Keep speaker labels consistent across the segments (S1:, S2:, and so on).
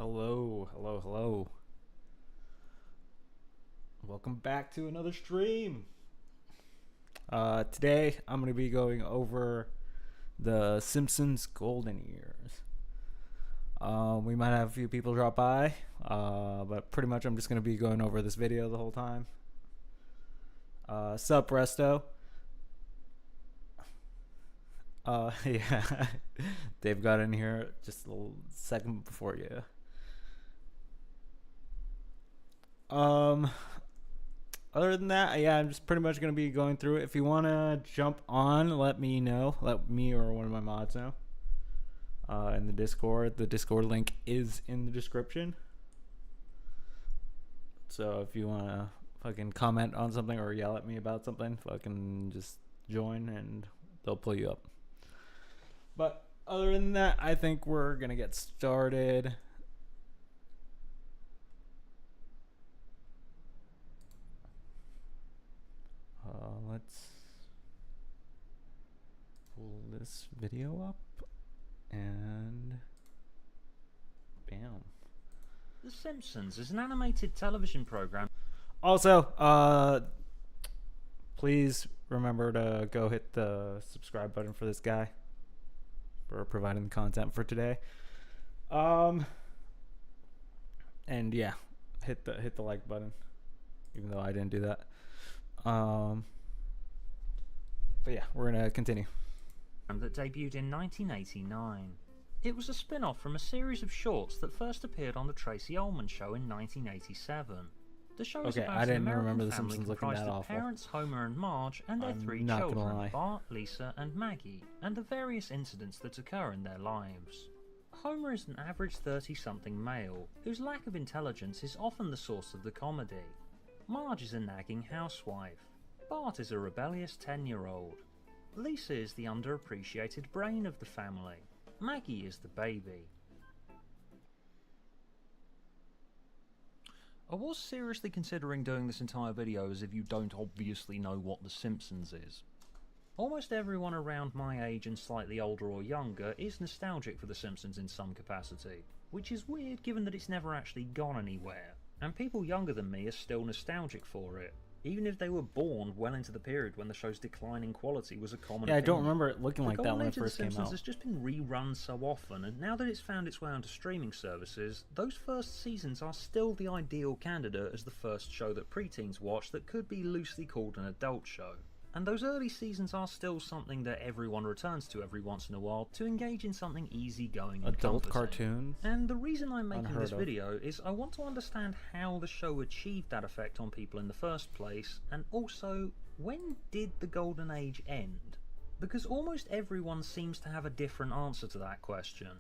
S1: Hello, hello, hello. Welcome back to another stream. Today I'm going to be going over the Simpsons golden years. We might have a few people drop by, but pretty much I'm just going to be going over this video the whole time. Sup, Resto? Yeah, Dave got in here just a little second before you. Other than that, yeah, I'm just pretty much going to be going through it. If you want to jump on, let me know. Let me or one of my mods know. In the Discord. The Discord link is in the description. So if you want to fucking comment on something or yell at me about something, fucking just join and they'll pull you up. But other than that, I think we're going to get started. Let's pull this video up and bam.
S2: The Simpsons is an animated television program.
S1: Also, please remember to go hit the subscribe button for this guy for providing the content for today. And yeah, hit the like button, even though I didn't do that. But yeah, we're gonna continue.
S2: That debuted in 1989. It was a spin-off from a series of shorts that first appeared on the Tracy Ullman Show in 1987. The show is about an American family comprised of parents Homer and Marge and their three children, Bart, Lisa, and Maggie, and the various incidents that occur in their lives. Homer is an average 30-something male, whose lack of intelligence is often the source of the comedy. Marge is a nagging housewife. Bart is a rebellious 10-year-old. Lisa is the underappreciated brain of the family. Maggie is the baby. I was seriously considering doing this entire video as if you don't obviously know what The Simpsons is. Almost everyone around my age and slightly older or younger is nostalgic for The Simpsons in some capacity, which is weird given that it's never actually gone anywhere, and people younger than me are still nostalgic for it, even if they were born well into the period when the show's decline in quality was a common thing.
S1: I don't remember it looking like that when it first came out. The Golden Age of The Simpsons
S2: has just been rerun so often, and now that it's found its way onto streaming services, those first seasons are still the ideal candidate as the first show that preteens watch that could be loosely called an adult show. And those early seasons are still something that everyone returns to every once in a while to engage in something easygoing and
S1: adult
S2: comforting.
S1: Cartoons.
S2: And the reason I'm making this video is I want to understand how the show achieved that effect on people in the first place, and also, when did the Golden Age end? Because almost everyone seems to have a different answer to that question.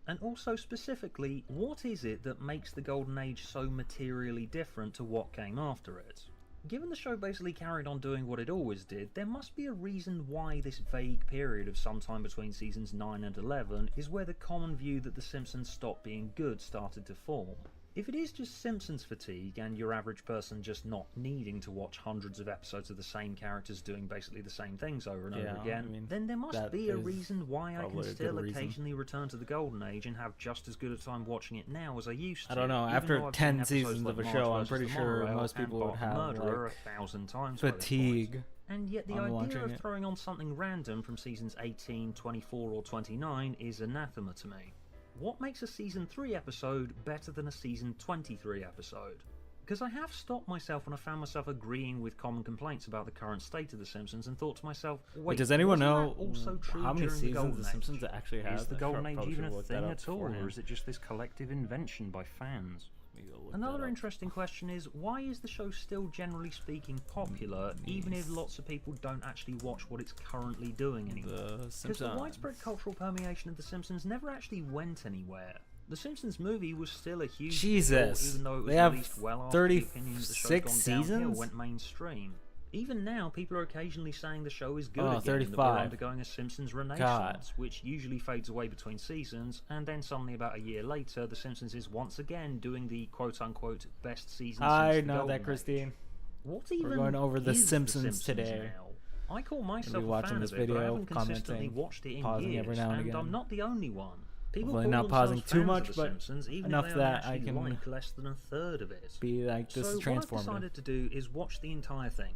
S2: And also specifically, what is it that makes the Golden Age so materially different to what came after it? Given the show basically carried on doing what it always did, there must be a reason why this vague period of sometime between seasons 9 and 11 is where the common view that The Simpsons stopped being good started to form. If it is just Simpsons fatigue and your average person just not needing to watch hundreds of episodes of the same characters doing basically the same things over and over again, then there must be a reason why I can still occasionally return to the Golden Age and have just as good a time watching it now as I used to.
S1: I don't know, after 10 seasons of a show, I'm pretty sure most people would have
S2: like 1,000 times
S1: fatigue.
S2: And yet the idea of throwing on something random from seasons 18, 24 or 29 is anathema to me. What makes a season 3 episode better than a season 23 episode? Because I have stopped myself when I found myself agreeing with common complaints about the current state of The Simpsons and thought to myself, wait,
S1: does anyone know
S2: also true
S1: how many seasons
S2: The
S1: Simpsons actually has?
S2: Is the Golden Age even a thing at all, or is it just this collective invention by fans? Another interesting question is, why is the show still generally speaking popular, even if lots of people don't actually watch what it's currently doing anymore? Because the widespread cultural permeation of The Simpsons never actually went anywhere. The Simpsons movie was still a huge deal, even though it was released well after the opinion that the show's gone downhill went mainstream. Even now, people are occasionally saying the show is good again, and that we're undergoing a Simpsons renaissance, which usually fades away between seasons, and then suddenly about a year later, The Simpsons is once again doing the quote-unquote best season since the Golden Age.
S1: Christine.
S2: What even
S1: We're going over The Simpsons
S2: today. Now? I call myself a fan of it, but I haven't consistently watched it in years, and I'm not the only one. People
S1: Hopefully
S2: call
S1: not pausing
S2: themselves
S1: too
S2: fans
S1: much,
S2: of The
S1: but
S2: Simpsons, even
S1: enough
S2: if they only
S1: that I
S2: actually
S1: can
S2: like less than a third of it.
S1: be like, this is
S2: So what I've
S1: transformative.
S2: decided to do is watch the entire thing,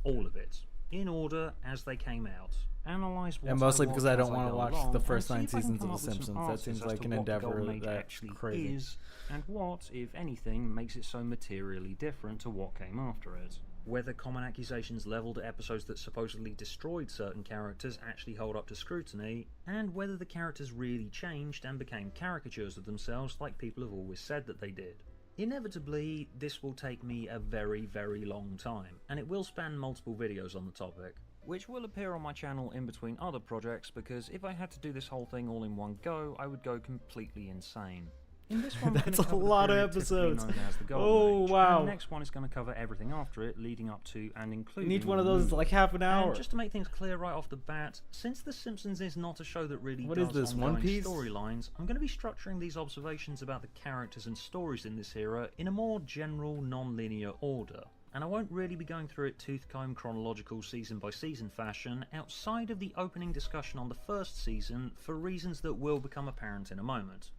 S2: all of it, in order as they came out. Analyze what
S1: And mostly
S2: I
S1: because
S2: watched
S1: I don't
S2: as
S1: want to
S2: go
S1: watch
S2: along,
S1: the first
S2: and
S1: 9
S2: see if I can
S1: seasons
S2: come
S1: of
S2: up
S1: The
S2: with some
S1: Simpsons. That
S2: answers
S1: seems
S2: as
S1: like
S2: to
S1: an
S2: what the
S1: endeavor
S2: Golden Age
S1: that's
S2: actually
S1: crazy.
S2: is, and what, if anything, makes it so materially different to what came after it. Whether common accusations levelled at episodes that supposedly destroyed certain characters actually hold up to scrutiny, and whether the characters really changed and became caricatures of themselves like people have always said that they did. Inevitably, this will take me a very, very long time, and it will span multiple videos on the topic, which will appear on my channel in between other projects, because if I had to do this whole thing all in one go, I would go completely insane. In this one,
S1: That's
S2: we're
S1: a
S2: going to cover
S1: lot
S2: the
S1: of
S2: period typically
S1: episodes.
S2: known as the Golden
S1: Oh,
S2: Age,
S1: wow.
S2: and the next one is going to cover everything after it, leading up to and including
S1: And each one of
S2: the
S1: those is
S2: movie.
S1: like half an hour.
S2: And just to make things clear right off the bat, since The Simpsons is not a show that really
S1: What
S2: does
S1: is this, One
S2: ongoing
S1: Piece?
S2: storylines, I'm going to be structuring these observations about the characters and stories in this era in a more general, non-linear order. And I won't really be going through it tooth-comb chronological season-by-season fashion outside of the opening discussion on the first season for reasons that will become apparent in a moment.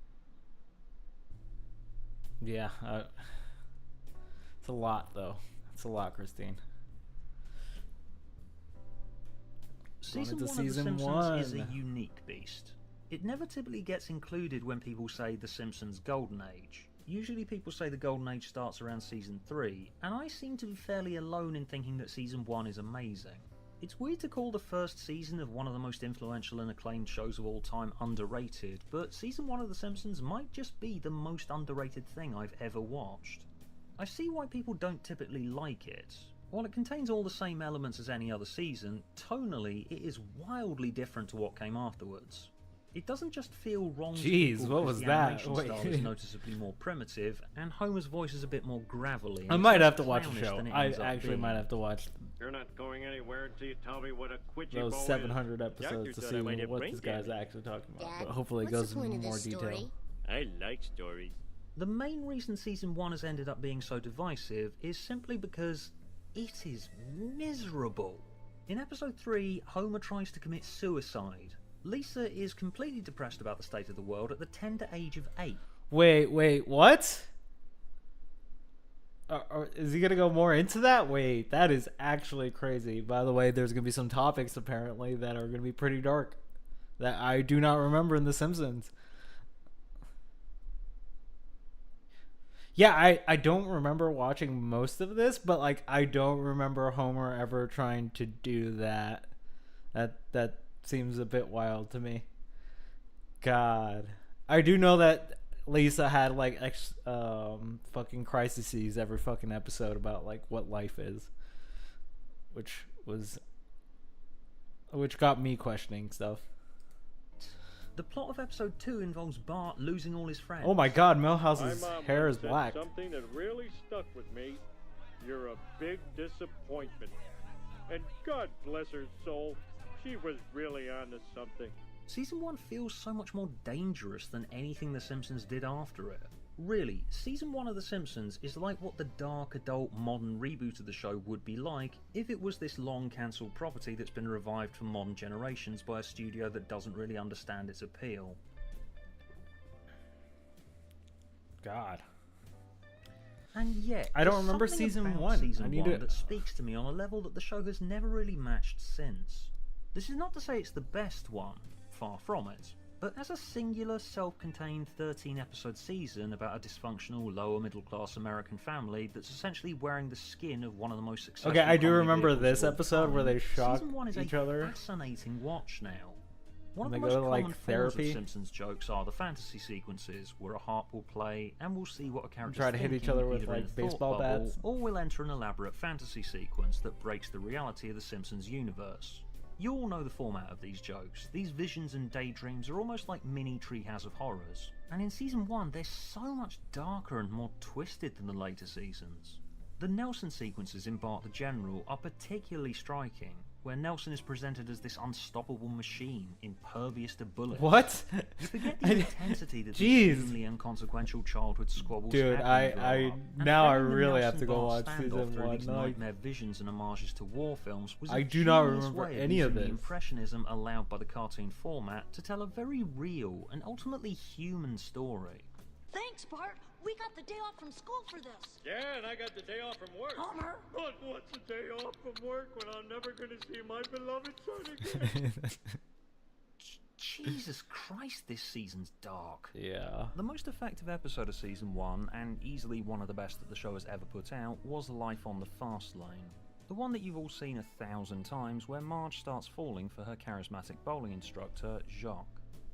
S1: Yeah, it's a lot though. It's a lot, Christine.
S2: Season
S1: to
S2: 1 of The
S1: season
S2: Simpsons is a
S1: 1.
S2: unique beast. It never typically gets included when people say The Simpsons Golden Age. Usually people say the Golden Age starts around season 3, and I seem to be fairly alone in thinking that season 1 is amazing. It's weird to call the first season of one of the most influential and acclaimed shows of all time underrated, but season 1 of The Simpsons might just be the most underrated thing I've ever watched. I see why people don't typically like it. While it contains all the same elements as any other season, tonally it is wildly different to what came afterwards. It doesn't just feel wrong to
S1: Jeez,
S2: people
S1: what
S2: because
S1: was
S2: the
S1: that?
S2: animation
S1: Wait.
S2: style is noticeably more primitive, and Homer's voice is a bit more gravelly.
S1: I
S2: and
S1: might
S2: it's
S1: have
S2: less
S1: to watch a
S2: clownish
S1: show.
S2: than it
S1: I
S2: ends up
S1: actually
S2: being.
S1: might have to watch
S3: You're not going anywhere until you tell me what a quidgy
S1: those
S3: bow
S1: 700
S3: is.
S1: episodes to
S3: Doctor
S1: see
S3: said I might have
S1: what
S3: brain
S1: this guy's
S3: damage.
S1: actually talking about.
S4: Dad,
S1: But hopefully it
S4: what's
S1: goes
S4: the point
S1: into
S4: of
S1: more
S4: this
S1: detail.
S4: story?
S3: I like stories.
S2: The main reason season 1 has ended up being so divisive is simply because it is miserable. In episode 3, Homer tries to commit suicide. Lisa is completely depressed about the state of the world at the tender age of 8.
S1: Wait, what? Is he gonna go more into that? Wait, that is actually crazy. By the way, there's gonna be some topics apparently that are gonna be pretty dark that I do not remember in The Simpsons. Yeah, I don't remember watching most of this, but like I don't remember Homer ever trying to do that. That seems a bit wild to me. God, I do know that Lisa had like fucking crises every fucking episode about like what life is, which got me questioning stuff.
S2: The plot of episode 2 involves Bart losing all his friends.
S1: Oh my God,
S3: My
S1: Milhouse's
S3: mom
S1: hair
S3: once
S1: is
S3: said
S1: black.
S3: something that really stuck with me. You're a big disappointment. And God bless her soul, she was really onto something.
S2: Season 1 feels so much more dangerous than anything The Simpsons did after it. Really, Season 1 of The Simpsons is like what the dark adult modern reboot of the show would be like if it was this long cancelled property that's been revived for modern generations by a studio that doesn't really understand its appeal.
S1: God.
S2: And yet,
S1: I don't
S2: there's
S1: remember
S2: something
S1: season
S2: about
S1: 1.
S2: Season
S1: I need
S2: 1
S1: to-
S2: that speaks to me on a level that the show has never really matched since. This is not to say it's the best one, far from it. But as a singular, self-contained 13-episode season about a dysfunctional, lower-middle-class American family that's essentially wearing the skin of one of the most successful
S1: Okay, I do
S2: comedy
S1: remember
S2: vehicles
S1: this
S2: of all
S1: episode where
S2: time,
S1: they shock
S2: Season 1 is
S1: each
S2: a
S1: other.
S2: fascinating watch now. One of
S1: And
S2: the
S1: they
S2: most
S1: go to, like,
S2: common forms
S1: therapy.
S2: of Simpsons jokes are the fantasy sequences, where a harp will play, and we'll see what a character
S1: Try to hit each other with,
S2: either in
S1: like,
S2: a thought
S1: baseball
S2: bubble,
S1: bats.
S2: or will enter an elaborate fantasy sequence that breaks the reality of the Simpsons universe. You all know the format of these jokes. These visions and daydreams are almost like mini Treehouse of Horrors. And in Season 1, they're so much darker and more twisted than the later seasons. The Nelson sequences in Bart the General are particularly striking. where Nelson is presented as this unstoppable machine, impervious to bullets.
S1: What?
S2: You forget the intensity that
S1: Jeez.
S2: these seemingly inconsequential childhood squabbles
S1: Dude,
S2: have
S1: now I
S2: framing the
S1: really
S2: Nelson
S1: have to go
S2: Bart
S1: watch
S2: standoff
S1: season
S2: through
S1: 1.
S2: these
S1: Like,
S2: nightmare visions and homages to war films was a
S1: I do not
S2: genius
S1: remember
S2: way
S1: any of
S2: using the
S1: this.
S2: impressionism allowed by the cartoon format to tell a very real and ultimately human story.
S4: Thanks, Bart. We got the day off from school for this.
S3: Yeah, and I got the day off from work.
S4: Homer.
S3: But what's a day off from work when I'm never going to see my beloved son again?
S2: Jesus Christ, this season's dark.
S1: Yeah.
S2: The most effective episode of Season 1, and easily one of the best that the show has ever put out, was Life on the Fast Lane. The one that you've all seen 1,000 times, where Marge starts falling for her charismatic bowling instructor, Jacques.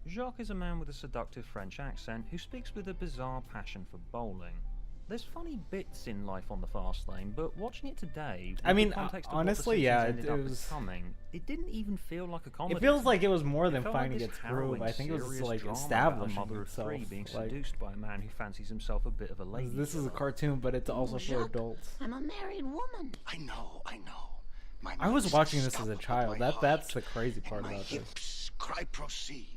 S2: Jacques is a man with a seductive French accent who speaks with a bizarre passion for bowling. There's funny bits in Life on the Fast Lane, but watching it today, with
S1: I mean,
S2: the context of
S1: honestly,
S2: what the
S1: yeah,
S2: Simpsons ended
S1: it
S2: up
S1: was-
S2: becoming, it didn't even feel like a comedy.
S1: It feels like it was more than
S2: It felt
S1: finding
S2: like
S1: its
S2: this
S1: groove.
S2: harrowing,
S1: I think it was
S2: serious
S1: like
S2: drama about
S1: establishing
S2: a mother of
S1: itself.
S2: three being
S1: Like,
S2: seduced by a man who fancies himself a bit of a lady.
S1: this is a
S2: killer.
S1: cartoon, but it's also for
S4: Jacques,
S1: adults.
S4: I'm a married woman.
S5: I know. My
S1: I was
S5: mind's
S1: watching this as
S5: stuck
S1: a
S5: with
S1: child.
S5: my
S1: That's
S5: heart,
S1: the crazy
S5: and
S1: part
S5: my
S1: about this.
S5: hips cry proceed.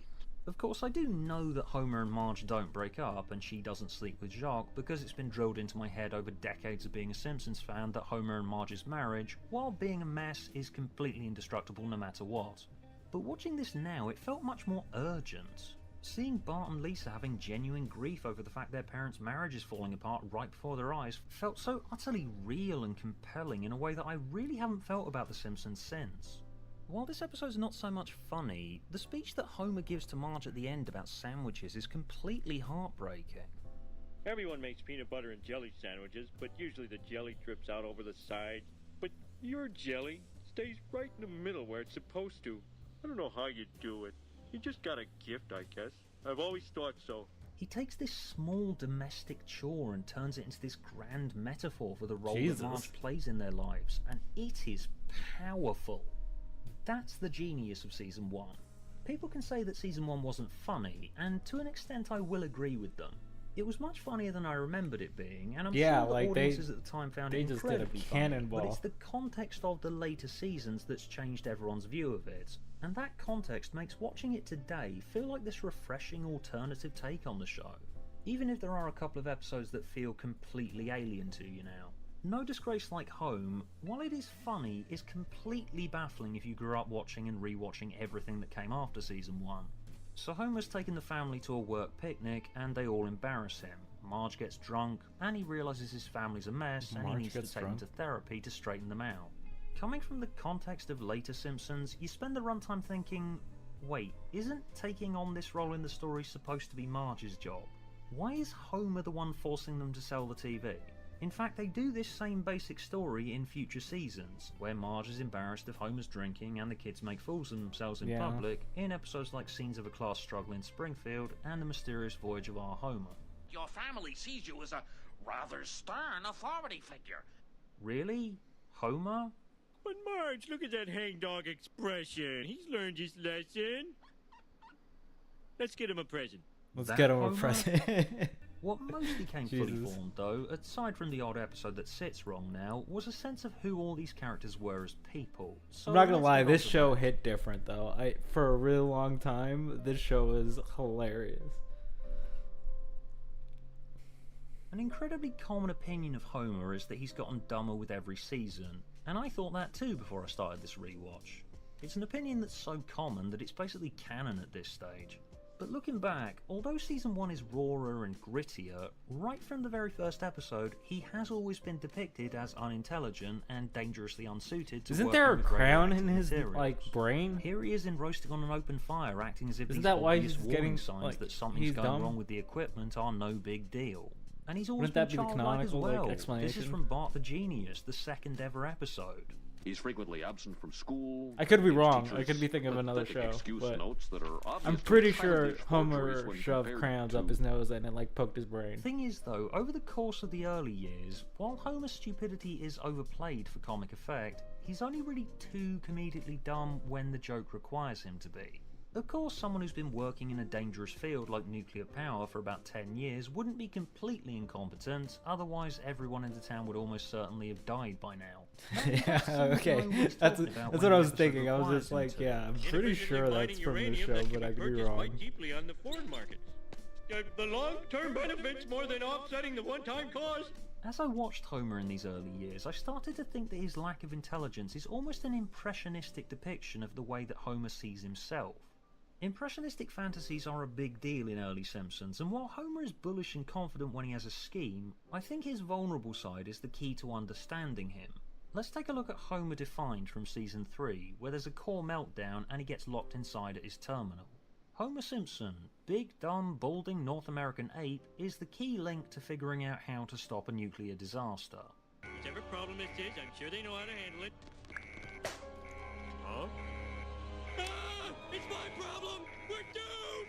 S2: Of course, I do know that Homer and Marge don't break up and she doesn't sleep with Jacques because it's been drilled into my head over decades of being a Simpsons fan that Homer and Marge's marriage, while being a mess, is completely indestructible no matter what. But watching this now, it felt much more urgent. Seeing Bart and Lisa having genuine grief over the fact their parents' marriage is falling apart right before their eyes felt so utterly real and compelling in a way that I really haven't felt about The Simpsons since. While this episode's not so much funny, the speech that Homer gives to Marge at the end about sandwiches is completely heartbreaking.
S3: Everyone makes peanut butter and jelly sandwiches, but usually the jelly drips out over the sides. But your jelly stays right in the middle where it's supposed to. I don't know how you do it. You just got a gift, I guess. I've always thought so.
S2: He takes this small domestic chore and turns it into this grand metaphor for the role
S1: Jesus.
S2: that Marge plays in their lives, and it is powerful. That's the genius of Season 1. People can say that Season 1 wasn't funny, and to an extent I will agree with them. It was much funnier than I remembered it being, and I'm
S1: Yeah,
S2: sure the
S1: like,
S2: audiences at the time found
S1: they
S2: it
S1: just did a
S2: incredibly funny,
S1: cannonball.
S2: but it's the context of the later seasons that's changed everyone's view of it, and that context makes watching it today feel like this refreshing alternative take on the show, even if there are a couple of episodes that feel completely alien to you now. No Disgrace Like Home, while it is funny, is completely baffling if you grew up watching and rewatching everything that came after Season 1. So Homer's taken the family to a work picnic and they all embarrass him. Marge gets drunk and he realises his family's a mess and he
S1: Marge
S2: needs to
S1: gets
S2: take
S1: drunk?
S2: them to therapy to straighten them out. Coming from the context of later Simpsons, you spend the runtime thinking, wait, isn't taking on this role in the story supposed to be Marge's job? Why is Homer the one forcing them to sell the TV? In fact, they do this same basic story in future seasons, where Marge is embarrassed of Homer's drinking and the kids make fools of themselves in
S1: Yeah.
S2: public, in episodes like Scenes of a Class Struggle in Springfield and The Mysterious Voyage of Our Homer.
S5: Your family sees you as a rather stern authority figure.
S2: Really? Homer?
S3: But Marge, look at that hangdog expression. He's learned his lesson. Let's get him a present.
S1: Let's
S2: That
S1: get him a
S2: Homer?
S1: present.
S2: What mostly came fully
S1: Jesus.
S2: formed, though, aside from the odd episode that sits wrong now, was a sense of who all these characters were as people. So
S1: I'm not gonna
S2: let's
S1: lie,
S2: get on
S1: this
S2: to
S1: show
S2: that.
S1: hit different though. For a real long time, this show was hilarious.
S2: An incredibly common opinion of Homer is that he's gotten dumber with every season, and I thought that too before I started this rewatch. It's an opinion that's so common that it's basically canon at this stage. But looking back, although Season 1 is rawer and grittier, right from the very first episode, he has always been depicted as unintelligent and dangerously unsuited to
S1: Isn't
S2: working
S1: there a
S2: with
S1: crown in
S2: radioactive
S1: his
S2: materials.
S1: like brain?
S2: Here he is in Roasting on an Open Fire, acting as if
S1: Isn't
S2: these
S1: that why
S2: obvious
S1: he's
S2: warning
S1: getting,
S2: signs
S1: like,
S2: that something's
S1: he's
S2: going
S1: dumb?
S2: wrong with the equipment are no big deal. And he's always
S1: Wouldn't that
S2: been
S1: be the
S2: childlike as
S1: canonical, like,
S2: well. This
S1: explanation?
S2: is from Bart the Genius, the second ever episode.
S6: He's frequently absent from school.
S1: I could be
S6: gives
S1: wrong.
S6: teachers
S1: I could be thinking of another
S6: pathetic
S1: show,
S6: excuse
S1: but
S6: notes that are
S1: I'm
S6: obviously
S1: pretty sure
S6: childish
S1: Homer
S6: forgeries when
S1: shoved
S6: compared
S1: crayons
S6: to-
S1: up his nose and it like poked his brain.
S2: Thing is though, over the course of the early years, while Homer's stupidity is overplayed for comic effect, he's only really too comedically dumb when the joke requires him to be. Of course, someone who's been working in a dangerous field like nuclear power for about 10 years wouldn't be completely incompetent, otherwise everyone in the town would almost certainly have died by now.
S1: Yeah, okay. That's what I was thinking. I was just like, yeah, I'm pretty sure that's from the show, but I could be wrong.
S3: Quite deeply on the foreign market. The long-term benefits more than offsetting the one-time cost.
S2: As I watched Homer in these early years, I started to think that his lack of intelligence is almost an impressionistic depiction of the way that Homer sees himself. Impressionistic fantasies are a big deal in early Simpsons, and while Homer is bullish and confident when he has a scheme, I think his vulnerable side is the key to understanding him. Let's take a look at Homer Defined from Season 3, where there's a core meltdown and he gets locked inside at his terminal. Homer Simpson, big, dumb, balding North American ape, is the key link to figuring out how to stop a nuclear disaster.
S3: Whatever problem this is, I'm sure they know how to handle it. Huh? Ah! It's my problem! We're doomed!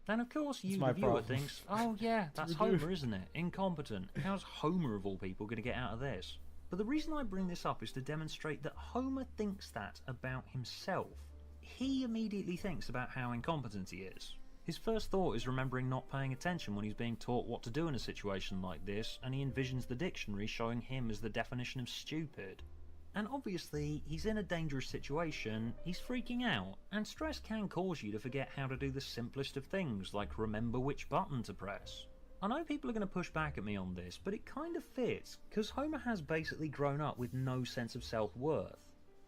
S2: Then of course you, the viewer, thinks, oh yeah, that's Homer, isn't it? Incompetent. How's Homer, of all people, going to get out of this? But the reason I bring this up is to demonstrate that Homer thinks that about himself. He immediately thinks about how incompetent he is. His first thought is remembering not paying attention when he's being taught what to do in a situation like this, and he envisions the dictionary showing him as the definition of stupid. And obviously, he's in a dangerous situation, he's freaking out, and stress can cause you to forget how to do the simplest of things, like remember which button to press. I know people are going to push back at me on this, but it kind of fits, because Homer has basically grown up with no sense of self-worth.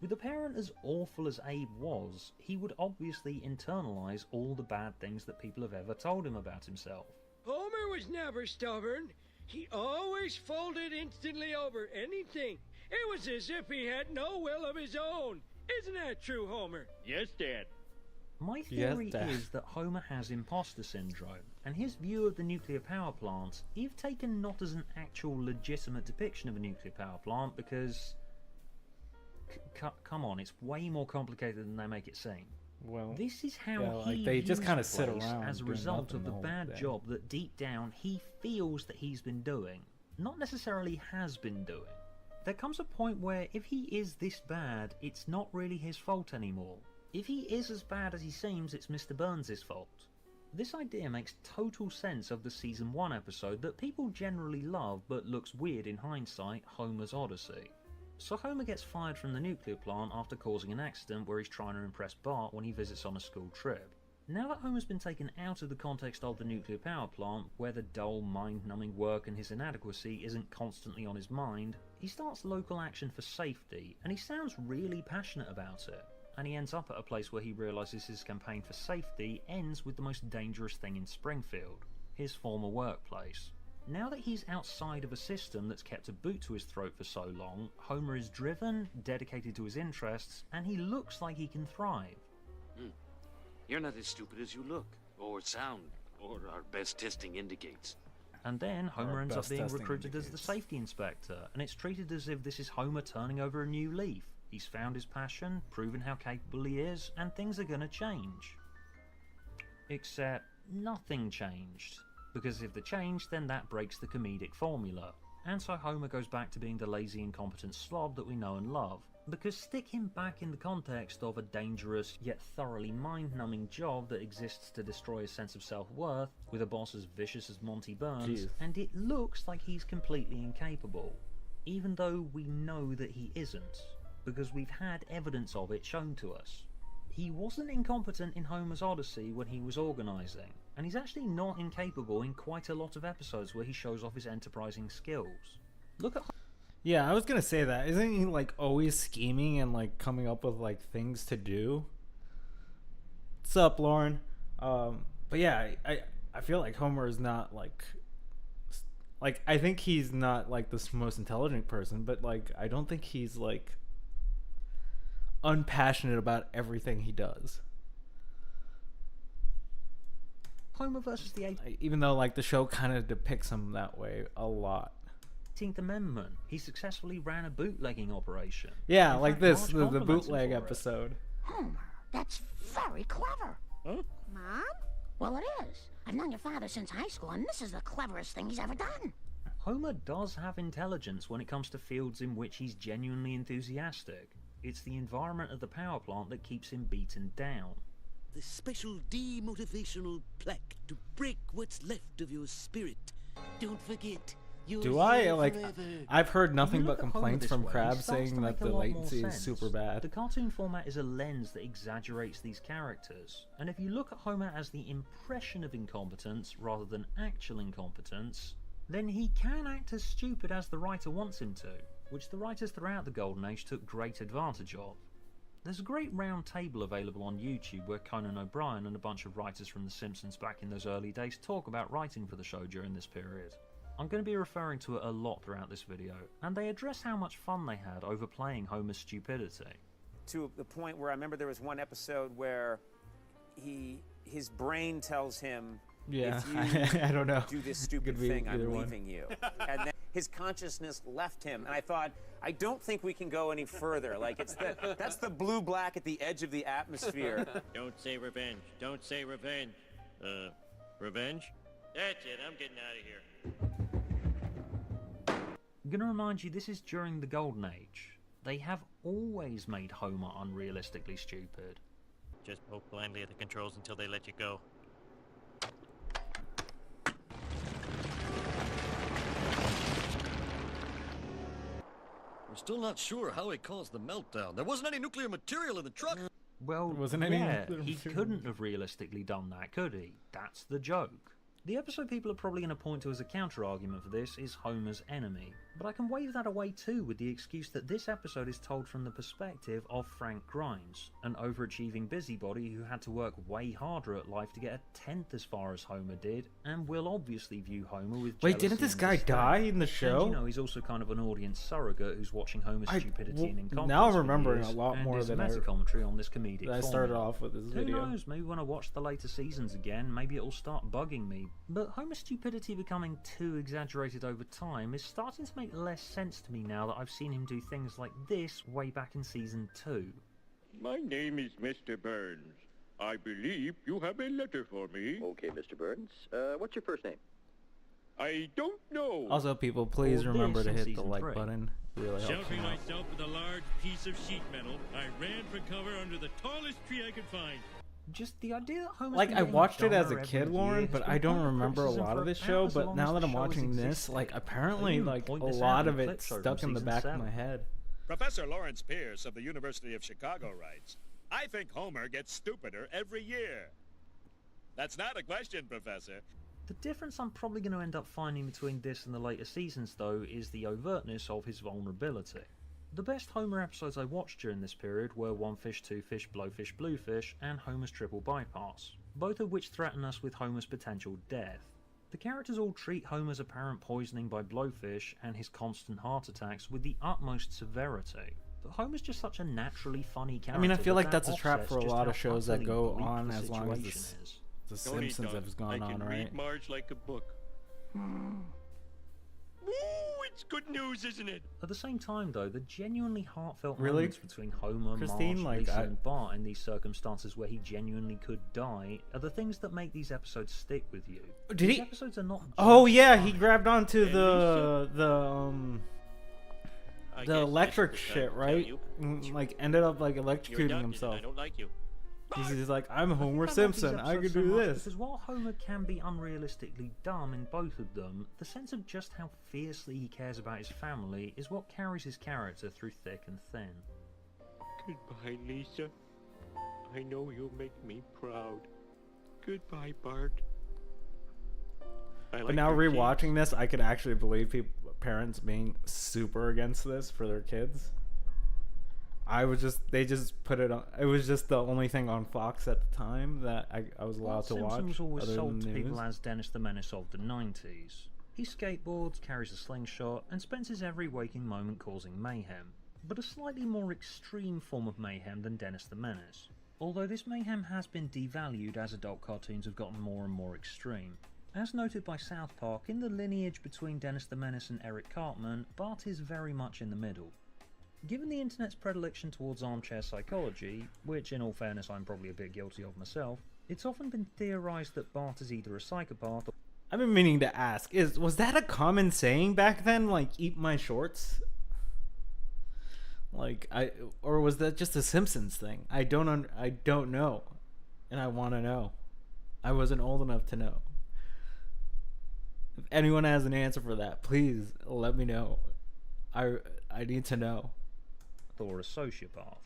S2: With a parent as awful as Abe was, he would obviously internalise all the bad things that people have ever told him about himself.
S7: Homer was never stubborn. He always folded instantly over anything. It was as if he had no will of his own. Isn't that true, Homer?
S3: Yes, Dad.
S2: My theory is that Homer has imposter syndrome, and his view of the nuclear power plant, if taken not as an actual legitimate depiction of a nuclear power plant, because... come on, it's way more complicated than they make it seem.
S1: Well,
S2: this is how he
S1: they just kind of
S2: views
S1: sit
S2: the place
S1: around
S2: as a
S1: doing
S2: result
S1: nothing
S2: of the
S1: the whole
S2: bad
S1: day.
S2: job that deep down he feels that he's been doing, not necessarily has been doing. There comes a point where if he is this bad, it's not really his fault anymore. If he is as bad as he seems, it's Mr. Burns' fault. This idea makes total sense of the Season 1 episode that people generally love but looks weird in hindsight, Homer's Odyssey. So Homer gets fired from the nuclear plant after causing an accident where he's trying to impress Bart when he visits on a school trip. Now that Homer's been taken out of the context of the nuclear power plant, where the dull, mind-numbing work and his inadequacy isn't constantly on his mind, he starts local action for safety, and he sounds really passionate about it. And he ends up at a place where he realises his campaign for safety ends with the most dangerous thing in Springfield, his former workplace. Now that he's outside of a system that's kept a boot to his throat for so long, Homer is driven, dedicated to his interests, and he looks like he can thrive.
S6: You're not as stupid as you look, or sound, or our best testing indicates.
S2: And then Homer ends up being recruited as the safety inspector, and it's treated as if this is Homer turning over a new leaf. He's found his passion, proven how capable he is, and things are gonna change. Except nothing changed. Because if they change, then that breaks the comedic formula. And so Homer goes back to being the lazy, incompetent slob that we know and love. Because stick him back in the context of a dangerous, yet thoroughly mind-numbing job that exists to destroy his sense of self-worth, with a boss as vicious as Monty Burns, and it looks like he's completely incapable. Even though we know that he isn't. Because we've had evidence of it shown to us. He wasn't incompetent in Homer's Odyssey when he was organising, and he's actually not incapable in quite a lot of episodes where he shows off his enterprising skills. Look at...
S1: Yeah, I was gonna say that. Isn't he like always scheming and like coming up with like things to do? What's up, Lauren? But yeah, I feel like Homer is not like I think he's not like the most intelligent person, but like I don't think he's like unpassionate about everything he does.
S2: Homer versus the
S1: even though like the show kind of depicts him that way a lot.
S2: 18th Amendment. He successfully ran a bootlegging operation.
S1: Yeah,
S2: In
S1: like
S2: fact,
S1: this,
S2: large
S1: the
S2: compliments him
S1: bootleg
S2: for it.
S1: episode.
S4: Homer, that's very clever.
S3: Huh?
S4: Mom? Well, it is. I've known your father since high school, and this is the cleverest thing he's ever done.
S2: Homer does have intelligence when it comes to fields in which he's genuinely enthusiastic. It's the environment of the power plant that keeps him beaten down.
S8: The special demotivational plaque to break what's left of your spirit. Don't forget.
S1: Do I like? I've heard nothing but complaints from Krabs saying that the latency is super bad.
S2: The cartoon format is a lens that exaggerates these characters, and if you look at Homer as the impression of incompetence rather than actual incompetence, then he can act as stupid as the writer wants him to, which the writers throughout the Golden Age took great advantage of. There's a great round table available on YouTube where Conan O'Brien and a bunch of writers from The Simpsons back in those early days talk about writing for the show during this period. I'm going to be referring to it a lot throughout this video, and they address how much fun they had overplaying Homer's stupidity.
S9: To the point where I remember there was one episode where his brain tells him,
S1: yeah,
S9: if you
S1: I don't know.
S9: do this stupid thing, I'm leaving you. And then his consciousness left him, and I thought, I don't think we can go any further. Like, that's the blue-black at the edge of the atmosphere.
S3: Don't say revenge. Don't say revenge. Revenge? That's it. I'm getting out of here.
S2: I'm going to remind you, this is during the Golden Age. They have always made Homer unrealistically stupid.
S3: Just poke blindly at the controls until they let you go.
S10: We're still not sure how he caused the meltdown. There wasn't any nuclear material in the truck.
S2: Well,
S1: wasn't any
S2: yeah,
S1: nuclear
S2: he
S1: material.
S2: couldn't have realistically done that, could he? That's the joke. The episode people are probably going to point to as a counter-argument for this is Homer's enemy, but I can wave that away too with the excuse that this episode is told from the perspective of Frank Grimes, an overachieving busybody who had to work way harder at life to get a tenth as far as Homer did, and will obviously view Homer with
S1: Wait,
S2: jealousy
S1: didn't this
S2: and
S1: guy
S2: disdain.
S1: die in the show?
S2: And, you know, he's also kind of an audience surrogate who's watching Homer's stupidity and incompetence
S1: now I'm
S2: for
S1: remembering
S2: years,
S1: a lot
S2: and
S1: more
S2: is
S1: than
S2: meta commentary on this comedic
S1: I started
S2: formula.
S1: off with this
S2: Who
S1: video.
S2: knows, maybe when I watch the later seasons again, maybe it'll start bugging me. But Homer's stupidity becoming too exaggerated over time is starting to make less sense to me now that I've seen him do things like this way back in season 2.
S3: My name is Mr. Burns. I believe you have a letter for me.
S11: Okay, Mr. Burns. What's your first name?
S3: I don't know.
S1: Also, people, please
S2: All
S1: remember
S2: this
S1: to
S2: in
S1: hit the
S2: season
S1: like
S2: 3.
S1: button. Really helps
S3: Sheltering
S1: me out.
S3: myself with a large piece of sheet metal, I ran for cover under the tallest tree I could find.
S2: Just the idea that Homer's
S1: Like,
S2: been
S1: I
S2: getting
S1: watched it as a
S2: dumber
S1: kid,
S2: every
S1: Lauren,
S2: year
S1: but
S2: has
S1: I
S2: been
S1: don't
S2: point of
S1: remember a
S2: criticism
S1: lot
S2: for
S1: of this
S2: about
S1: show.
S2: as
S1: But
S2: long
S1: now
S2: as
S1: that
S2: the
S1: I'm
S2: show has
S1: watching this,
S2: existed.
S1: like,
S2: I
S1: apparently,
S2: even
S1: like, a
S2: point this out
S1: lot
S2: in
S1: of
S2: the
S1: it
S2: clip show
S1: stuck
S2: from
S1: in the
S2: season
S1: back
S2: 7.
S1: of my head.
S12: Professor Lawrence Pierce of the University of Chicago writes, I think Homer gets stupider every year. That's not a question, Professor.
S2: The difference I'm probably going to end up finding between this and the later seasons, though, is the overtness of his vulnerability. The best Homer episodes I watched during this period were One Fish, Two Fish, Blowfish, Bluefish, and Homer's Triple Bypass, both of which threaten us with Homer's potential death. The characters all treat Homer's apparent poisoning by Blowfish and his constant heart attacks with the utmost severity. But Homer's just such a naturally funny character.
S1: I mean, I feel like
S2: that
S1: that's a trap
S2: offsets
S1: for a
S2: just
S1: lot
S2: how
S1: of shows that
S2: utterly
S1: go
S2: bleak
S1: on
S2: the
S1: as long as
S2: situation is.
S1: the
S3: Don't eat
S1: Simpsons
S3: done.
S1: has gone
S3: I can
S1: on,
S3: read
S1: right?
S3: Marge like a book. Woo! It's good news, isn't it?
S2: At the same time, though, the genuinely heartfelt
S1: Really?
S2: moments between Homer,
S1: Christine,
S2: Marge,
S1: like,
S2: Lisa, and Bart in these circumstances where he genuinely could die are the things that make these episodes stick with you.
S1: Did
S2: These
S1: he?
S2: episodes are not
S1: Oh
S2: just
S1: yeah,
S2: funny.
S1: he grabbed onto
S3: And I
S1: the
S3: guess
S1: electric
S3: this is the
S1: shit,
S3: time to
S1: right?
S3: tell you.
S1: Like ended up like
S3: You're
S1: electrocuting
S3: adopted
S1: himself.
S3: and I don't like you.
S1: He's like, I'm
S2: I think
S1: Homer
S2: I love these
S1: Simpson. I
S2: episodes
S1: could
S2: so
S1: do
S2: much
S1: this.
S2: Because while Homer can be unrealistically dumb in both of them, the sense of just how fiercely he cares about his family is what carries his character through thick and thin.
S3: Goodbye, Lisa. I know you'll make me proud. Goodbye, Bart.
S1: But now rewatching this, I could actually believe parents being super against this for their kids. They just put it on. It was just the only thing on Fox at the time that I was allowed to watch.
S2: Simpson was always
S1: other
S2: sold
S1: than
S2: to
S1: the
S2: people
S1: news.
S2: as Dennis the Menace of the 90s. He skateboards, carries a slingshot, and spends his every waking moment causing mayhem. But a slightly more extreme form of mayhem than Dennis the Menace. Although this mayhem has been devalued as adult cartoons have gotten more and more extreme. As noted by South Park, in the lineage between Dennis the Menace and Eric Cartman, Bart is very much in the middle. Given the internet's predilection towards armchair psychology, which in all fairness I'm probably a bit guilty of myself, it's often been theorised that Bart is either a psychopath or...
S1: I've been meaning to ask: was that a common saying back then? Like, eat my shorts? Like, or was that just a Simpsons thing? I don't know. and I want to know. I wasn't old enough to know. If anyone has an answer for that, please let me know. I need to know.
S2: Or a sociopath.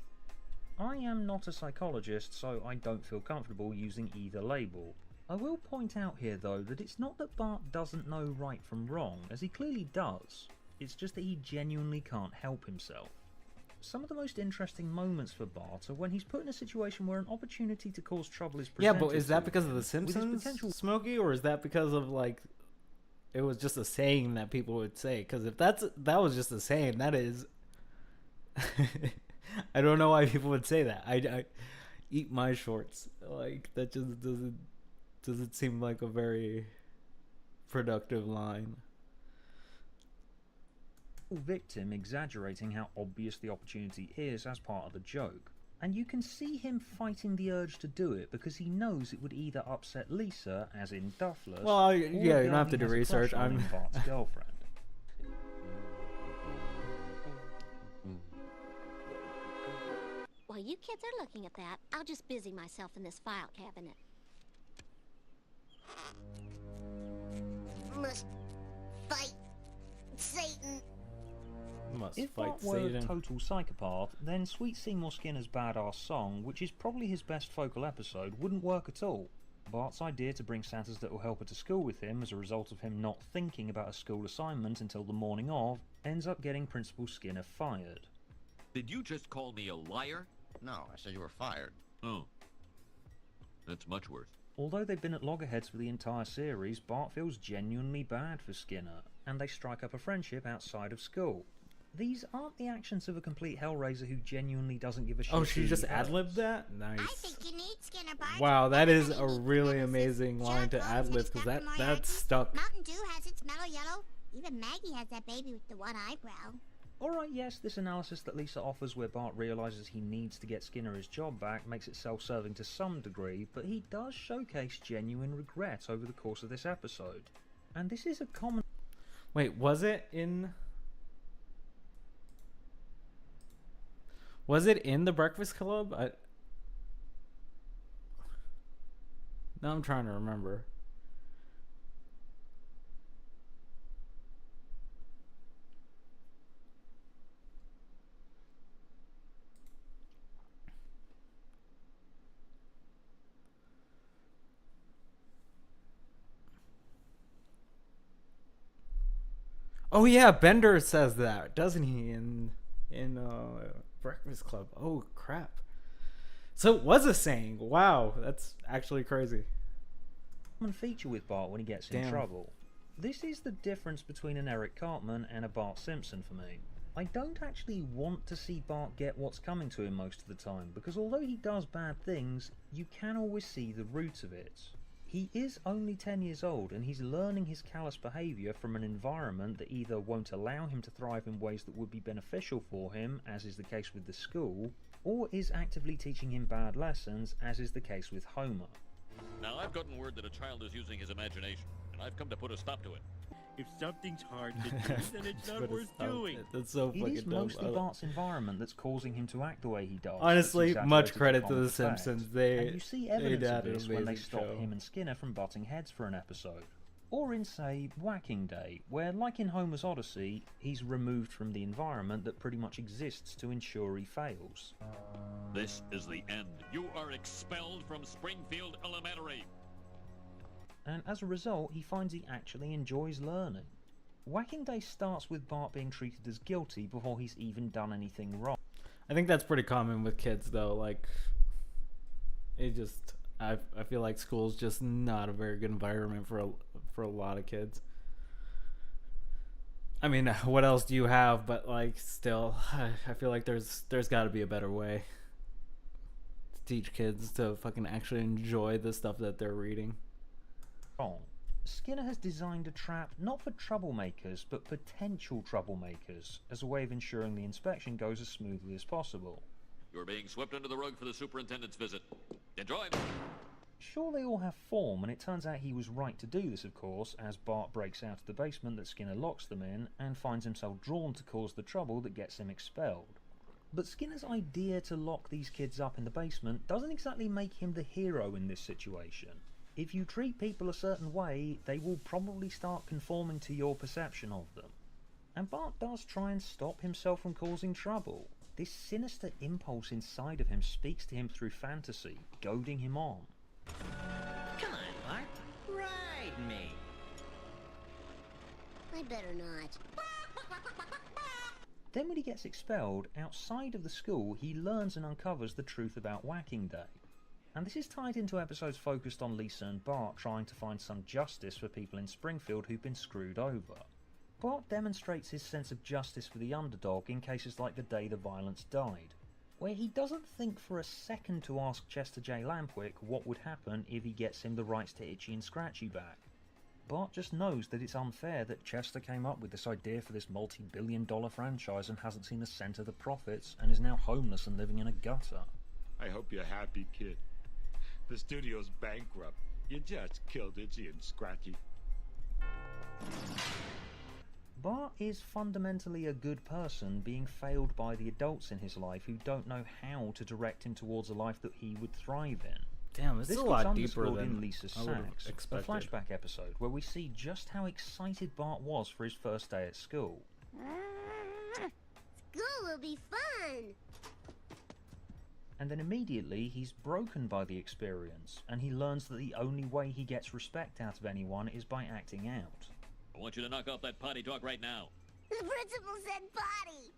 S2: I am not a psychologist, so I don't feel comfortable using either label. I will point out here though that it's not that Bart doesn't know right from wrong, as he clearly does. It's just that he genuinely can't help himself. Some of the most interesting moments for Bart are when he's put in a situation where an opportunity to cause trouble is presented.
S1: Yeah, but is that because of the Simpsons, Smokey, or is that because of like it was just a saying that people would say? Because if that was just a saying, that is, I don't know why people would say that. I eat my shorts. Like that just doesn't seem like a very productive line.
S2: Victim exaggerating how obvious the opportunity is as part of the joke, and you can see him fighting the urge to do it because he knows it would either upset Lisa, as in Duffless,
S1: well,
S2: or
S1: yeah, you don't have to do research.
S2: I'm Bart's girlfriend.
S13: While you kids are looking at that, I'll just busy myself in this file cabinet.
S4: Must fight Satan.
S2: If Bart were a total psychopath, then Sweet Seymour Skinner's badass song, which is probably his best focal episode, wouldn't work at all. Bart's idea to bring Santa's little helper to school with him as a result of him not thinking about a school assignment until the morning of, ends up getting Principal Skinner fired.
S10: Did you just call me a liar?
S14: No, I said you were fired.
S10: Oh. That's much worse.
S2: Although they've been at loggerheads for the entire series, Bart feels genuinely bad for Skinner, and they strike up a friendship outside of school. These aren't the actions of a complete hellraiser who genuinely doesn't give a shit.
S1: Oh, she just ad-libbed that? Nice.
S4: I think you need Skinner, Bart.
S1: Wow, that is a really amazing line to ad-lib, because that's stuck.
S4: Mountain Dew has its mellow yellow. Even Maggie has that baby with the one eyebrow.
S2: Alright, yes, this analysis that Lisa offers where Bart realises he needs to get Skinner his job back makes it self-serving to some degree, but he does showcase genuine regret over the course of this episode. And this is a common...
S1: Wait, was it in The Breakfast Club? Now I'm trying to remember. Oh yeah, Bender says that, doesn't he? In Breakfast Club. Oh crap! So it was a saying. Wow, that's actually crazy.
S2: Common feature with Bart when he gets in trouble. This is the difference between an Eric Cartman and a Bart Simpson for me. I don't actually want to see Bart get what's coming to him most of the time, because although he does bad things, you can always see the root of it. He is only 10 years old, and he's learning his callous behaviour from an environment that either won't allow him to thrive in ways that would be beneficial for him, as is the case with the school, or is actively teaching him bad lessons, as is the case with Homer.
S10: Now, I've gotten word that a child is using his imagination, and I've come to put a stop to it.
S3: If something's hard to do, then it's not worth doing.
S1: That's so fucking dumb.
S2: It is mostly Bart's environment that's causing him to act the way he does.
S1: Honestly, much credit to The Simpsons.
S2: And you see evidence of this when they stop
S1: show.
S2: him and Skinner from butting heads for an episode. Or in, say, Whacking Day, where, like in Homer's Odyssey, he's removed from the environment that pretty much exists to ensure he fails.
S10: This is the end. You are expelled from Springfield Elementary.
S2: And as a result, he finds he actually enjoys learning. Whacking Day starts with Bart being treated as guilty before he's even done anything wrong.
S1: I think that's pretty common with kids, though. Like, it just... I feel like school's just not a very good environment for a lot of kids. I mean, what else do you have? But, like, still, I feel like there's got to be a better way to teach kids to fucking actually enjoy the stuff that they're reading.
S2: Skinner has designed a trap not for troublemakers, but potential troublemakers, as a way of ensuring the inspection goes as smoothly as possible.
S10: You're being swept under the rug for the superintendent's visit. Enjoy!
S2: Sure, they all have form, and it turns out he was right to do this, of course, as Bart breaks out of the basement that Skinner locks them in, and finds himself drawn to cause the trouble that gets him expelled. But Skinner's idea to lock these kids up in the basement doesn't exactly make him the hero in this situation. If you treat people a certain way, they will probably start conforming to your perception of them. And Bart does try and stop himself from causing trouble. This sinister impulse inside of him speaks to him through fantasy, goading him on.
S14: Come on, Bart. Ride me.
S13: I better not.
S2: Then when he gets expelled, outside of the school, he learns and uncovers the truth about Whacking Day. And this is tied into episodes focused on Lisa and Bart trying to find some justice for people in Springfield who've been screwed over. Bart demonstrates his sense of justice for the underdog in cases like the day the violence died, where he doesn't think for a second to ask Chester J. Lampwick what would happen if he gets him the rights to Itchy and Scratchy back. Bart just knows that it's unfair that Chester came up with this idea for this multi-billion-dollar franchise and hasn't seen a cent of the profits and is now homeless and living in a gutter.
S12: I hope you're happy, kid. The studio's bankrupt. You just killed Itchy and Scratchy.
S2: Bart is fundamentally a good person being failed by the adults in his life who don't know how to direct him towards a life that he would thrive in.
S1: Damn, this is a lot deeper than
S2: in Lisa's
S1: I would have
S2: Sacks, a
S1: expected.
S2: flashback episode where we see just how excited Bart was for his first day at school.
S13: School will be fun!
S2: And then immediately he's broken by the experience, and he learns that the only way he gets respect out of anyone is by acting out.
S10: I want you to knock off that potty talk right now.
S13: The principal said potty!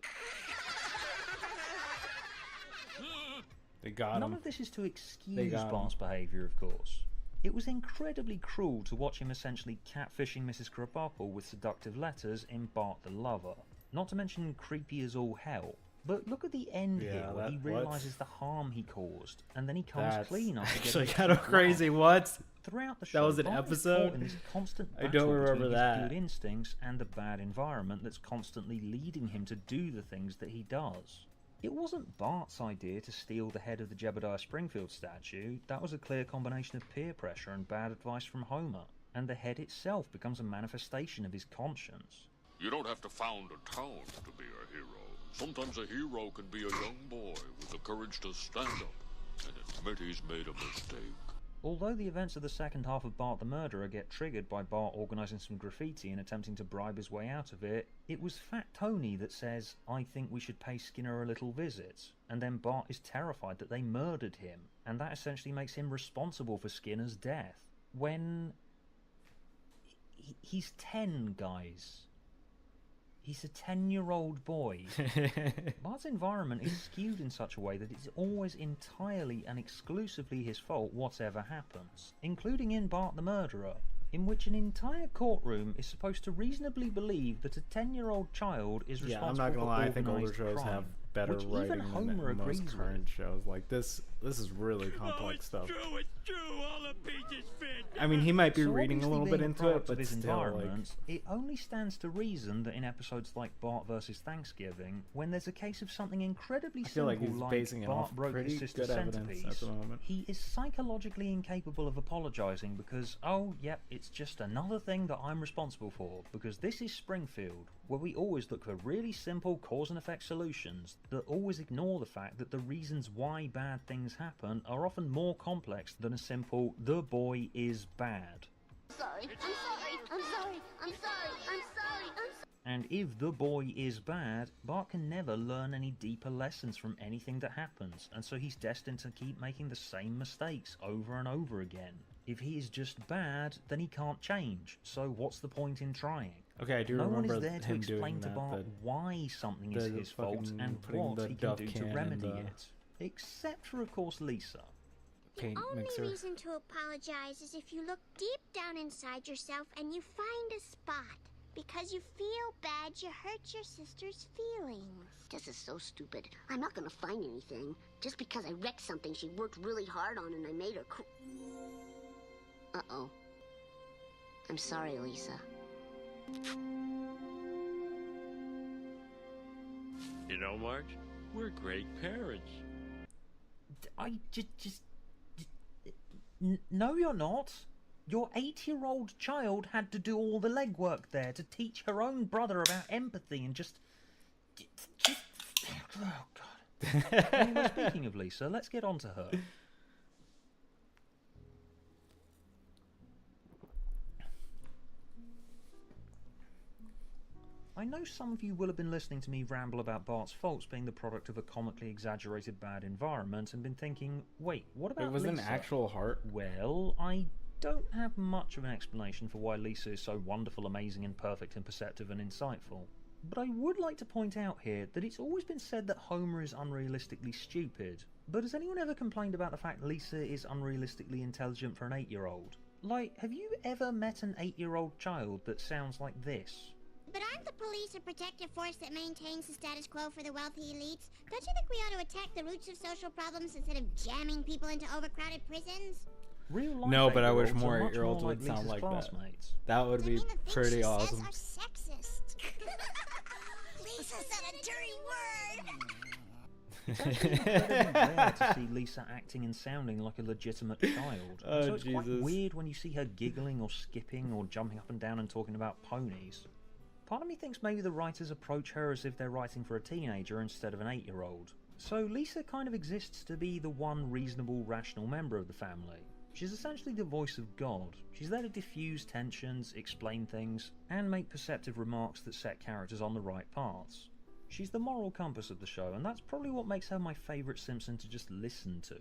S1: They got
S2: None
S1: him.
S2: of this is to excuse Bart's behaviour, of course. It was incredibly cruel to watch him essentially catfishing Mrs. Krabappel with seductive letters in Bart the Lover. Not to mention creepy as all hell. But look at the end here, where he realises the harm he caused, and then he comes clean after
S1: actually
S2: getting
S1: kind of crazy. What?
S2: Throughout the show,
S1: That was an
S2: Bart is
S1: episode?
S2: caught in this constant
S1: I don't
S2: battle
S1: remember
S2: between
S1: that.
S2: his good instincts and the bad environment that's constantly leading him to do the things that he does. It wasn't Bart's idea to steal the head of the Jebediah Springfield statue. That was a clear combination of peer pressure and bad advice from Homer, and the head itself becomes a manifestation of his conscience.
S15: You don't have to found a town to be a hero. Sometimes a hero can be a young boy with the courage to stand up and admit he's made a mistake.
S2: Although the events of the second half of Bart the Murderer get triggered by Bart organising some graffiti and attempting to bribe his way out of it, it was Fat Tony that says, "I think we should pay Skinner a little visit," and then Bart is terrified that they murdered him, and that essentially makes him responsible for Skinner's death. When... he's 10, guys. He's a 10-year-old boy. Bart's environment is skewed in such a way that it's always entirely and exclusively his fault whatever happens, including in Bart the Murderer, in which an entire courtroom is supposed to reasonably believe that a 10-year-old child is responsible
S1: I'm not gonna
S2: for
S1: lie. I think older
S2: organised
S1: shows
S2: crime,
S1: have better
S2: which
S1: writing
S2: even Homer
S1: than
S2: agrees
S1: most
S2: with.
S1: current shows. Like this is really complex stuff.
S7: It's true, all the pieces fit.
S1: I mean, he might be
S2: So
S1: reading a
S2: obviously
S1: little
S2: being
S1: bit
S2: a
S1: into
S2: product
S1: it, but
S2: of his
S1: still, like,
S2: environment, it only stands to reason that in episodes like Bart vs. Thanksgiving, when there's a case of something incredibly
S1: I feel
S2: simple
S1: like he's basing it
S2: Bart
S1: off
S2: broke
S1: pretty
S2: his sister's
S1: good evidence at
S2: centerpiece,
S1: the moment.
S2: he is psychologically incapable of apologising because, oh, yep, it's just another thing that I'm responsible for, because this is Springfield, where we always look for really simple cause and effect solutions that always ignore the fact that the reasons why bad things happen are often more complex than a simple, the boy is bad.
S13: Sorry, I'm sorry, I'm sorry, I'm sorry, I'm sorry, I'm sorry.
S2: And if the boy is bad, Bart can never learn any deeper lessons from anything that happens, and so he's destined to keep making the same mistakes over and over again. If he is just bad, then he can't change, so what's the point in trying?
S1: Okay, I do
S2: no
S1: remember
S2: one is there to
S1: him
S2: explain
S1: doing
S2: to
S1: that,
S2: Bart why something is his fault and
S1: putting
S2: what
S1: the
S2: he can
S1: Dove
S2: do to
S1: can in
S2: remedy
S1: the
S2: it. Except for, of course, Lisa.
S1: paint
S13: Only
S1: mixer.
S13: reason to apologize is if you look deep down inside yourself and you find a spot. Because you feel bad you hurt your sister's feelings.
S4: This is so stupid. I'm not gonna find anything. Just because I wrecked something she worked really hard on and I made her Uh-oh. I'm sorry, Lisa.
S3: You know, Marge, we're great parents.
S2: No, you're not. Your 8-year-old child had to do all the legwork there to teach her own brother about empathy and just... Oh, God. Anyway, speaking of Lisa, let's get on to her. I know some of you will have been listening to me ramble about Bart's faults being the product of a comically exaggerated bad environment and been thinking, wait, what about
S1: Lisa? It was
S2: Lisa?
S1: an actual heart?
S2: Well, I don't have much of an explanation for why Lisa is so wonderful, amazing, and perfect, and perceptive and insightful. But I would like to point out here that it's always been said that Homer is unrealistically stupid. But has anyone ever complained about the fact Lisa is unrealistically intelligent for an 8-year-old? Like, have you ever met an 8-year-old child that sounds like this?
S13: But aren't the police a protective force that maintains the status quo for the wealthy elites? Don't you think we ought to attack the roots of social problems instead of jamming people into overcrowded prisons?
S1: No, but I wish more 8-year-olds would sound like that. That would be pretty awesome.
S13: Are sexist. Lisa said a dirty word.
S2: It's actually incredibly rare to see Lisa acting and sounding like a legitimate child. So it's quite weird when you see her giggling or skipping or jumping up and down and talking about ponies. Part of me thinks maybe the writers approach her as if they're writing for a teenager instead of an 8-year-old. So Lisa kind of exists to be the one reasonable, rational member of the family. She's essentially the voice of God. She's there to diffuse tensions, explain things, and make perceptive remarks that set characters on the right paths. She's the moral compass of the show, and that's probably what makes her my favourite Simpson to just listen to.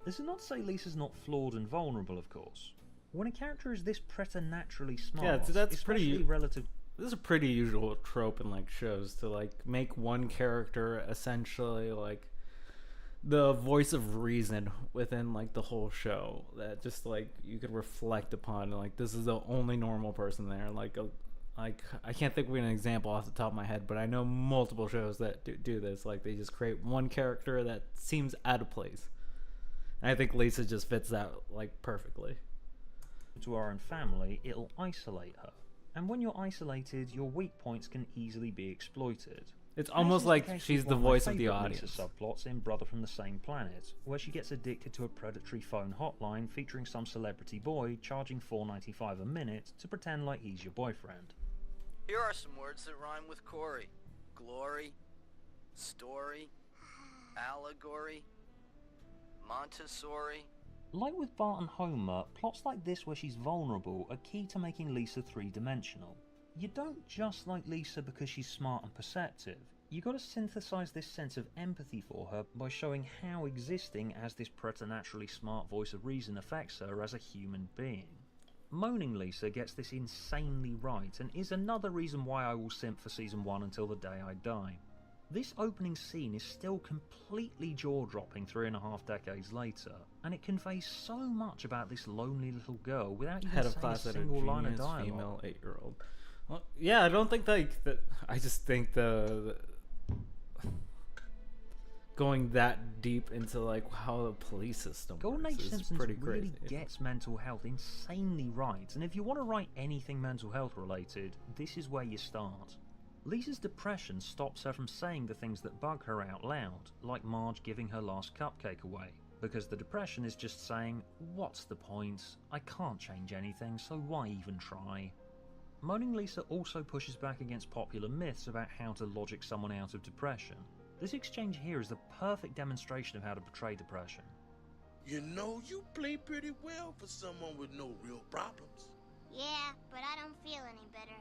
S2: This is not to say Lisa's not flawed and vulnerable, of course. When a character is this preternaturally smart,
S1: yeah, that's
S2: especially
S1: pretty
S2: relative.
S1: This is a pretty usual trope in like shows to like make one character essentially like the voice of reason within like the whole show that just like you could reflect upon. Like this is the only normal person there. Like I can't think of an example off the top of my head, but I know multiple shows that do this. Like they just create one character that seems out of place. And I think Lisa just fits that like perfectly.
S2: To her own family, it'll isolate her. And when you're isolated, your weak points can easily be exploited.
S1: It's almost like she's the voice of the audience.
S2: Subplots in Brother from the Same Planet, where she gets addicted to a predatory phone hotline featuring some celebrity boy charging $4.95 a minute to pretend like he's your boyfriend.
S16: Here are some words that rhyme with Corey. Glory, story, allegory, Montessori.
S2: Like with Bart and Homer, plots like this where she's vulnerable are key to making Lisa three-dimensional. You don't just like Lisa because she's smart and perceptive. You gotta synthesize this sense of empathy for her by showing how existing as this preternaturally smart voice of reason affects her as a human being. Moaning Lisa gets this insanely right and is another reason why I will simp for season 1 until the day I die. This opening scene is still completely jaw-dropping 3.5 decades later, and it conveys so much about this lonely little girl without even saying a single line of dialogue.
S1: Female 8-year-old. Well, yeah, I don't think like that. I just think the going that deep into like how the police system
S2: Golden
S1: works
S2: Age
S1: is
S2: Simpsons
S1: pretty
S2: really
S1: crazy.
S2: gets mental health insanely right, and if you want to write anything mental health related, this is where you start. Lisa's depression stops her from saying the things that bug her out loud, like Marge giving her last cupcake away, because the depression is just saying, what's the point? I can't change anything, so why even try? Moaning Lisa also pushes back against popular myths about how to logic someone out of depression. This exchange here is the perfect demonstration of how to portray depression.
S17: You know, you play pretty well for someone with no real problems.
S13: Yeah, but I don't feel any better.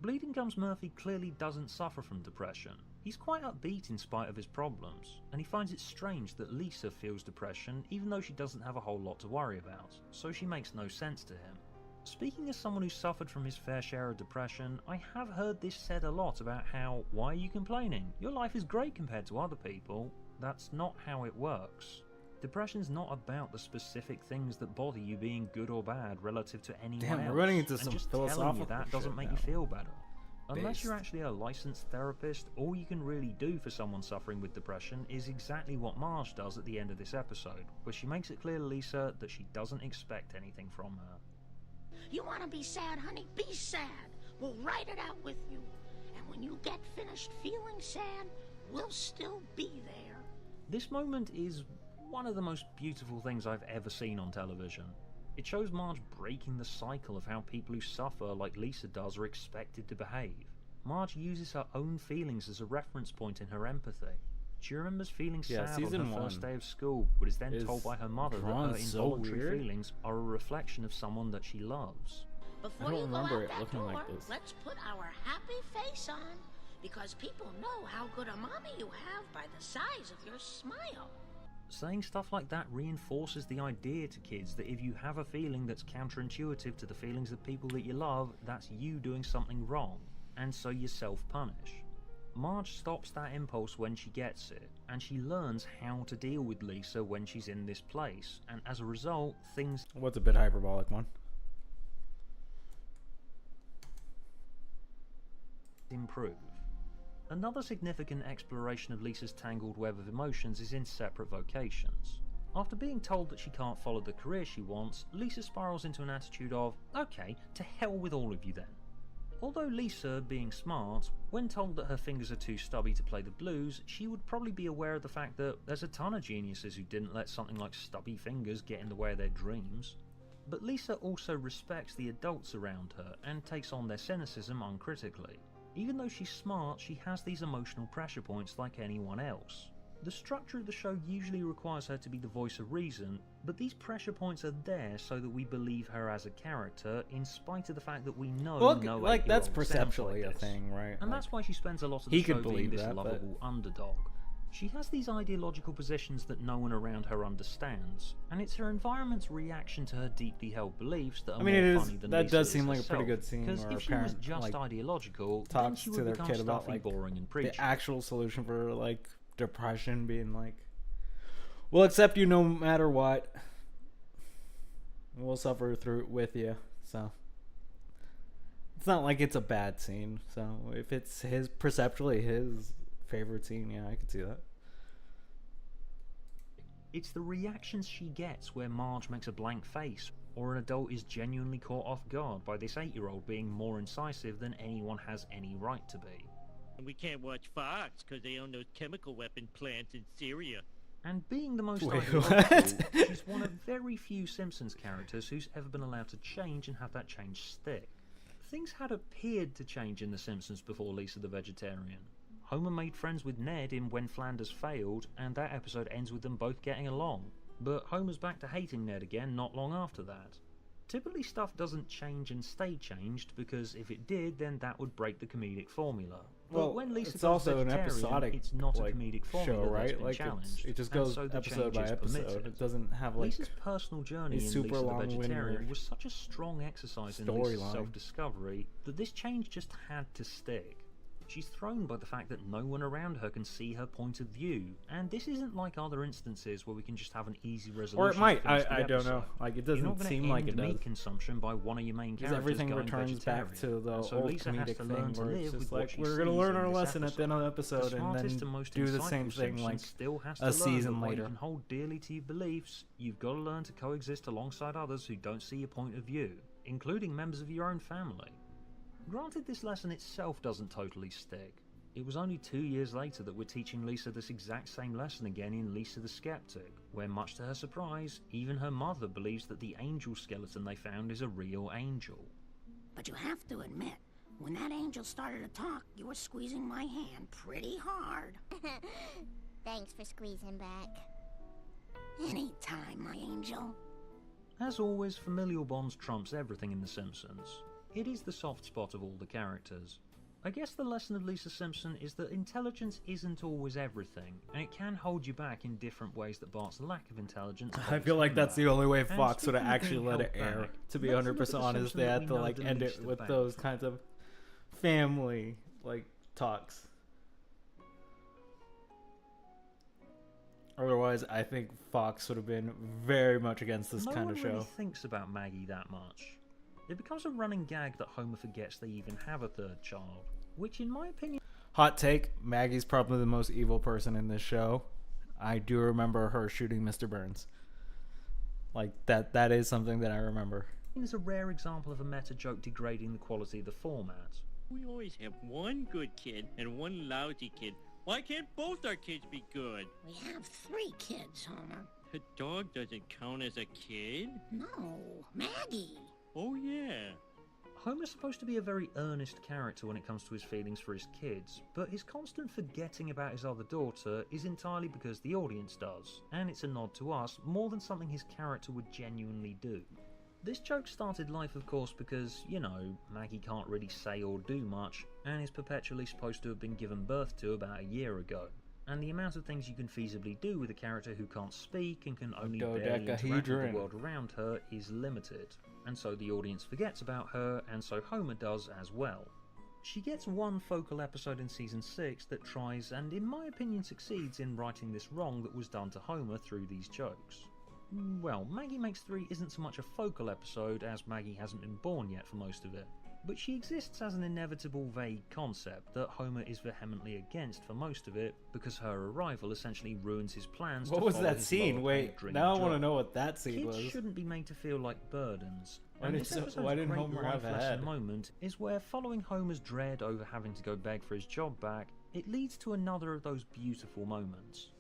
S2: Bleeding Gums Murphy clearly doesn't suffer from depression. He's quite upbeat in spite of his problems, and he finds it strange that Lisa feels depression even though she doesn't have a whole lot to worry about, so she makes no sense to him. Speaking as someone who suffered from his fair share of depression, I have heard this said a lot about how, why are you complaining? Your life is great compared to other people. That's not how it works. Depression's not about the specific things that bother you being good or bad relative to anyone else.
S1: We're running into
S2: and
S1: some
S2: just
S1: philosophical
S2: telling you that doesn't make you feel better. Unless
S1: Based.
S2: you're actually a licensed therapist, all you can really do for someone suffering with depression is exactly what Marge does at the end of this episode, where she makes it clear to Lisa that she doesn't expect anything from her.
S4: You want to be sad, honey? Be sad. We'll write it out with you. And when you get finished feeling sad, we'll still be there.
S2: This moment is one of the most beautiful things I've ever seen on television. It shows Marge breaking the cycle of how people who suffer like Lisa does are expected to behave. Marge uses her own feelings as a reference point in her empathy. She remembers feeling
S1: Yeah,
S2: sad on
S1: season
S2: her first
S1: one
S2: day of school, but is then
S1: is
S2: told by her mother that
S1: drawn
S2: her
S1: so
S2: involuntary
S1: weird.
S2: feelings are a reflection of someone that she loves.
S4: Before
S1: I don't
S4: you go
S1: remember
S4: out
S1: it
S4: that
S1: looking
S4: door,
S1: like this.
S4: let's put our happy face on, because people know how good a mommy you have by the size of your smile.
S2: Saying stuff like that reinforces the idea to kids that if you have a feeling that's counterintuitive to the feelings of people that you love, that's you doing something wrong, and so you self-punish. Marge stops that impulse when she gets it, and she learns how to deal with Lisa when she's in this place, and as a result, things...
S1: What's a bit hyperbolic one?
S2: ...improve. Another significant exploration of Lisa's tangled web of emotions is in Separate Vocations. After being told that she can't follow the career she wants, Lisa spirals into an attitude of, okay, to hell with all of you then. Although Lisa, being smart, when told that her fingers are too stubby to play the blues, she would probably be aware of the fact that there's a ton of geniuses who didn't let something like stubby fingers get in the way of their dreams. But Lisa also respects the adults around her and takes on their cynicism uncritically. Even though she's smart, she has these emotional pressure points like anyone else. The structure of the show usually requires her to be the voice of reason, but these pressure points are there so that we believe her as a character, in spite of the fact that we know no
S1: like that's
S2: 8-year-old sounds
S1: perceptually
S2: like
S1: a
S2: this.
S1: thing, right?
S2: And
S1: Like,
S2: that's why she spends a lot of
S1: he
S2: the show
S1: could
S2: being
S1: believe
S2: this
S1: that, but-
S2: lovable underdog. She has these ideological positions that no one around her understands, and it's her environment's reaction to her deeply held beliefs that are
S1: I mean,
S2: more
S1: it is,
S2: funny than
S1: that
S2: Lisa
S1: does
S2: is
S1: seem like a pretty
S2: herself,
S1: good scene
S2: because
S1: where
S2: if
S1: a
S2: she was
S1: parent
S2: just
S1: like
S2: ideological, then
S1: talks
S2: she
S1: to
S2: would
S1: their
S2: become
S1: kid about
S2: stuffy,
S1: like
S2: boring, and preachy.
S1: the actual solution for like depression, being like, we'll accept you no matter what. We'll suffer through it with you. So it's not like it's a bad scene. So if it's his perceptually his favorite scene, yeah, I could see that.
S2: It's the reactions she gets where Marge makes a blank face, or an adult is genuinely caught off guard by this 8-year-old being more incisive than anyone has any right to be.
S18: And we can't watch Fox because they own those chemical weapon plants in Syria.
S2: And being the most
S1: Wait,
S2: ideological, she's one of very few Simpsons characters who's ever been allowed to change and have that change stick. Things had appeared to change in The Simpsons before Lisa the Vegetarian. Homer made friends with Ned in When Flanders Failed, and that episode ends with them both getting along. But Homer's back to hating Ned again not long after that. Typically stuff doesn't change and stay changed, because if it did, then that would break the comedic formula.
S1: Well,
S2: but when Lisa
S1: it's
S2: goes
S1: also an
S2: vegetarian,
S1: episodic
S2: it's not
S1: like,
S2: a comedic formula
S1: show,
S2: that's
S1: right?
S2: been
S1: Like
S2: challenged,
S1: it just
S2: and
S1: goes
S2: so the
S1: episode by
S2: change is
S1: episode.
S2: permitted.
S1: It doesn't have like
S2: Lisa's personal journey
S1: a
S2: in
S1: super
S2: Lisa the
S1: long
S2: Vegetarian
S1: linear
S2: was such a strong exercise in Lisa's
S1: storyline.
S2: self-discovery that this change just had to stick. She's thrown by the fact that no one around her can see her point of view, and this isn't like other instances where we can just have an easy resolution.
S1: Or it might.
S2: to finish the
S1: I don't know.
S2: episode.
S1: Like it
S2: You're not
S1: doesn't
S2: gonna
S1: seem like
S2: end
S1: it does.
S2: meat consumption by one of your main
S1: Because
S2: characters
S1: everything
S2: going
S1: returns back
S2: vegetarian.
S1: to the
S2: And so
S1: old
S2: Lisa has
S1: comedic
S2: to learn
S1: thing
S2: to
S1: where
S2: live
S1: it's
S2: with
S1: just
S2: what
S1: like
S2: she
S1: we're gonna
S2: sees
S1: learn
S2: in
S1: our
S2: this
S1: lesson at the end of the
S2: episode.
S1: episode
S2: The
S1: and
S2: smartest
S1: then
S2: and most
S1: do the
S2: insightful
S1: same thing
S2: Simpson
S1: like
S2: still has to
S1: a
S2: learn
S1: season
S2: that while
S1: later.
S2: You can hold dearly to your beliefs, you've got to learn to coexist alongside others who don't see your point of view, including members of your own family. Granted, this lesson itself doesn't totally stick. It was only 2 years later that we're teaching Lisa this exact same lesson again in Lisa the Skeptic, where much to her surprise, even her mother believes that the angel skeleton they found is a real angel.
S4: But you have to admit, when that angel started to talk, you were squeezing my hand pretty hard.
S13: Thanks for squeezing back.
S4: Anytime, my angel.
S2: As always, familial bonds trumps everything in The Simpsons. It is the soft spot of all the characters. I guess the lesson of Lisa Simpson is that intelligence isn't always everything, and it can hold you back in different ways that Bart's lack of intelligence
S1: I
S2: holds
S1: feel like
S2: him
S1: that's
S2: back.
S1: the only way
S2: And
S1: Fox would have
S2: speaking of
S1: actually
S2: being
S1: let it
S2: held
S1: air.
S2: back,
S1: To be
S2: let's look
S1: 100%
S2: at the
S1: honest,
S2: Simpson
S1: they
S2: that
S1: had
S2: we
S1: to
S2: know
S1: like
S2: the
S1: end
S2: least
S1: it with
S2: about.
S1: those kinds of family like talks. Otherwise, I think Fox would have been very much against this kind of
S2: No
S1: show.
S2: one really thinks about Maggie that much. It becomes a running gag that Homer forgets they even have a third child, which in my opinion...
S1: Hot take, Maggie's probably the most evil person in this show. I do remember her shooting Mr. Burns. Like, that is something that I remember.
S2: is a rare example of a meta joke degrading the quality of the format.
S18: We always have one good kid and one lousy kid. Why can't both our kids be good?
S4: We have 3 kids, Homer.
S18: A dog doesn't count as a kid?
S4: No, Maggie.
S18: Oh, yeah.
S2: Homer's supposed to be a very earnest character when it comes to his feelings for his kids, but his constant forgetting about his other daughter is entirely because the audience does, and it's a nod to us more than something his character would genuinely do. This joke started life, of course, because, you know, Maggie can't really say or do much, and is perpetually supposed to have been given birth to about a year ago. And the amount of things you can feasibly do with a character who can't speak and can only barely interact with the world around her is limited, and so the audience forgets about her, and so Homer does as well. She gets one focal episode in Season 6 that tries, and in my opinion succeeds, in righting this wrong that was done to Homer through these jokes. Well, Maggie Makes 3 isn't so much a focal episode as Maggie hasn't been born yet for most of it, but she exists as an inevitable vague concept that Homer is vehemently against for most of it because her arrival essentially ruins his plans.
S1: What was that scene? Wait, now I want to know what that scene was.
S2: Kids shouldn't be made to feel like burdens.
S1: Why didn't Homer have a head?
S2: Moment is where, following Homer's dread over having to go beg for his job back, it leads to another of those beautiful moments.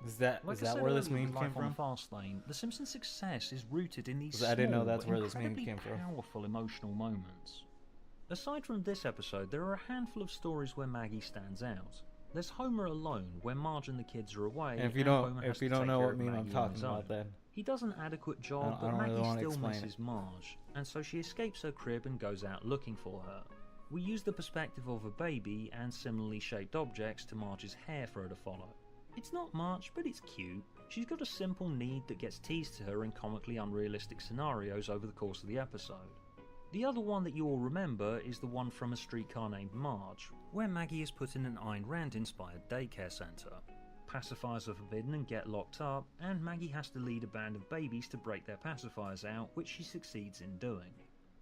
S1: Is that where this meme came from?
S2: Fastlane, the Simpsons' success is rooted in these
S1: I didn't know that's where this meme came from.
S2: Powerful emotional moments. Aside from this episode, there are a handful of stories where Maggie stands out. There's Homer Alone, where Marge and the kids are away.
S1: And if you don't know what meme I'm talking about, then
S2: he does an adequate job, but Maggie still misses Marge, and so she escapes her crib and goes out looking for her. We use the perspective of a baby and similarly shaped objects to Marge's hair for her to follow. It's not much, but it's cute. She's got a simple need that gets teased to her in comically unrealistic scenarios over the course of the episode. The other one that you all remember is the one from A Streetcar Named Marge, where Maggie is put in an Ayn Rand-inspired daycare centre. Pacifiers are forbidden and get locked up, and Maggie has to lead a band of babies to break their pacifiers out, which she succeeds in doing.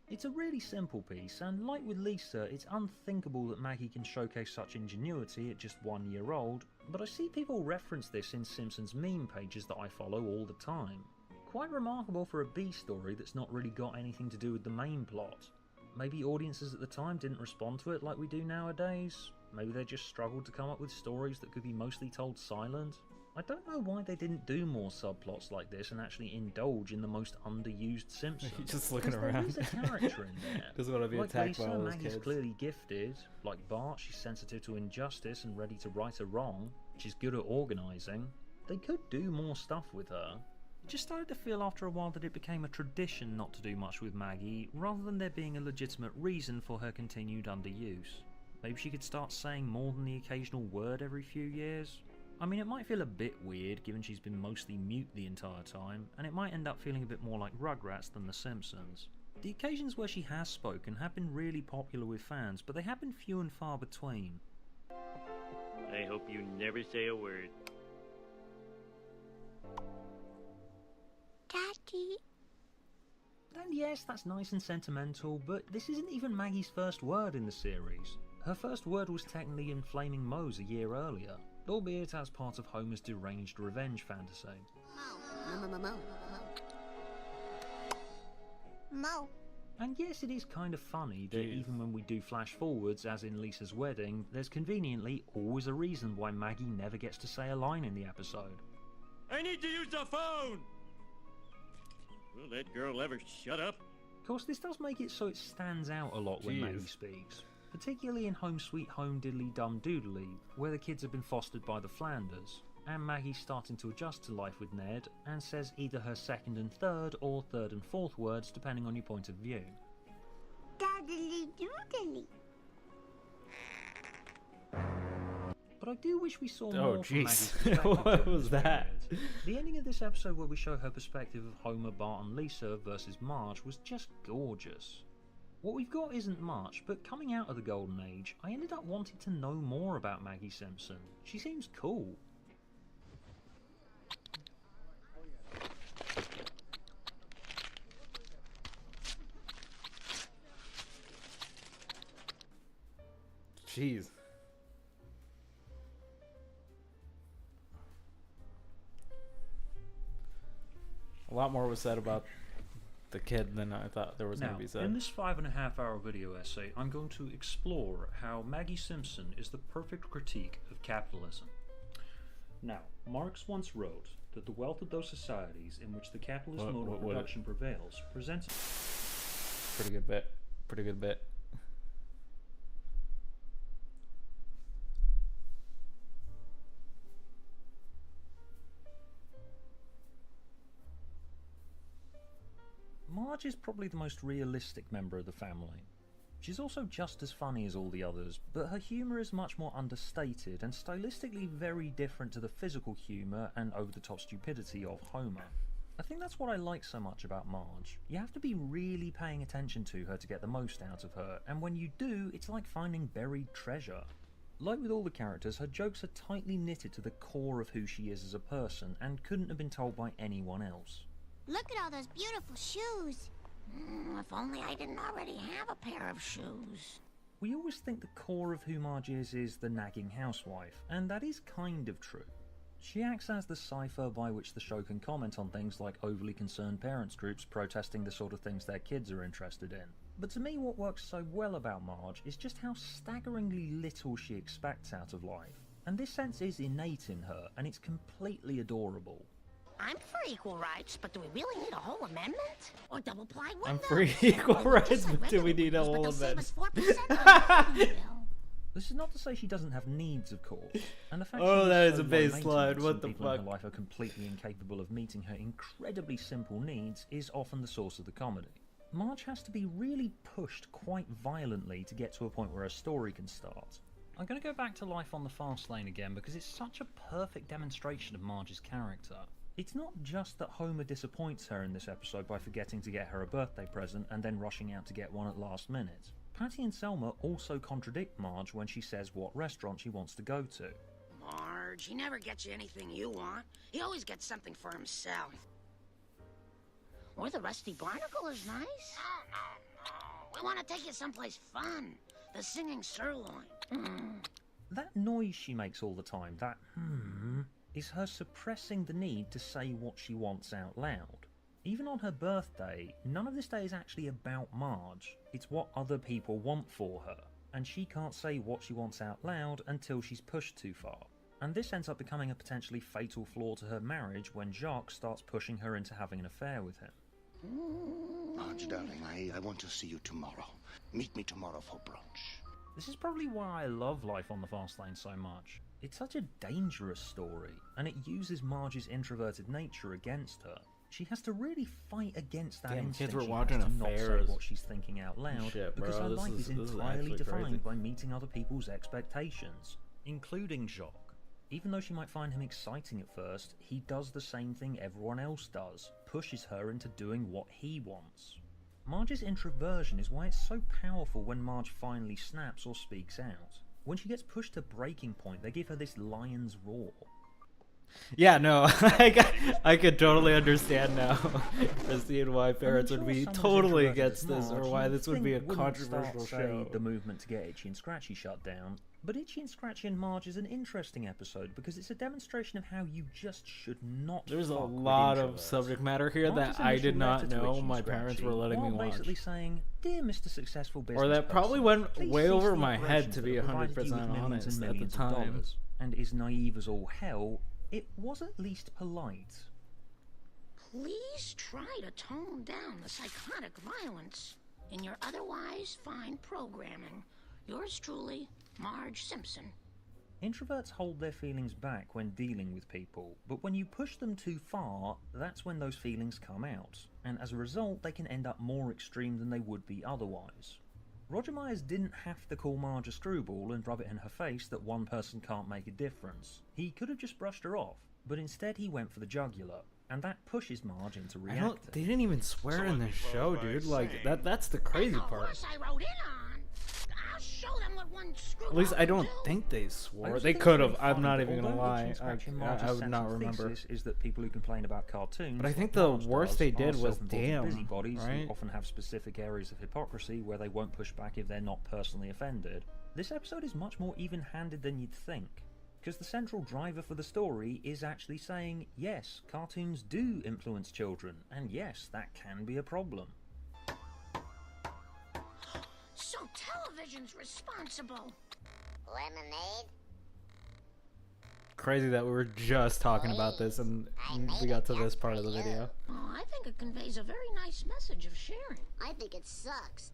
S2: It's a really simple piece, and like with Lisa, it's unthinkable that Maggie can showcase such ingenuity at just 1 year old, but I see people reference this in Simpsons meme pages that I follow all the time. Quite remarkable for a B story that's not really got anything to do with the main plot. Maybe audiences at the time didn't respond to it like we do nowadays. Maybe they just struggled to come up with stories that could be mostly told silent. I don't know why they didn't do more subplots like this and actually indulge in the most underused Simpsons.
S1: He's just looking around.
S2: There is a character in there.
S1: Doesn't want to be attacked by all those
S2: Maggie's
S1: kids.
S2: clearly gifted. Like Bart, she's sensitive to injustice and ready to right a wrong. She's good at organising. They could do more stuff with her. It just started to feel after a while that it became a tradition not to do much with Maggie, rather than there being a legitimate reason for her continued underuse. Maybe she could start saying more than the occasional word every few years. I mean, it might feel a bit weird given she's been mostly mute the entire time, and it might end up feeling a bit more like Rugrats than The Simpsons. The occasions where she has spoken have been really popular with fans, but they have been few and far between.
S3: I hope you never say a word.
S13: Daddy.
S2: And yes, that's nice and sentimental, but this isn't even Maggie's first word in the series. Her first word was technically in Flaming Moe's a year earlier, albeit as part of Homer's deranged revenge fantasy.
S13: Mo.
S2: And yes, it is kind of funny that even when we do flash forwards, as in Lisa's wedding, there's conveniently always a reason why Maggie never gets to say a line in the episode.
S18: I need to use the phone! Will that girl ever shut up?
S2: Of course, this does make it so it stands out a lot when Maggie speaks. Particularly in Home Sweet Home Diddly Dum Doodly, where the kids have been fostered by the Flanders, and Maggie's starting to adjust to life with Ned, and says either her second and third, or third and fourth words, depending on your point of view.
S13: Daddly doodly.
S2: But I do wish we saw more from Maggie's perspective.
S1: What was that?
S2: The ending of this episode where we show her perspective of Homer, Bart and Lisa versus Marge was just gorgeous. What we've got isn't much, but coming out of the Golden Age, I ended up wanting to know more about Maggie Simpson. She seems cool.
S1: Jeez. A lot more was said about the kid than I thought there was going to be said.
S2: In this 5.5-hour video essay, I'm going to explore how Maggie Simpson is the perfect critique of capitalism. Now, Marx once wrote that the wealth of those societies in which the capitalist mode of production prevails presents...
S1: Pretty good bit. Pretty good bit.
S2: Marge is probably the most realistic member of the family. She's also just as funny as all the others, but her humour is much more understated and stylistically very different to the physical humour and over-the-top stupidity of Homer. I think that's what I like so much about Marge. You have to be really paying attention to her to get the most out of her, and when you do, it's like finding buried treasure. Like with all the characters, her jokes are tightly knitted to the core of who she is as a person, and couldn't have been told by anyone else.
S13: Look at all those beautiful shoes.
S4: If only I didn't already have a pair of shoes.
S2: We always think the core of who Marge is the nagging housewife, and that is kind of true. She acts as the cipher by which the show can comment on things like overly concerned parents groups protesting the sort of things their kids are interested in. But to me, what works so well about Marge is just how staggeringly little she expects out of life. And this sense is innate in her, and it's completely adorable.
S4: I'm for equal rights, but do we really need a whole amendment? Or double-ply windows?
S1: I'm for equal rights, but do we need a whole amendment?
S2: This is not to say she doesn't have needs, of course. And the fact
S1: that is a baseline. What the
S2: people in
S1: fuck?
S2: her life are completely incapable of meeting her incredibly simple needs is often the source of the comedy. Marge has to be really pushed quite violently to get to a point where a story can start. I'm going to go back to Life on the Fast Lane again because it's such a perfect demonstration of Marge's character. It's not just that Homer disappoints her in this episode by forgetting to get her a birthday present and then rushing out to get one at last minute. Patty and Selma also contradict Marge when she says what restaurant she wants to go to.
S4: Marge, he never gets you anything you want. He always gets something for himself. Or the Rusty Barnacle is nice. No. We want to take you someplace fun. The Singing Sirloin.
S2: That noise she makes all the time, that is her suppressing the need to say what she wants out loud. Even on her birthday, none of this day is actually about Marge. It's what other people want for her, and she can't say what she wants out loud until she's pushed too far. And this ends up becoming a potentially fatal flaw to her marriage when Jacques starts pushing her into having an affair with him.
S17: Marge, darling, I want to see you tomorrow. Meet me tomorrow for brunch.
S2: This is probably why I love Life on the Fast Lane so much. It's such a dangerous story, and it uses Marge's introverted nature against her. She has to really fight against that instinct.
S1: Kids were
S2: she
S1: watching
S2: has to not
S1: affairs.
S2: say what she's thinking out loud,
S1: Shit,
S2: because her life is entirely defined
S1: crazy.
S2: by meeting other people's expectations, including Jacques. Even though she might find him exciting at first, he does the same thing everyone else does, pushes her into doing what he wants. Marge's introversion is why it's so powerful when Marge finally snaps or speaks out. When she gets pushed to breaking point, they give her this lion's roar.
S1: Yeah, no, I could totally understand now for seeing why parents would be totally against this, or why this would be a controversial show.
S2: The movement to get Itchy and Scratchy shut down, but Itchy and Scratchy and Marge is an interesting episode because it's a demonstration of how you just should not.
S1: There's a lot of subject matter here that I did not know my parents were letting me watch.
S2: Basically saying, "Dear Mr. Successful Business
S1: Or that probably went
S2: Please
S1: way
S2: cease
S1: over
S2: the
S1: my head, to
S2: aggressions
S1: be
S2: that provided you
S1: 100%
S2: with millions
S1: honest
S2: and
S1: at the
S2: millions of
S1: time."
S2: dollars." And is naive as all hell, it was at least polite.
S4: Please try to tone down the psychotic violence in your otherwise fine programming. Yours truly, Marge Simpson.
S2: Introverts hold their feelings back when dealing with people, but when you push them too far, that's when those feelings come out, and as a result they can end up more extreme than they would be otherwise. Roger Myers didn't have to call Marge a screwball and rub it in her face that one person can't make a difference. He could have just brushed her off, but instead he went for the jugular, and that pushes Marge into reacting.
S1: They didn't even swear in this show, dude. Like, that's the crazy part.
S4: I wrote in on. I'll show them what one screw
S1: At least I don't think they swore. They could have. I'm not even gonna lie. I would not remember.
S2: Is that people who complain about cartoons?
S1: But I think the worst they did was damn.
S2: Busybodies
S1: right?
S2: who often have specific areas of hypocrisy where they won't push back if they're not personally offended. This episode is much more even-handed than you'd think. because the central driver for the story is actually saying, yes, cartoons do influence children, and yes, that can be a problem.
S4: So television's responsible. Lemonade?
S1: Crazy that we were just talking about this and we got to this part of the video.
S4: Oh, I think it conveys a very nice message of sharing. I think it sucks.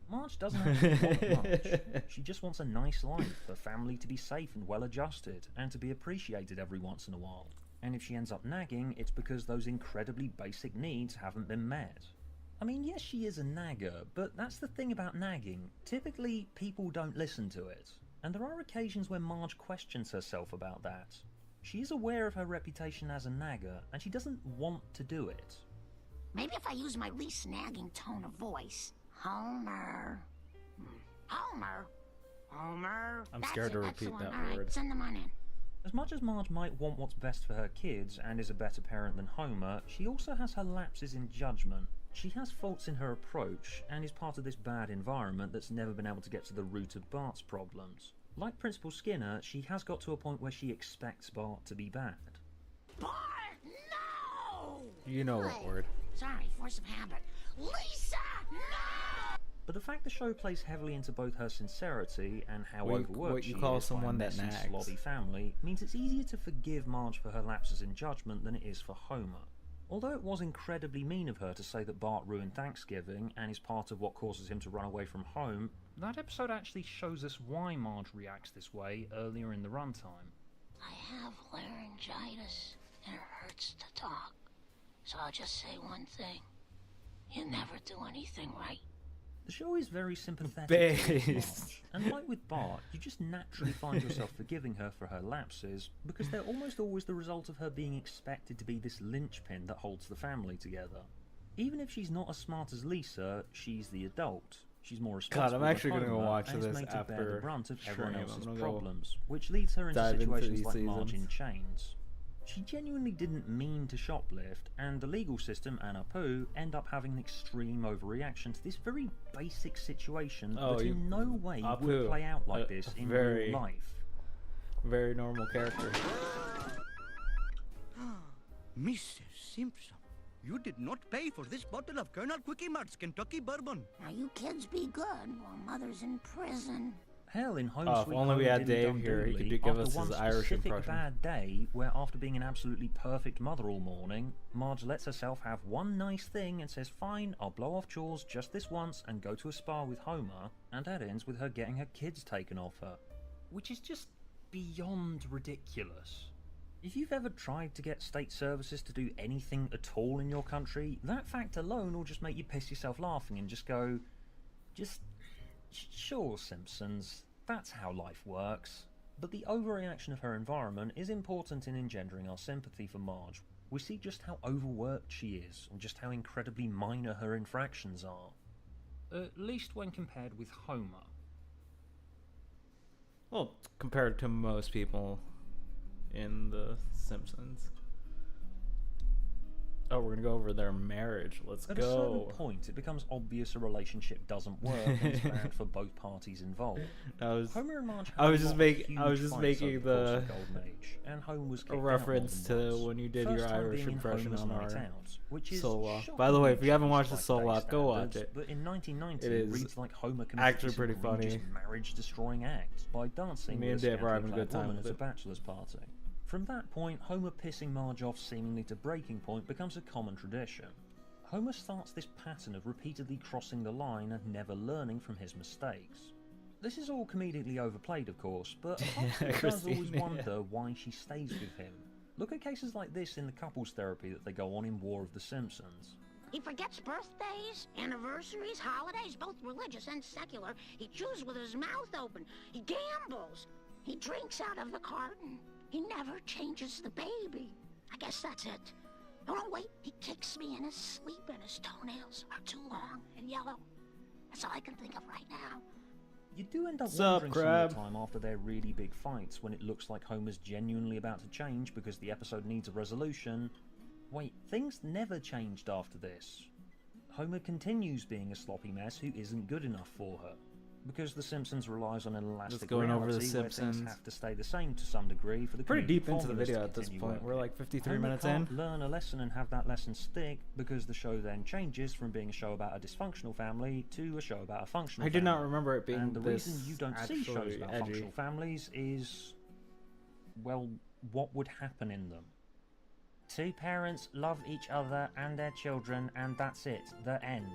S2: Marge doesn't actually want much. She just wants a nice life, her family to be safe and well adjusted, and to be appreciated every once in a while. And if she ends up nagging, it's because those incredibly basic needs haven't been met. I mean, yes, she is a nagger, but that's the thing about nagging. Typically, people don't listen to it. And there are occasions where Marge questions herself about that. She is aware of her reputation as a nagger, and she doesn't want to do it.
S4: Maybe if I use my least nagging tone of voice. Homer. Homer. Homer.
S1: I'm scared to repeat that
S4: word.
S1: word.
S4: Send them on in.
S2: As much as Marge might want what's best for her kids and is a better parent than Homer, she also has her lapses in judgment. She has faults in her approach, and is part of this bad environment that's never been able to get to the root of Bart's problems. Like Principal Skinner, she has got to a point where she expects Bart to be bad.
S4: Bart, no!
S1: You know what word.
S4: Sorry, force of habit. Lisa, no!
S2: But the fact the show plays heavily into both her sincerity and how overworked she
S1: call
S2: is
S1: someone
S2: by a
S1: that
S2: messy,
S1: nags.
S2: slobby family means it's easier to forgive Marge for her lapses in judgment than it is for Homer. Although it was incredibly mean of her to say that Bart ruined Thanksgiving and is part of what causes him to run away from home, that episode actually shows us why Marge reacts this way earlier in the runtime.
S4: I have laryngitis and it hurts to talk. So I'll just say one thing. You never do anything right.
S2: The show is very sympathetic towards Marge, and like with Bart, you just naturally find yourself forgiving her for her lapses, because they're almost always the result of her being expected to be this linchpin that holds the family together. Even if she's not as smart as Lisa, she's the adult. She's more responsible.
S1: God, I'm actually
S2: going to
S1: go watch
S2: and is
S1: this
S2: made to bear the
S1: after
S2: brunt of everyone
S1: stream.
S2: else's
S1: I'm gonna
S2: problems, which leads her into
S1: dive into
S2: situations
S1: these
S2: like Marge in
S1: seasons.
S2: Chains. She genuinely didn't mean to shoplift, and the legal system and Apu end up having an extreme overreaction to this very basic situation that in no way would play out like this in real life.
S1: Very normal character.
S8: Mrs. Simpson, you did not pay for this bottle of Colonel Quickie Mart's Kentucky bourbon.
S4: Now you kids be good while Mother's in prison.
S2: Hell, in Home
S1: Oh, if
S2: Sweet
S1: only
S2: Home
S1: we had
S2: didn't
S1: Dave
S2: done
S1: here, he
S2: doodly
S1: could give
S2: after
S1: us his
S2: one
S1: Irish
S2: specific
S1: impression.
S2: bad day where, after being an absolutely perfect mother all morning, Marge lets herself have one nice thing and says, fine, I'll blow off chores just this once and go to a spa with Homer, and that ends with her getting her kids taken off her. Which is just beyond ridiculous. If you've ever tried to get state services to do anything at all in your country, that fact alone will just make you piss yourself laughing and just go, sure, Simpsons, that's how life works. But the overreaction of her environment is important in engendering our sympathy for Marge. We see just how overworked she is, and just how incredibly minor her infractions are. At least when compared with Homer.
S1: Well, compared to most people in The Simpsons. Oh, we're gonna go over their marriage. Let's
S2: At
S1: go.
S2: a certain point, it becomes obvious a relationship doesn't work and it's bad for both parties involved. Homer and Marge
S1: I was just making
S2: making
S1: the
S2: Golden Age, and Homer was
S1: a reference to when you did your Irish impression on our Soul. By the way, if you haven't watched the Soul, go watch it.
S2: But in 1990,
S1: It is
S2: reads like Homer committed
S1: actually
S2: this
S1: pretty
S2: egregious
S1: funny.
S2: marriage-destroying act by dancing
S1: Me
S2: with
S1: and
S2: a
S1: Dave are having a
S2: scantily
S1: good
S2: clad
S1: time
S2: woman
S1: with
S2: at a
S1: it.
S2: bachelor's party. From that point, Homer pissing Marge off seemingly to breaking point becomes a common tradition. Homer starts this pattern of repeatedly crossing the line and never learning from his mistakes. This is all comedically overplayed, of course, but Homer does always wonder why she stays with him. Look at cases like this in the couples therapy that they go on in War of the Simpsons.
S4: He forgets birthdays, anniversaries, holidays, both religious and secular. He chews with his mouth open. He gambles. He drinks out of the carton. He never changes the baby. I guess that's it. Oh, no, wait. He kicks me in his sleep and his toenails are too long and yellow. That's all I can think of right now.
S2: You do end up
S1: What's up,
S2: wondering some
S1: Crab?
S2: of the time after their really big fights when it looks like Homer's genuinely about to change because the episode needs a resolution. Wait, things never changed after this. Homer continues being a sloppy mess who isn't good enough for her. because The Simpsons relies on an elastic
S1: going over The
S2: reality where
S1: Simpsons.
S2: things have to stay the same to some degree for the
S1: Pretty
S2: comedic
S1: deep into the
S2: formulas to
S1: video at this
S2: continue
S1: point.
S2: working.
S1: We're like 53
S2: And they
S1: minutes
S2: can't
S1: in.
S2: learn a lesson and have that lesson stick because the show then changes from being a show about a dysfunctional family to a show about a functional
S1: I did
S2: family.
S1: not remember it being
S2: And the
S1: this
S2: reason you don't see shows
S1: actually
S2: about
S1: edgy.
S2: functional families is, well, what would happen in them? Two parents love each other and their children, and that's it. The end.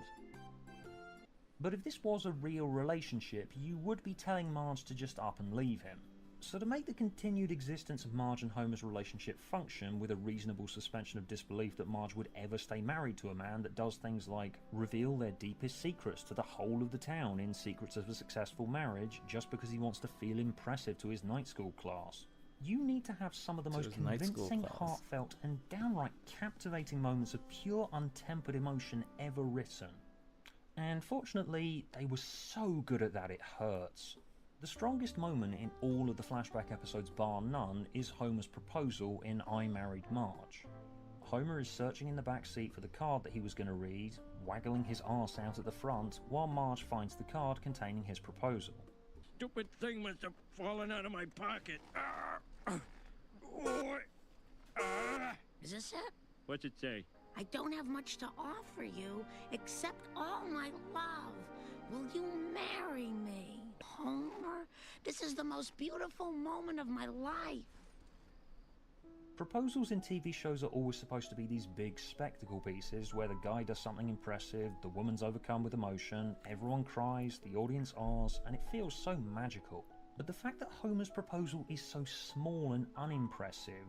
S2: But if this was a real relationship, you would be telling Marge to just up and leave him. So to make the continued existence of Marge and Homer's relationship function with a reasonable suspension of disbelief that Marge would ever stay married to a man that does things like reveal their deepest secrets to the whole of the town in Secrets of a Successful Marriage just because he wants to feel impressive to his night school class, you need to have some of the most convincing, heartfelt, and downright captivating moments of pure, untempered emotion ever written. And fortunately, they were so good at that it hurts. The strongest moment in all of the flashback episodes bar none is Homer's proposal in I Married Marge. Homer is searching in the back seat for the card that he was going to read, waggling his arse out at the front, while Marge finds the card containing his proposal.
S7: Stupid thing must have fallen out of my pocket.
S4: Is this it?
S3: What's it say?
S4: I don't have much to offer you except all my love. Will you marry me, Homer? This is the most beautiful moment of my life.
S2: Proposals in TV shows are always supposed to be these big spectacle pieces where the guy does something impressive, the woman's overcome with emotion, everyone cries, the audience ahs, and it feels so magical. But the fact that Homer's proposal is so small and unimpressive,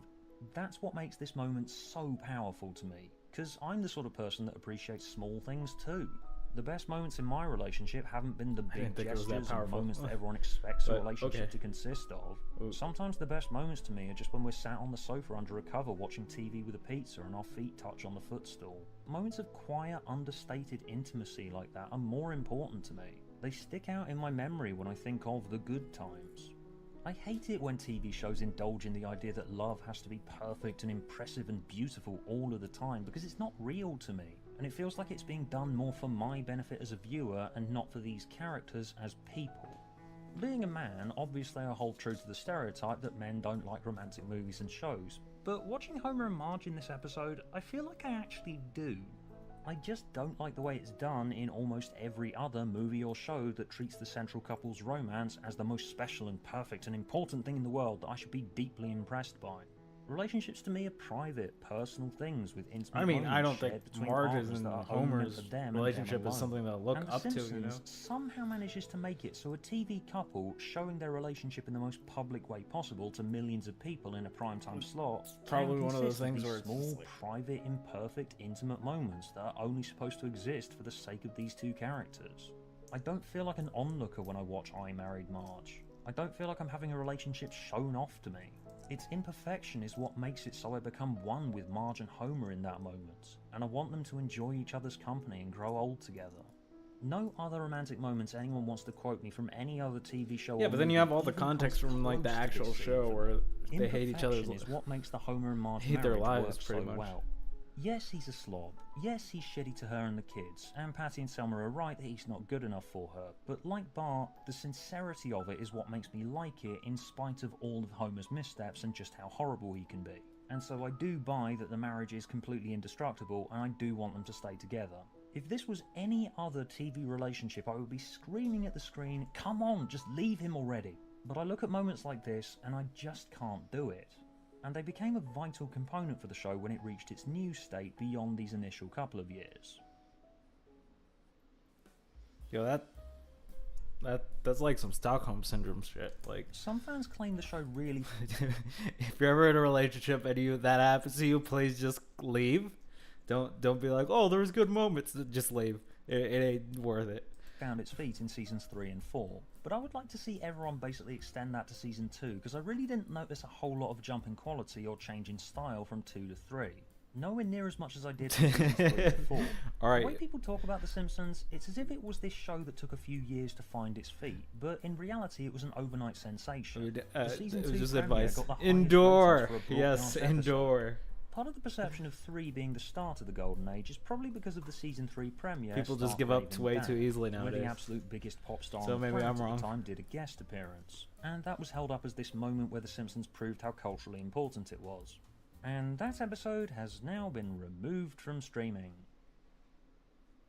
S2: that's what makes this moment so powerful to me. Because I'm the sort of person that appreciates small things too. The best moments in my relationship haven't been the big gestures and moments that everyone expects a relationship to consist of. Sometimes the best moments to me are just when we're sat on the sofa under a cover watching TV with a pizza and our feet touch on the footstool. Moments of quiet, understated intimacy like that are more important to me. They stick out in my memory when I think of the good times. I hate it when TV shows indulge in the idea that love has to be perfect and impressive and beautiful all of the time because it's not real to me, and it feels like it's being done more for my benefit as a viewer and not for these characters as people. Being a man, obviously I hold true to the stereotype that men don't like romantic movies and shows, but watching Homer and Marge in this episode, I feel like I actually do. I just don't like the way it's done in almost every other movie or show that treats the central couple's romance as the most special and perfect and important thing in the world that I should be deeply impressed by. Relationships to me are private, personal things with intimate moments
S1: I don't
S2: shared
S1: think
S2: between
S1: Marge's
S2: partners
S1: and
S2: that are only meant
S1: Homer's
S2: for them and
S1: relationship
S2: them
S1: is
S2: alone.
S1: something to look
S2: And The
S1: up to, you know?
S2: Simpsons somehow manages to make it so a TV couple showing their relationship in the most public way possible to millions of people in a primetime slot
S1: Probably
S2: can
S1: one of those
S2: consist of
S1: things
S2: these
S1: where it's
S2: small,
S1: just like-
S2: private, imperfect, intimate moments that are only supposed to exist for the sake of these two characters. I don't feel like an onlooker when I watch I Married Marge. I don't feel like I'm having a relationship shown off to me. Its imperfection is what makes it so I become one with Marge and Homer in that moment, and I want them to enjoy each other's company and grow old together. No other romantic moments anyone wants to quote me from any other TV show.
S1: Yeah,
S2: or
S1: but then you
S2: movie
S1: have all the
S2: even
S1: context
S2: comes
S1: from like the
S2: close to
S1: actual
S2: this
S1: show
S2: scene.
S1: where they hate each other's
S2: Imperfection is what makes the Homer and Marge
S1: hate their
S2: marriage
S1: lives
S2: work
S1: pretty
S2: so
S1: much.
S2: well. Yes, he's a slob. Yes, he's shitty to her and the kids. And Patty and Selma are right that he's not good enough for her. But like Bart, the sincerity of it is what makes me like it in spite of all of Homer's missteps and just how horrible he can be. And so I do buy that the marriage is completely indestructible and I do want them to stay together. If this was any other TV relationship, I would be screaming at the screen, come on, just leave him already. But I look at moments like this and I just can't do it. And they became a vital component for the show when it reached its new state beyond these initial couple of years.
S1: Yo, that's like some Stockholm Syndrome shit. Like,
S2: some fans claim the show really...
S1: if you're ever in a relationship and that happens to you, please just leave. Don't be like, oh, there's good moments. Just leave. It ain't worth it.
S2: Found its feet in seasons 3 and 4, but I would like to see everyone basically extend that to season 2 because I really didn't notice a whole lot of jump in quality or change in style from 2 to 3. Nowhere near as much as I did from seasons 3 and 4.
S1: Alright.
S2: The way people talk about The Simpsons, it's as if it was this show that took a few years to find its feet, but in reality it was an overnight sensation. The season
S1: it was
S2: 2
S1: just
S2: premiere
S1: advice.
S2: got the highest
S1: Indoor.
S2: ratings for a
S1: Yes,
S2: broadcast
S1: indoor.
S2: episode. Part of the perception of 3 being the start of the Golden Age is probably because of the season 3 premiere.
S1: People just
S2: Start
S1: give up
S2: Raving
S1: way
S2: Dan,
S1: too easily
S2: where
S1: nowadays.
S2: the absolute biggest pop star
S1: So
S2: on the
S1: maybe
S2: planet
S1: I'm
S2: at
S1: wrong.
S2: the time did a guest appearance, and that was held up as this moment where The Simpsons proved how culturally important it was. And that episode has now been removed from streaming.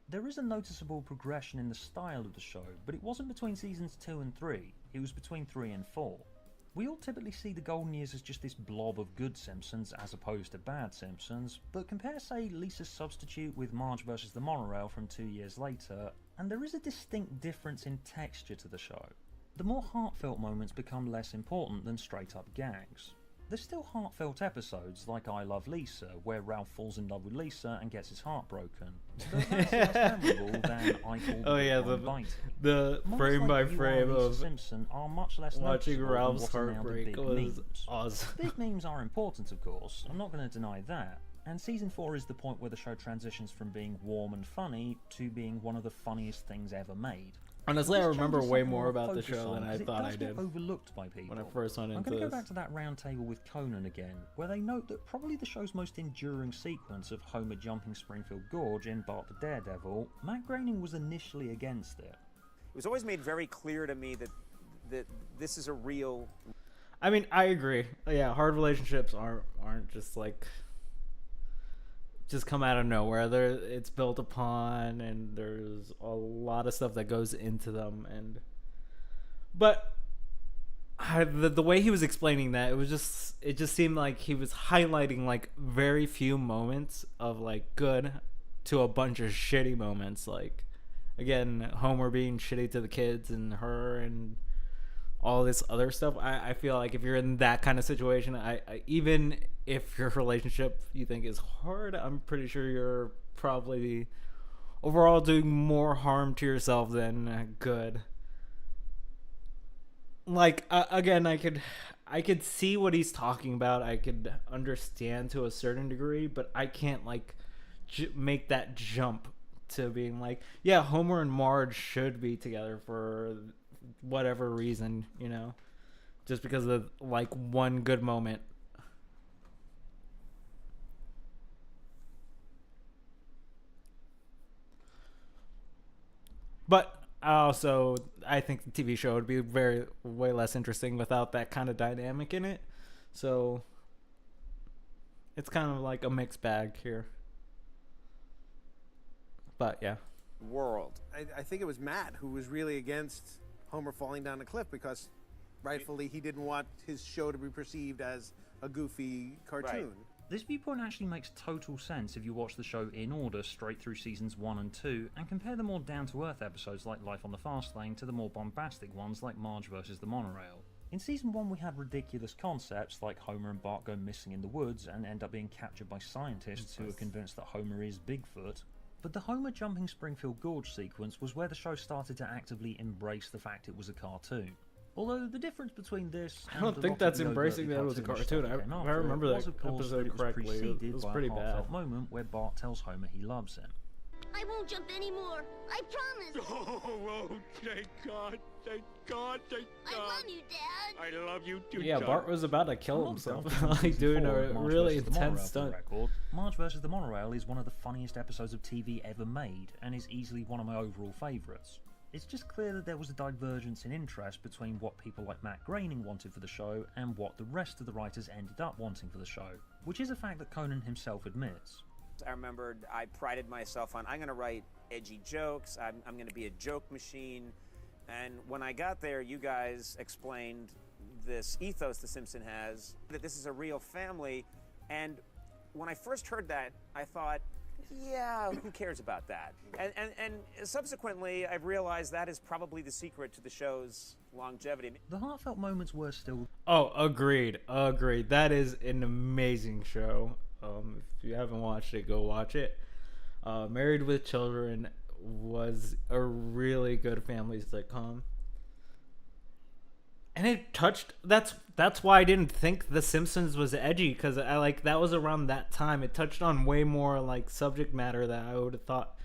S2: There is a noticeable progression in the style of the show, but it wasn't between seasons 2 and 3, it was between 3 and 4. We all typically see the golden years as just this blob of good Simpsons as opposed to bad Simpsons, but compare, say, Lisa's Substitute with Marge vs. the Monorail from 2 years later, and there is a distinct difference in texture to the show. The more heartfelt moments become less important than straight-up gags. There's still heartfelt episodes like I Love Lisa, where Ralph falls in love with Lisa and gets his heart broken. But that's less memorable than I Call
S1: the frame by frame of
S2: Simpson are much less
S1: watching
S2: noticeable
S1: Ralph's
S2: than what are now the
S1: heartbreak
S2: big
S1: was
S2: memes.
S1: awesome.
S2: Big memes are important, of course, I'm not going to deny that. And season 4 is the point where the show transitions from being warm and funny to being one of the funniest things ever made.
S1: Honestly, I
S2: This
S1: remember
S2: change is
S1: way
S2: something
S1: more
S2: to
S1: about the
S2: focus
S1: show
S2: on,
S1: than I
S2: 'cause it
S1: thought
S2: does
S1: I
S2: get
S1: did
S2: overlooked by people.
S1: when I first went
S2: I'm
S1: into
S2: going to go
S1: this.
S2: back to that round table with Conan again, where they note that probably the show's most enduring sequence of Homer jumping Springfield Gorge in Bart the Daredevil, Matt Groening was initially against it.
S9: It was always made very clear to me that this is a real...
S1: I mean, I agree. Yeah, hard relationships aren't just like just come out of nowhere. It's built upon, and there's a lot of stuff that goes into them. But the way he was explaining that, it just seemed like he was highlighting like very few moments of like good to a bunch of shitty moments. Like again, Homer being shitty to the kids and her and all this other stuff. I feel like if you're in that kind of situation, I even if your relationship you think is hard, I'm pretty sure you're probably overall doing more harm to yourself than good. Like again, I could see what he's talking about. I could understand to a certain degree, but I can't like make that jump to being like, yeah, Homer and Marge should be together for whatever reason, you know, just because of like one good moment. But also, I think the TV show would be way less interesting without that kind of dynamic in it. So it's kind of like a mixed bag here. But yeah.
S19: World. I think it was Matt who was really against Homer falling down a cliff because rightfully he didn't want his show to be perceived as a goofy cartoon.
S2: Right. This viewpoint actually makes total sense if you watch the show in order straight through seasons 1 and 2 and compare the more down-to-earth episodes like Life on the Fast Lane to the more bombastic ones like Marge vs. the Monorail. In season 1 we had ridiculous concepts like Homer and Bart go missing in the woods and end up being captured by scientists who are convinced that Homer is Bigfoot. But the Homer jumping Springfield Gorge sequence was where the show started to actively embrace the fact it was a cartoon. Although the difference between this and
S1: I don't think that's embracing that it was a cartoon. If I remember that episode correctly, it was pretty bad.
S2: Moment where Bart tells Homer he loves him.
S13: I won't jump anymore. I promise.
S3: Oh, thank God, thank God, thank God.
S13: I love you, Dad.
S3: I love you too,
S1: Yeah,
S3: John.
S1: Bart was about to kill himself, like doing a really intense stunt.
S2: Marge vs. the Monorail is one of the funniest episodes of TV ever made, and is easily one of my overall favourites. It's just clear that there was a divergence in interest between what people like Matt Groening wanted for the show and what the rest of the writers ended up wanting for the show, which is a fact that Conan himself admits.
S9: I remembered I prided myself on, I'm going to write edgy jokes, I'm going to be a joke machine, and when I got there, you guys explained this ethos The Simpsons has, that this is a real family, and when I first heard that, I thought, yeah, who cares about that? And subsequently, I've realized that is probably the secret to the show's longevity.
S2: The heartfelt moments were still...
S1: Oh, agreed. That is an amazing show. If you haven't watched it, go watch it. Married with Children was a really good family sitcom. And it touched... That's why I didn't think The Simpsons was edgy, because that was around that time. It touched on way more like subject matter that I would have thought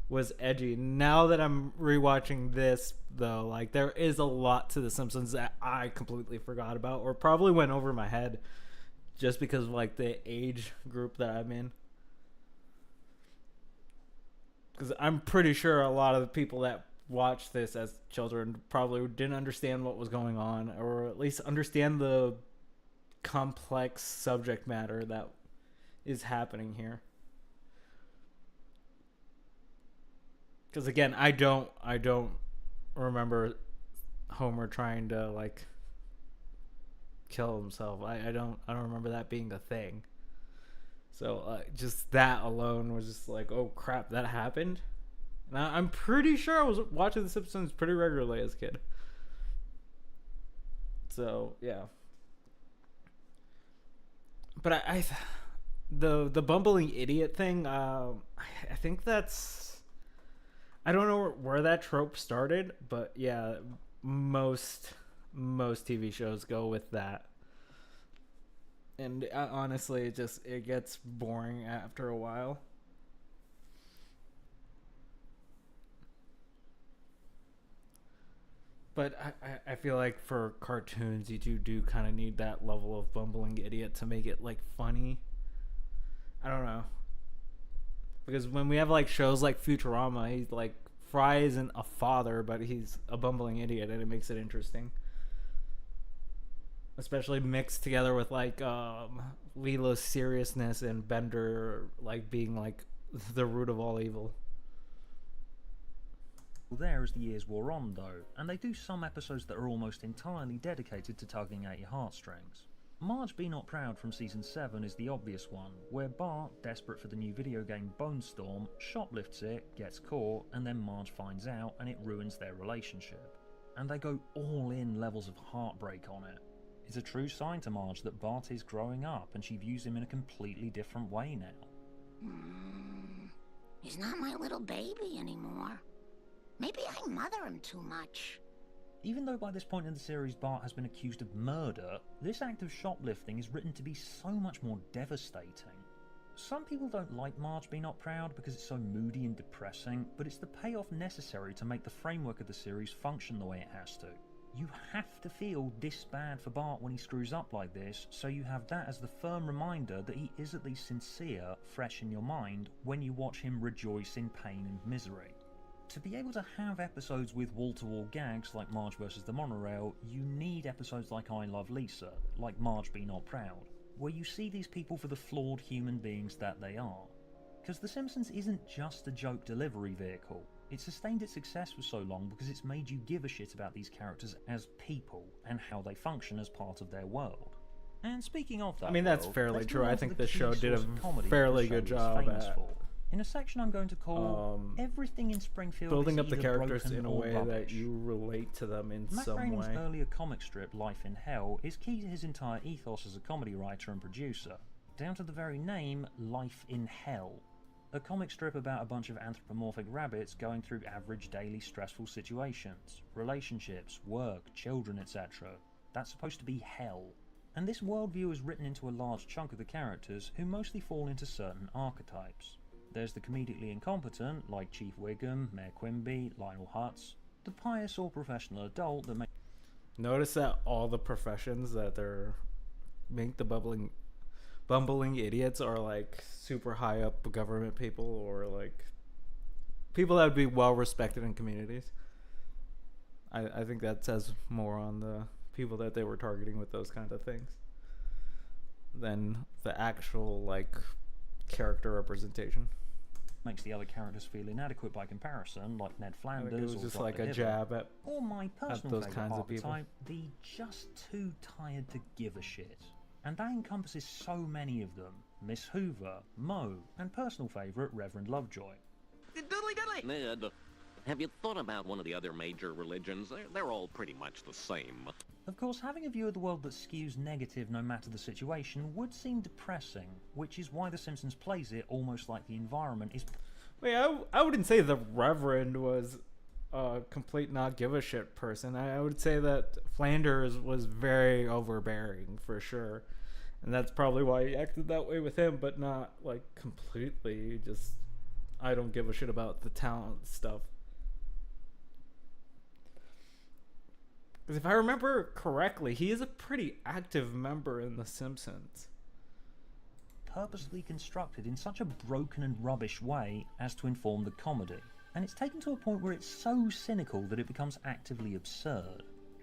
S1: was edgy. Now that I'm rewatching this, though, like there is a lot to The Simpsons that I completely forgot about, or probably went over my head, just because of like the age group that I'm in. Because I'm pretty sure a lot of the people that watched this as children probably didn't understand what was going on, or at least understand the complex subject matter that is happening here. Because again, I don't remember Homer trying to like kill himself. I don't remember that being a thing. So just that alone was just like, oh crap, that happened. And I'm pretty sure I was watching The Simpsons pretty regularly as a kid. So yeah. But the bumbling idiot thing, I think that's, I don't know where that trope started, but yeah, most TV shows go with that. And honestly, it gets boring after a while. But I feel like for cartoons, you do kind of need that level of bumbling idiot to make it like funny. I don't know. Because when we have like shows like Futurama, he's like, Fry isn't a father, but he's a bumbling idiot, and it makes it interesting. Especially mixed together with like Lilo's seriousness and Bender like being like the root of all evil.
S2: There as the years wore on though, and they do some episodes that are almost entirely dedicated to tugging at your heartstrings. Marge Be Not Proud from Season 7 is the obvious one, where Bart, desperate for the new video game Bone Storm, shoplifts it, gets caught, and then Marge finds out and it ruins their relationship. And they go all in levels of heartbreak on it. It's a true sign to Marge that Bart is growing up and she views him in a completely different way now.
S4: He's not my little baby anymore. Maybe I mother him too much.
S2: Even though by this point in the series Bart has been accused of murder, this act of shoplifting is written to be so much more devastating. Some people don't like Marge Be Not Proud because it's so moody and depressing, but it's the payoff necessary to make the framework of the series function the way it has to. You have to feel this bad for Bart when he screws up like this, so you have that as the firm reminder that he is at least sincere, fresh in your mind, when you watch him rejoice in pain and misery. To be able to have episodes with wall-to-wall gags like Marge vs. the Monorail, you need episodes like I Love Lisa, like Marge Be Not Proud, where you see these people for the flawed human beings that they are. Because The Simpsons isn't just a joke delivery vehicle. It sustained its success for so long because it's made you give a shit about these characters as people and how they function as part of their world. And speaking of that,
S1: I mean, that's
S2: world,
S1: fairly
S2: let's
S1: true.
S2: move on
S1: I
S2: to
S1: think
S2: the
S1: this
S2: key
S1: show did a
S2: source of comedy
S1: fairly
S2: the show
S1: good
S2: is
S1: job
S2: famous
S1: at
S2: for. In a section I'm going to call Everything in Springfield
S1: building
S2: is
S1: up the
S2: either
S1: characters
S2: broken
S1: in a
S2: or
S1: way
S2: rubbish.
S1: that you relate to them in
S2: Matt
S1: some
S2: Groening's
S1: way.
S2: earlier comic strip, Life in Hell, is key to his entire ethos as a comedy writer and producer, down to the very name, Life in Hell. A comic strip about a bunch of anthropomorphic rabbits going through average daily stressful situations, relationships, work, children, etc. That's supposed to be hell. And this worldview is written into a large chunk of the characters who mostly fall into certain archetypes. There's the comedically incompetent, like Chief Wiggum, Mayor Quimby, Lionel Hutz, the pious or professional adult that makes...
S1: Notice that all the professions that they're make the bumbling idiots are like super high up government people or like people that would be well respected in communities. I think that says more on the people that they were targeting with those kinds of things than the actual like character representation.
S2: Makes the other characters feel inadequate by comparison, like Ned Flanders,
S1: it was
S2: or
S1: just
S2: Dr.
S1: like a
S2: Hibbert.
S1: jab at
S2: or my personal
S1: those
S2: favourite
S1: kinds of people.
S2: archetype, the just too tired to give a shit. And that encompasses so many of them. Miss Hoover, Moe, and personal favourite Reverend Lovejoy.
S6: Doodly doodly! Ned, have you thought about one of the other major religions? They're all pretty much the same.
S2: Of course, having a view of the world that skews negative no matter the situation would seem depressing, which is why The Simpsons plays it almost like the environment is...
S1: Wait, I wouldn't say the Reverend was a complete not give a shit person. I would say that Flanders was very overbearing for sure. And that's probably why he acted that way with him, but not like completely just I don't give a shit about the talent stuff. Because if I remember correctly, he is a pretty active member in The Simpsons.
S2: purposely constructed in such a broken and rubbish way as to inform the comedy, and it's taken to a point where it's so cynical that it becomes actively absurd.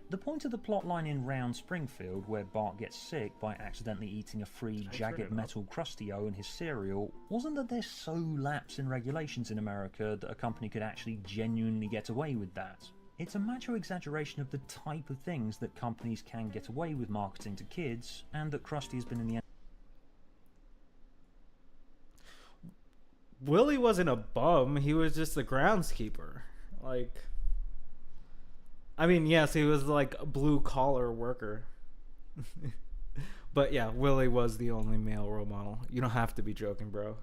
S2: The point of the plotline in Round Springfield, where Bart gets sick by accidentally eating a free jagged metal Krusty-O in his cereal, wasn't that there's so lapse in regulations in America that a company could actually genuinely get away with that. It's a macho exaggeration of the type of things that companies can get away with marketing to kids, and that Krusty has been in the...
S1: Willie wasn't a bum, he was just a groundskeeper. Like... I mean, yes, he was like a blue-collar worker. But yeah, Willie was the only male role model. You don't have to be joking, bro.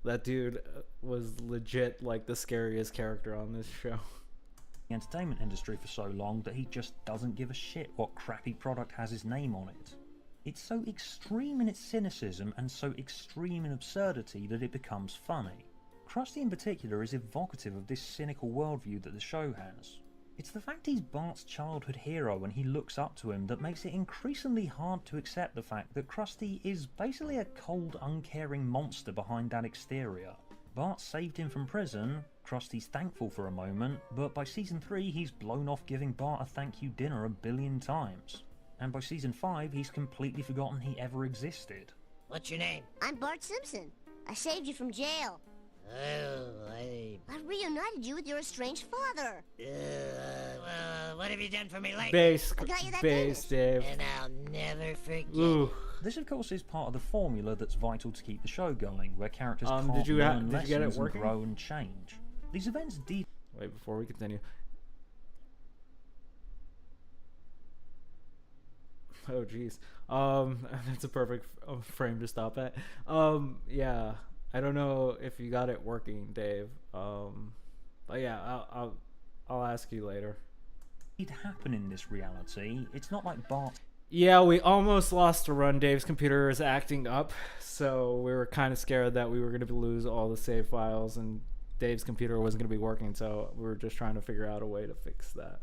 S1: That dude was legit like the scariest character on this show.
S2: The entertainment industry for so long that he just doesn't give a shit what crappy product has his name on it. It's so extreme in its cynicism and so extreme in absurdity that it becomes funny. Krusty in particular is evocative of this cynical worldview that the show has. It's the fact he's Bart's childhood hero and he looks up to him that makes it increasingly hard to accept the fact that Krusty is basically a cold, uncaring monster behind that exterior. Bart saved him from prison, Krusty's thankful for a moment, but by season 3 he's blown off giving Bart a thank you dinner a billion times. And by season 5 he's completely forgotten he ever existed.
S4: What's your name?
S13: I'm Bart Simpson. I saved you from jail.
S4: Oh,
S13: I reunited you with your estranged father.
S4: Well, what have you done for me lately?
S1: Base,
S13: I got you that
S1: base, Dave.
S4: And I'll never forget.
S1: Ooh.
S2: This, of course, is part of the formula that's vital to keep the show going, where characters can't
S1: did you
S2: learn
S1: get it
S2: lessons and
S1: working?
S2: grow and change. These events
S1: Wait, before we continue. Oh, jeez. That's a perfect frame to stop at. Yeah. I don't know if you got it working, Dave. But yeah, I'll ask you later.
S2: It happen in this reality. It's not like Bart.
S1: Yeah, we almost lost a run. Dave's computer is acting up, so we were kind of scared that we were going to lose all the save files, and Dave's computer wasn't going to be working. So we were just trying to figure out a way to fix that.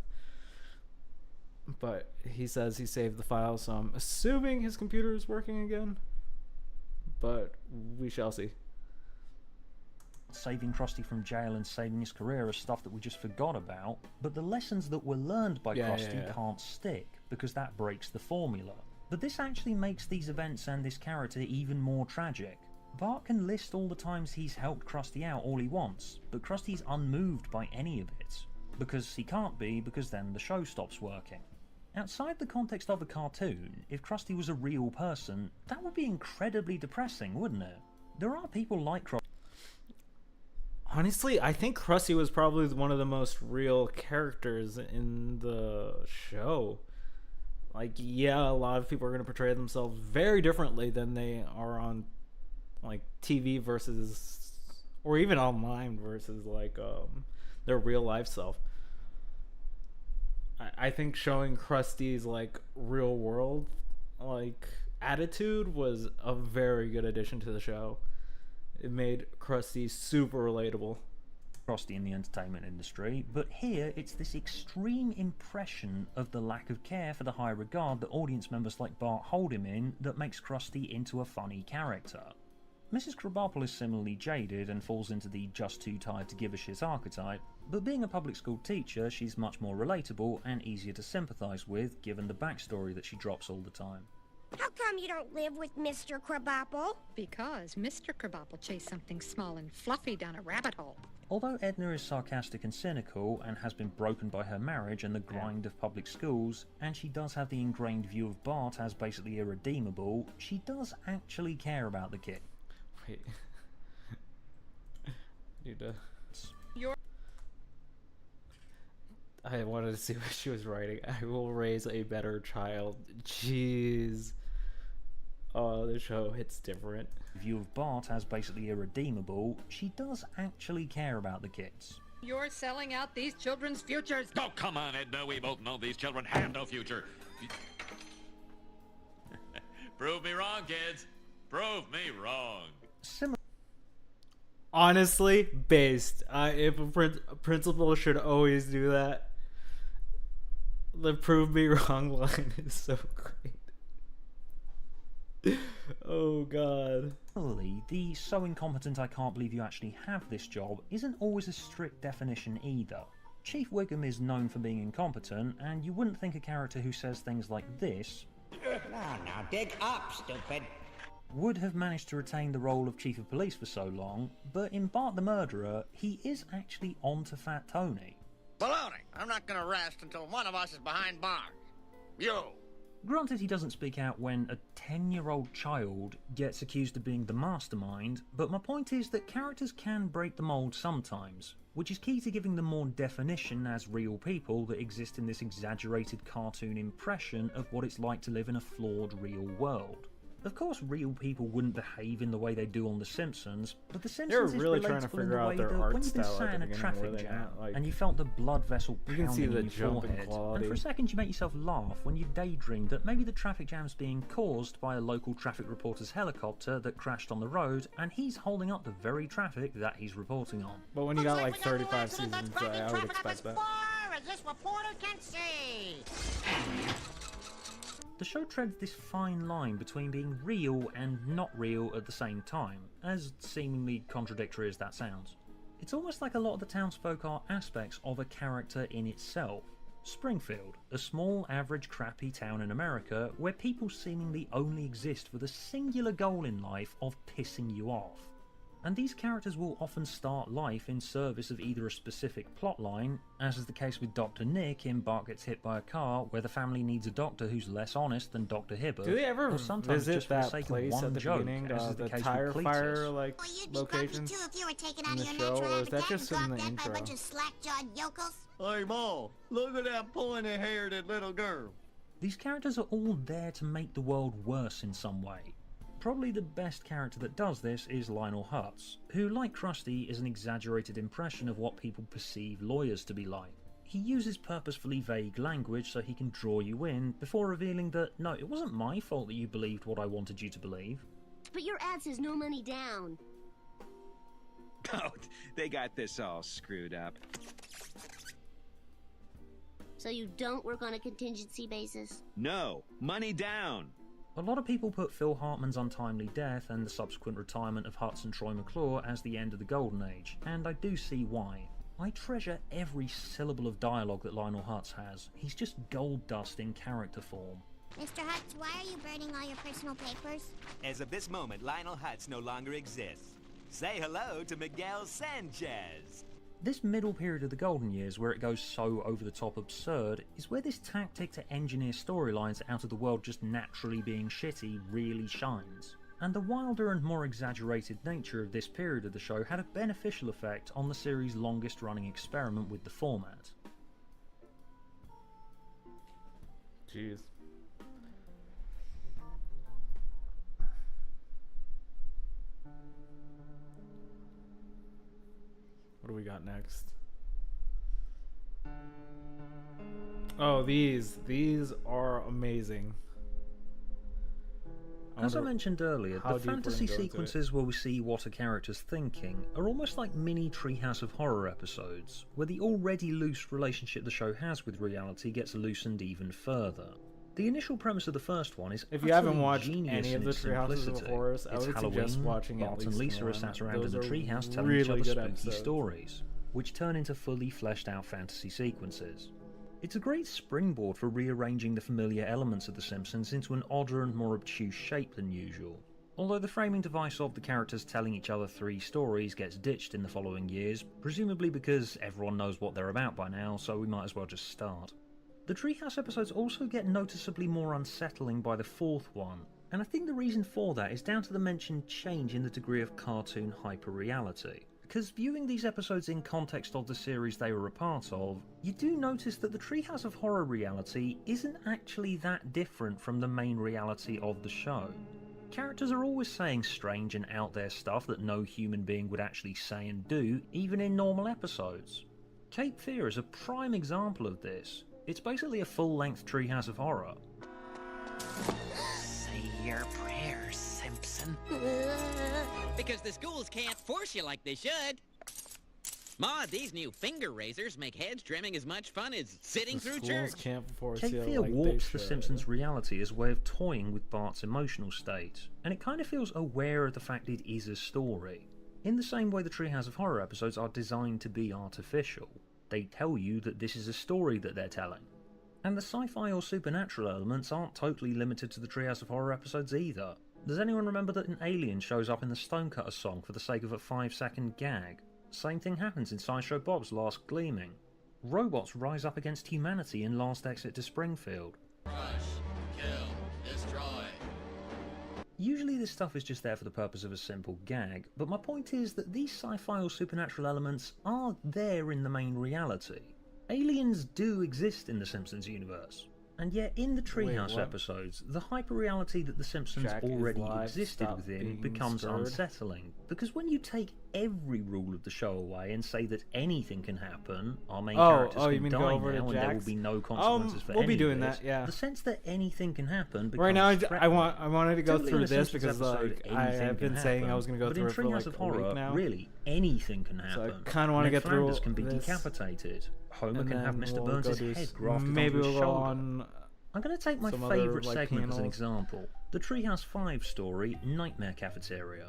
S1: But he says he saved the file, so I'm assuming his computer is working again. But we shall see.
S2: Saving Krusty from jail and saving his career are stuff that we just forgot about, but the lessons that were learned by Krusty can't stick, because that breaks the formula. But this actually makes these events and this character even more tragic. Bart can list all the times he's helped Krusty out all he wants, but Krusty's unmoved by any of it. Because he can't be, because then the show stops working. Outside the context of a cartoon, if Krusty was a real person, that would be incredibly depressing, wouldn't it? There are people like Krusty.
S1: Honestly, I think Krusty was probably one of the most real characters in the show. Like, yeah, a lot of people are going to portray themselves very differently than they are on, like, TV versus, or even online versus, like, their real life self. I think showing Krusty's, like, real world, like, attitude was a very good addition to the show. It made Krusty super relatable.
S2: Krusty in the entertainment industry, but here it's this extreme impression of the lack of care for the high regard that audience members like Bart hold him in that makes Krusty into a funny character. Mrs. Krabappel is similarly jaded and falls into the just too tired to give a shit archetype, but being a public school teacher, she's much more relatable and easier to sympathise with given the backstory that she drops all the time.
S13: How come you don't live with Mr. Krabappel?
S20: Because Mr. Krabappel chased something small and fluffy down a rabbit hole.
S2: Although Edna is sarcastic and cynical and has been broken by her marriage and the grind of public schools, and she does have the ingrained view of Bart as basically irredeemable, she does actually care about the kid.
S1: Wait. Need to... I wanted to see what she was writing. I will raise a better child. Jeez. Oh, the show hits different.
S2: View of Bart as basically irredeemable, she does actually care about the kids.
S20: You're selling out these children's futures.
S6: Oh, come on, Edna. We both know these children have no future. Prove me wrong, kids. Prove me wrong.
S1: Honestly, based. If a principal should always do that. The prove me wrong line is so great. Oh, God.
S2: Similarly, the so incompetent I can't believe you actually have this job isn't always a strict definition either. Chief Wiggum is known for being incompetent, and you wouldn't think a character who says things like this
S14: Now dig up, stupid.
S2: would have managed to retain the role of Chief of Police for so long, but in Bart the Murderer, he is actually on to Fat Tony.
S21: Baloney! I'm not gonna rest until one of us is behind bars. You!
S2: Granted, he doesn't speak out when a 10-year-old child gets accused of being the mastermind, but my point is that characters can break the mold sometimes, which is key to giving them more definition as real people that exist in this exaggerated cartoon impression of what it's like to live in a flawed real world. Of course, real people wouldn't behave in the way they do on The Simpsons, but The Simpsons is
S1: really trying to
S2: relatable in
S1: figure
S2: the
S1: out
S2: way
S1: their
S2: that
S1: art
S2: when you've been
S1: style
S2: sat
S1: at
S2: in
S1: the
S2: a
S1: beginning,
S2: traffic
S1: where they're
S2: jam
S1: not, like-
S2: and you felt the blood vessel
S1: You
S2: pounding
S1: can see the
S2: in your
S1: jump in
S2: forehead,
S1: quality.
S2: and for a second you make yourself laugh when you daydream that maybe the traffic jam's being caused by a local traffic reporter's helicopter that crashed on the road, and he's holding up the very traffic that he's reporting on.
S1: But when you got like 35 seasons, I would expect that.
S4: As this reporter can see.
S2: The show treads this fine line between being real and not real at the same time, as seemingly contradictory as that sounds. It's almost like a lot of the townsfolk are aspects of a character in itself. Springfield, a small, average, crappy town in America where people seemingly only exist for the singular goal in life of pissing you off. And these characters will often start life in service of either a specific plotline, as is the case with Dr. Nick in Bart Gets Hit by a Car, where the family needs a doctor who's less honest than Dr. Hibbert.
S1: Do they ever
S2: or sometimes
S1: visit
S2: just for the
S1: that
S2: sake
S1: place
S2: of one
S1: at the
S2: joke,
S1: beginning,
S2: as is the
S1: the
S2: case
S1: tire
S2: with
S1: fire
S2: Cletus?
S1: like location
S13: Too, if you were taken
S1: in
S13: out
S1: the
S13: of your
S1: show,
S13: natural
S1: or is that
S13: habitat
S1: just
S13: and
S1: in the
S13: dropped dead by a
S1: intro?
S13: bunch of slack-jawed yokels?
S10: Hey, Ma, look at that pointy-haired little girl.
S2: These characters are all there to make the world worse in some way. Probably the best character that does this is Lionel Hutz, who, like Krusty, is an exaggerated impression of what people perceive lawyers to be like. He uses purposefully vague language so he can draw you in, before revealing that, no, it wasn't my fault that you believed what I wanted you to believe.
S22: But your ad says no money down.
S23: Oh, they got this all screwed up.
S22: So you don't work on a contingency basis?
S23: No, money down.
S2: A lot of people put Phil Hartman's untimely death and the subsequent retirement of Hutz and Troy McClure as the end of the Golden Age, and I do see why. I treasure every syllable of dialogue that Lionel Hutz has. He's just gold dust in character form.
S13: Mr. Hutz, why are you burning all your personal papers?
S24: As of this moment, Lionel Hutz no longer exists. Say hello to Miguel Sanchez.
S2: This middle period of the Golden Years, where it goes so over-the-top absurd, is where this tactic to engineer storylines out of the world just naturally being shitty really shines. And the wilder and more exaggerated nature of this period of the show had a beneficial effect on the series' longest-running experiment with the format.
S1: Jeez. What do we got next? Oh, these are amazing.
S2: As I mentioned earlier,
S1: how
S2: the
S1: deep we're gonna
S2: fantasy
S1: go into it.
S2: sequences where we see what a character's thinking are almost like mini Treehouse of Horror episodes, where the already loose relationship the show has with reality gets loosened even further. The initial premise of the first one is
S1: If you haven't
S2: utterly
S1: watched
S2: genius
S1: any of
S2: in
S1: the
S2: its
S1: Treehouses of
S2: simplicity.
S1: Horrors, I
S2: It's
S1: would
S2: Halloween,
S1: suggest watching at
S2: Bart and
S1: least
S2: Lisa are
S1: one.
S2: sat around
S1: Those
S2: in the
S1: are
S2: treehouse telling
S1: really
S2: each other
S1: good
S2: spooky
S1: episodes.
S2: stories, which turn into fully fleshed out fantasy sequences. It's a great springboard for rearranging the familiar elements of The Simpsons into an odder and more obtuse shape than usual. Although the framing device of the characters telling each other 3 stories gets ditched in the following years, presumably because everyone knows what they're about by now, so we might as well just start. The Treehouse episodes also get noticeably more unsettling by the 4th one, and I think the reason for that is down to the mentioned change in the degree of cartoon hyperreality. Because viewing these episodes in context of the series they were a part of, you do notice that the Treehouse of Horror reality isn't actually that different from the main reality of the show. Characters are always saying strange and out there stuff that no human being would actually say and do, even in normal episodes. Cape Fear is a prime example of this. It's basically a full-length Treehouse of Horror.
S14: Say your prayers, Simpson.
S22: Because the schools can't force you like they should.
S5: Ma, these new finger razors make hedge trimming as much fun as sitting through
S1: Schools
S5: church.
S1: can't force
S2: Cape
S1: you
S2: Fear
S1: like they
S2: warps the
S1: should.
S2: Simpsons' reality as a way of toying with Bart's emotional state, and it kind of feels aware of the fact it is a story. In the same way the Treehouse of Horror episodes are designed to be artificial. They tell you that this is a story that they're telling. And the sci-fi or supernatural elements aren't totally limited to the Treehouse of Horror episodes either. Does anyone remember that an alien shows up in the Stonecutter song for the sake of a 5-second gag? Same thing happens in Sideshow Bob's Last Gleaming. Robots rise up against humanity in Last Exit to Springfield.
S10: Crush, kill, destroy.
S2: Usually this stuff is just there for the purpose of a simple gag, but my point is that these sci-fi or supernatural elements are there in the main reality. Aliens do exist in the Simpsons universe. And yet, in the Treehouse episodes, the hyper-reality that The Simpsons
S1: Jack is
S2: already
S1: live,
S2: existed
S1: stop
S2: within
S1: being
S2: becomes
S1: scared.
S2: unsettling. Because when you take every rule of the show away and say that anything can happen, our main characters
S1: you
S2: can
S1: mean
S2: die
S1: go over
S2: now
S1: to
S2: and there will
S1: Jack's?
S2: be no consequences for
S1: We'll
S2: any
S1: be
S2: of
S1: doing
S2: this,
S1: that, yeah.
S2: the sense that anything can happen becomes
S1: Right now, I
S2: threatening.
S1: wanted to go
S2: Typically in
S1: through
S2: a
S1: this
S2: Simpsons
S1: because
S2: episode,
S1: like I
S2: anything
S1: have
S2: can
S1: been saying I
S2: happen.
S1: was going to go
S2: But
S1: through
S2: in
S1: it for
S2: Treehouse
S1: like
S2: of
S1: a week
S2: Horror,
S1: now.
S2: really anything can
S1: So
S2: happen.
S1: I kinda wanna
S2: Ned
S1: get through
S2: Flanders can be
S1: this,
S2: decapitated. Homer
S1: and
S2: can have
S1: then
S2: Mr.
S1: we'll
S2: Burns'
S1: go do
S2: head grafted
S1: maybe
S2: onto his
S1: we'll go
S2: shoulder.
S1: on
S2: I'm going to take my
S1: some other,
S2: favourite
S1: like,
S2: segment as an
S1: panels.
S2: example. The Treehouse 5 story, Nightmare Cafeteria.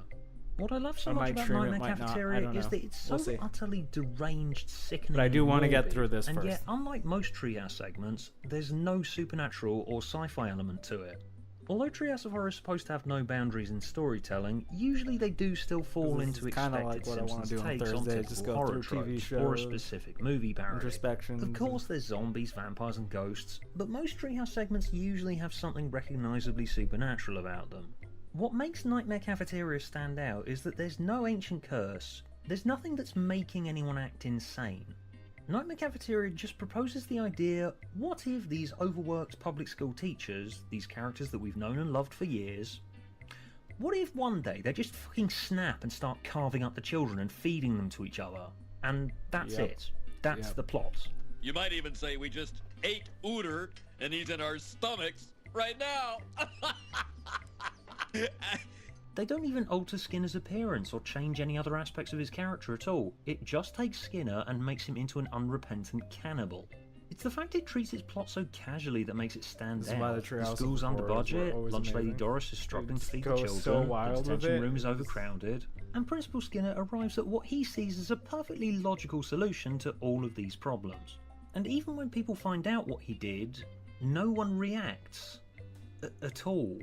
S2: What I love so
S1: I
S2: much
S1: might
S2: about
S1: trim it,
S2: Nightmare
S1: might not, I
S2: Cafeteria
S1: don't
S2: is
S1: know.
S2: that it's
S1: We'll
S2: so
S1: see.
S2: utterly deranged, sickening,
S1: But I do
S2: and
S1: want to get
S2: morbid,
S1: through this
S2: and
S1: first.
S2: yet, unlike most Treehouse segments, there's no supernatural or sci-fi element to it. Although Treehouse of Horror is supposed to have no boundaries in storytelling, usually they do still fall
S1: this
S2: into
S1: is kinda
S2: expected
S1: like what I wanna
S2: Simpsons
S1: do on
S2: takes on
S1: Thursday,
S2: typical
S1: just go
S2: horror
S1: through TV
S2: tropes or a
S1: shows,
S2: specific movie parody.
S1: introspections.
S2: Of course there's zombies, vampires and ghosts, but most Treehouse segments usually have something recognisably supernatural about them. What makes Nightmare Cafeteria stand out is that there's no ancient curse, there's nothing that's making anyone act insane. Nightmare Cafeteria just proposes the idea, what if these overworked public school teachers, these characters that we've known and loved for years, what if one day they just fucking snap and start carving up the children and feeding them to each other? And that's
S1: Yep.
S2: it. That's
S1: Yep.
S2: the plot.
S10: You might even say we just ate Ooter and he's in our stomachs right now.
S2: They don't even alter Skinner's appearance or change any other aspects of his character at all. It just takes Skinner and makes him into an unrepentant cannibal. It's the fact it treats its plot so casually that makes it stand
S1: This is why
S2: out.
S1: the
S2: The
S1: Treehouse of
S2: school's under
S1: Horrors were
S2: budget,
S1: always
S2: Lunch Lady
S1: amazing.
S2: Doris is struggling to feed the
S1: goes
S2: children,
S1: so wild
S2: the
S1: with
S2: detention
S1: it.
S2: room is overcrowded, and Principal Skinner arrives at what he sees as a perfectly logical solution to all of these problems. And even when people find out what he did, no one reacts. At all.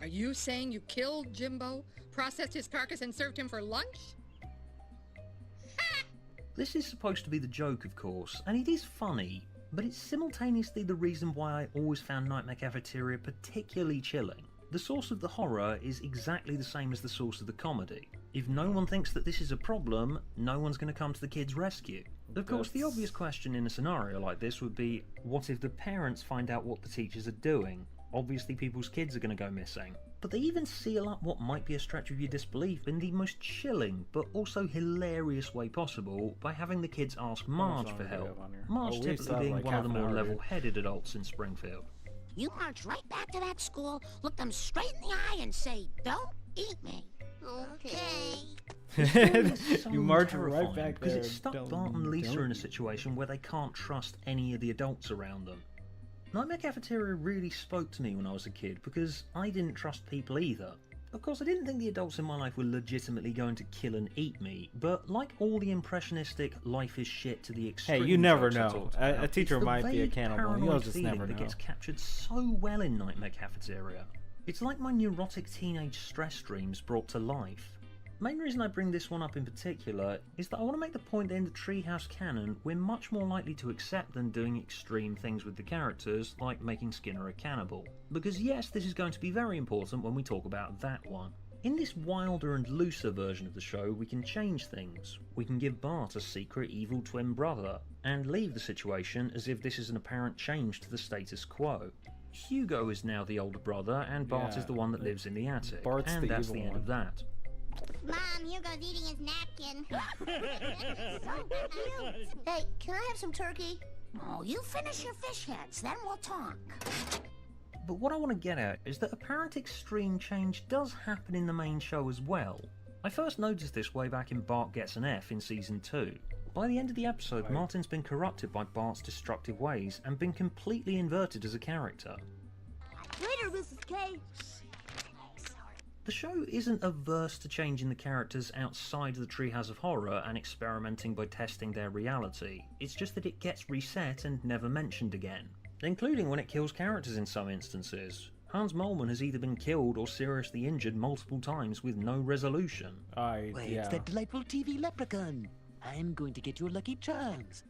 S20: Are you saying you killed Jimbo, processed his carcass, and served him for lunch?
S2: This is supposed to be the joke, of course, and it is funny, but it's simultaneously the reason why I always found Nightmare Cafeteria particularly chilling. The source of the horror is exactly the same as the source of the comedy. If no one thinks that this is a problem, no one's going to come to the kid's rescue. Of course, the obvious question in a scenario like this would be, what if the parents find out what the teachers are doing? Obviously people's kids are going to go missing. But they even seal up what might be a stretch of your disbelief in the most chilling but also hilarious way possible by having the kids ask Marge for help. Marge
S1: we
S2: typically
S1: still have
S2: being
S1: like
S2: one of
S1: half
S2: the
S1: an
S2: more
S1: hour, dude.
S2: level-headed adults in Springfield.
S4: You march right back to that school, look them straight in the eye, and say, "Don't eat me."
S13: Okay.
S1: You march right back
S2: because
S1: there.
S2: it stuck
S1: Don't-
S2: Bart and Lisa
S1: don't-
S2: in a situation where they can't trust any of the adults around them. Nightmare Cafeteria really spoke to me when I was a kid because I didn't trust people either. Of course, I didn't think the adults in my life were legitimately going to kill and eat me, but like all the impressionistic life is shit to the extreme.
S1: Hey, you never
S2: tropes I
S1: know.
S2: talked
S1: A
S2: about,
S1: teacher
S2: it's the
S1: might be a
S2: vague
S1: cannibal.
S2: paranoid
S1: You'll just
S2: feeling
S1: never
S2: that
S1: know.
S2: gets captured so well in Nightmare Cafeteria. It's like my neurotic teenage stress dreams brought to life. Main reason I bring this one up in particular is that I want to make the point that in the Treehouse canon, we're much more likely to accept than doing extreme things with the characters, like making Skinner a cannibal. Because yes, this is going to be very important when we talk about that one. In this wilder and looser version of the show, we can change things. We can give Bart a secret evil twin brother, and leave the situation as if this is an apparent change to the status quo. Hugo is now the older brother, and Bart
S1: Yeah,
S2: is the one that lives in the attic,
S1: Bart's
S2: and
S1: the
S2: that's
S1: evil
S2: the end
S1: one.
S2: of that.
S13: Mom, Hugo's eating his napkin.
S4: Hey, can I have some turkey? Oh, you finish your fish heads, then we'll talk.
S2: But what I want to get at is that apparent extreme change does happen in the main show as well. I first noticed this way back in Bart Gets an F in Season 2. By the end of the episode, Martin's been corrupted by Bart's destructive ways and been completely inverted as a character.
S22: Later, Mrs. K.
S2: The show isn't averse to changing the characters outside the Treehouse of Horror and experimenting by testing their reality. It's just that it gets reset and never mentioned again, including when it kills characters in some instances. Hans Moleman has either been killed or seriously injured multiple times with no resolution.
S8: Why, it's that delightful TV leprechaun. I'm going to get your Lucky Charms.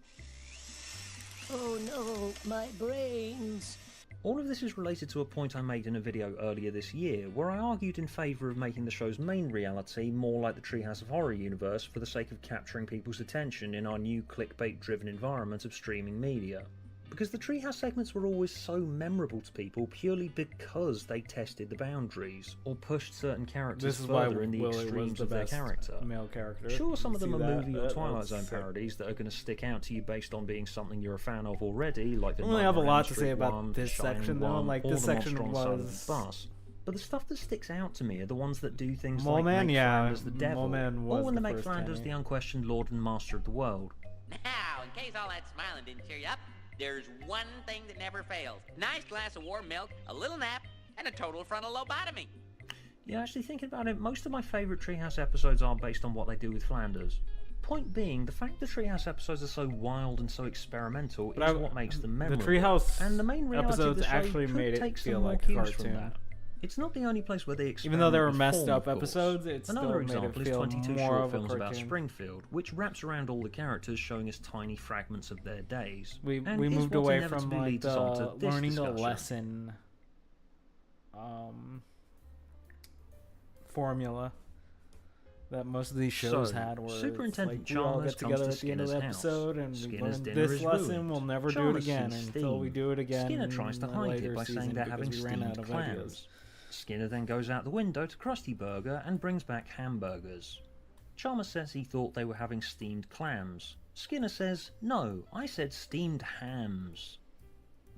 S22: Oh no, my brains.
S2: All of this is related to a point I made in a video earlier this year, where I argued in favour of making the show's main reality more like the Treehouse of Horror universe for the sake of capturing people's attention in our new clickbait-driven environment of streaming media. Because the Treehouse segments were always so memorable to people purely because they tested the boundaries, or pushed certain characters further in the extremes of their character.
S1: Male character.
S2: Sure, some of them are movie or
S1: That
S2: Twilight
S1: was
S2: Zone
S1: sick.
S2: parodies that are going to stick out to you based on being something you're a fan of already, like the
S1: I only have a
S2: Nightmare on
S1: lot
S2: Elm
S1: to
S2: Street
S1: say about
S2: one,
S1: this
S2: Shining
S1: section, though.
S2: one,
S1: Like,
S2: or
S1: this
S2: the
S1: section
S2: Monster on Side of the
S1: was-
S2: Bus. But the stuff that sticks out to me are the ones that do things
S1: Mole
S2: like
S1: Man,
S2: make
S1: yeah,
S2: Flanders the devil,
S1: Mole Man was
S2: or when they
S1: the
S2: make
S1: first
S2: Flanders
S1: Tenny.
S2: the unquestioned lord and master of the world.
S5: Now, in case all that smiling didn't cheer you up, there's one thing that never fails. Nice glass of warm milk, a little nap, and a total frontal lobotomy.
S2: Yeah, actually thinking about it, most of my favourite Treehouse episodes are based on what they do with Flanders. Point being, the fact the Treehouse episodes are so wild and so experimental
S1: But
S2: is what makes them memorable.
S1: The Treehouse
S2: and the main reality of
S1: episodes
S2: the show
S1: actually
S2: could
S1: made
S2: take
S1: it
S2: some
S1: feel
S2: more
S1: like a
S2: cues from
S1: cartoon.
S2: that. It's not the only place where they experiment.
S1: Even though they were
S2: with
S1: messed
S2: form,
S1: up
S2: of course.
S1: episodes, it still
S2: Another
S1: made it
S2: example is
S1: feel
S2: 22
S1: more
S2: short
S1: of a
S2: films about
S1: cartoon.
S2: Springfield, which wraps around all the characters, showing us tiny fragments of their days.
S1: We
S2: And is
S1: moved
S2: what
S1: away from
S2: inevitably
S1: like
S2: leads us on
S1: the
S2: to this
S1: learning a
S2: discussion.
S1: lesson formula that most of these shows
S2: So,
S1: had, where
S2: Superintendent
S1: it's like, we all
S2: Chalmers
S1: get together
S2: comes
S1: at
S2: to
S1: the end of the
S2: Skinner's house.
S1: episode and we
S2: Skinner's
S1: learn
S2: dinner
S1: this
S2: is
S1: lesson.
S2: ruined.
S1: We'll never do it
S2: Chalmers
S1: again
S2: sees
S1: until we
S2: steam.
S1: do it again.
S2: Skinner tries to
S1: in a
S2: hide
S1: later
S2: it by saying
S1: season
S2: they're
S1: because
S2: having
S1: we ran out
S2: steamed
S1: of
S2: clams.
S1: ideas.
S2: Skinner then goes out the window to Krusty Burger and brings back hamburgers. Chalmers says he thought they were having steamed clams. Skinner says, "No, I said steamed hams."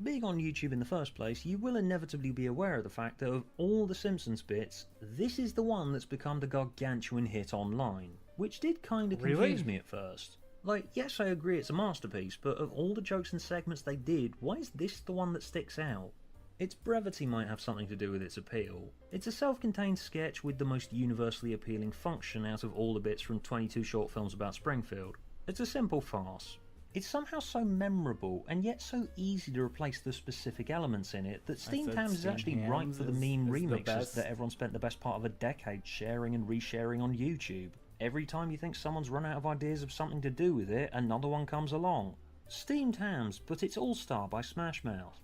S2: Being on YouTube in the first place, you will inevitably be aware of the fact that of all the Simpsons bits, this is the one that's become the gargantuan hit online, which did kind of confuse
S1: Really?
S2: me at first. Like, yes, I agree it's a masterpiece, but of all the jokes and segments they did, why is this the one that sticks out? Its brevity might have something to do with its appeal. It's a self-contained sketch with the most universally appealing function out of all the bits from 22 short films about Springfield. It's a simple farce. It's somehow so memorable, and yet so easy to replace the specific elements in it, that Steamed
S1: said
S2: Hams is
S1: Steamed
S2: actually ripe
S1: Hams
S2: for the
S1: is
S2: meme
S1: the
S2: remixes
S1: best.
S2: that everyone spent the best part of a decade sharing and resharing on YouTube. Every time you think someone's run out of ideas of something to do with it, another one comes along. Steamed Hams, but it's All-Star by Smash Mouth.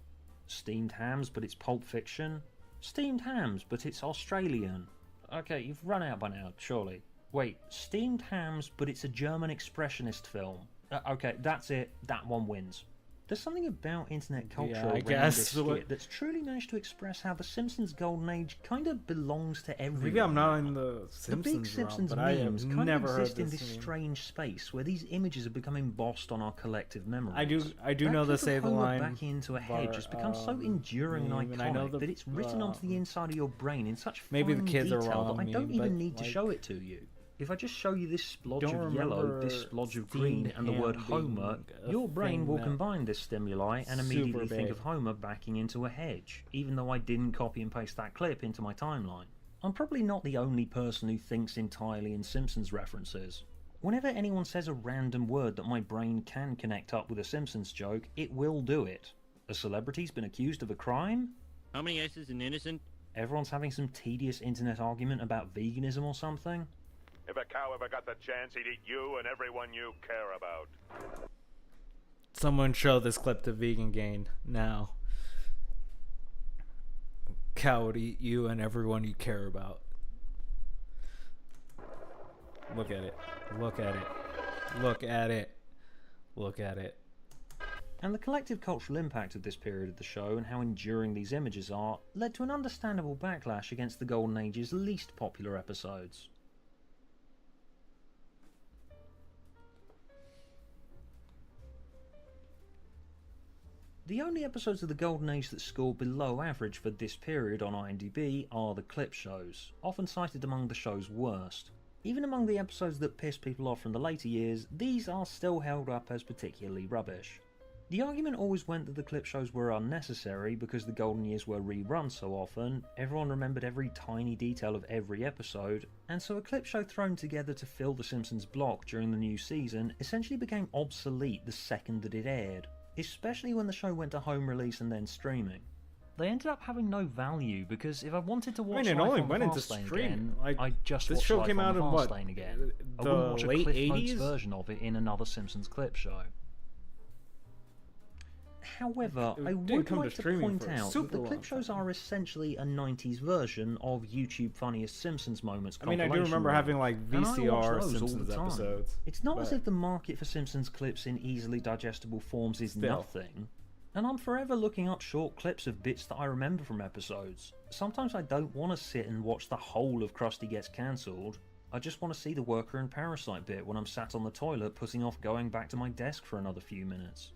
S2: Steamed Hams, but it's Pulp Fiction. Steamed Hams, but it's Australian. Okay, you've run out by now, surely. Wait, Steamed Hams, but it's a German expressionist film. Okay, that's it. That one wins. There's something about internet culture
S1: Yeah, I
S2: around
S1: guess.
S2: this skit that's truly managed to express how the Simpsons Golden Age kind of belongs to everyone.
S1: Maybe I'm not in the
S2: The big
S1: Simpsons
S2: Simpsons
S1: realm, but I
S2: memes
S1: have
S2: kind
S1: never
S2: of
S1: heard
S2: exist in
S1: this
S2: this
S1: meme.
S2: strange space where these images have become embossed on our collective memories.
S1: I do
S2: That
S1: know the
S2: clip of
S1: Say the
S2: Homer
S1: Line
S2: backing into a hedge
S1: bar,
S2: has become so enduring and
S1: meme, and I know
S2: iconic
S1: the,
S2: that it's written onto the inside of your brain in such
S1: maybe the
S2: fine
S1: kids are
S2: detail
S1: wrong,
S2: that I don't
S1: meme,
S2: even
S1: but,
S2: need to
S1: like,
S2: show it to you. If I just show you this splodge
S1: don't
S2: of yellow,
S1: remember
S2: this splodge of green,
S1: Steamed
S2: and the word
S1: Ham
S2: Homer,
S1: being a
S2: your brain
S1: thing
S2: will
S1: that
S2: combine this stimuli and immediately
S1: super
S2: think
S1: big.
S2: of Homer backing into a hedge, even though I didn't copy and paste that clip into my timeline. I'm probably not the only person who thinks entirely in Simpsons references. Whenever anyone says a random word that my brain can connect up with a Simpsons joke, it will do it. A celebrity's been accused of a crime?
S18: How many S's in innocent?
S2: Everyone's having some tedious internet argument about veganism or something?
S11: If a cow ever got the chance, he'd eat you and everyone you care about.
S1: Someone show this clip to Vegan Gain now. Cow would eat you and everyone you care about. Look at it. Look at it. Look at it. Look at it.
S2: And the collective cultural impact of this period of the show and how enduring these images are led to an understandable backlash against the Golden Age's least popular episodes. The only episodes of the Golden Age that score below average for this period on IMDb are the clip shows, often cited among the show's worst. Even among the episodes that pissed people off from the later years, these are still held up as particularly rubbish. The argument always went that the clip shows were unnecessary because the golden years were rerun so often, everyone remembered every tiny detail of every episode, and so a clip show thrown together to fill the Simpsons block during the new season essentially became obsolete the second that it aired, especially when the show went to home release and then streaming. They ended up having no value because if I wanted to watch
S1: it
S2: Life
S1: only
S2: on
S1: went into
S2: Fastlane
S1: streaming.
S2: again,
S1: Like,
S2: I'd just
S1: this
S2: watch
S1: show
S2: Life
S1: came
S2: on
S1: out in what,
S2: Fastlane again. I
S1: the
S2: wouldn't watch a
S1: late
S2: Cliff
S1: 80s?
S2: Notes version of it in another Simpsons clip show. However, I would like to point out that the clip shows are essentially a 90s version of YouTube Funniest Simpsons Moments
S1: I mean, I do
S2: compilation
S1: remember
S2: run,
S1: having like
S2: and I watch
S1: VCR
S2: those all
S1: Simpsons
S2: the time.
S1: episodes.
S2: It's not as
S1: but-
S2: if the market for Simpsons clips in easily digestible forms is
S1: Still.
S2: nothing, and I'm forever looking up short clips of bits that I remember from episodes. Sometimes I don't want to sit and watch the whole of Krusty Gets Cancelled. I just want to see the worker and parasite bit when I'm sat on the toilet putting off going back to my desk for another few minutes.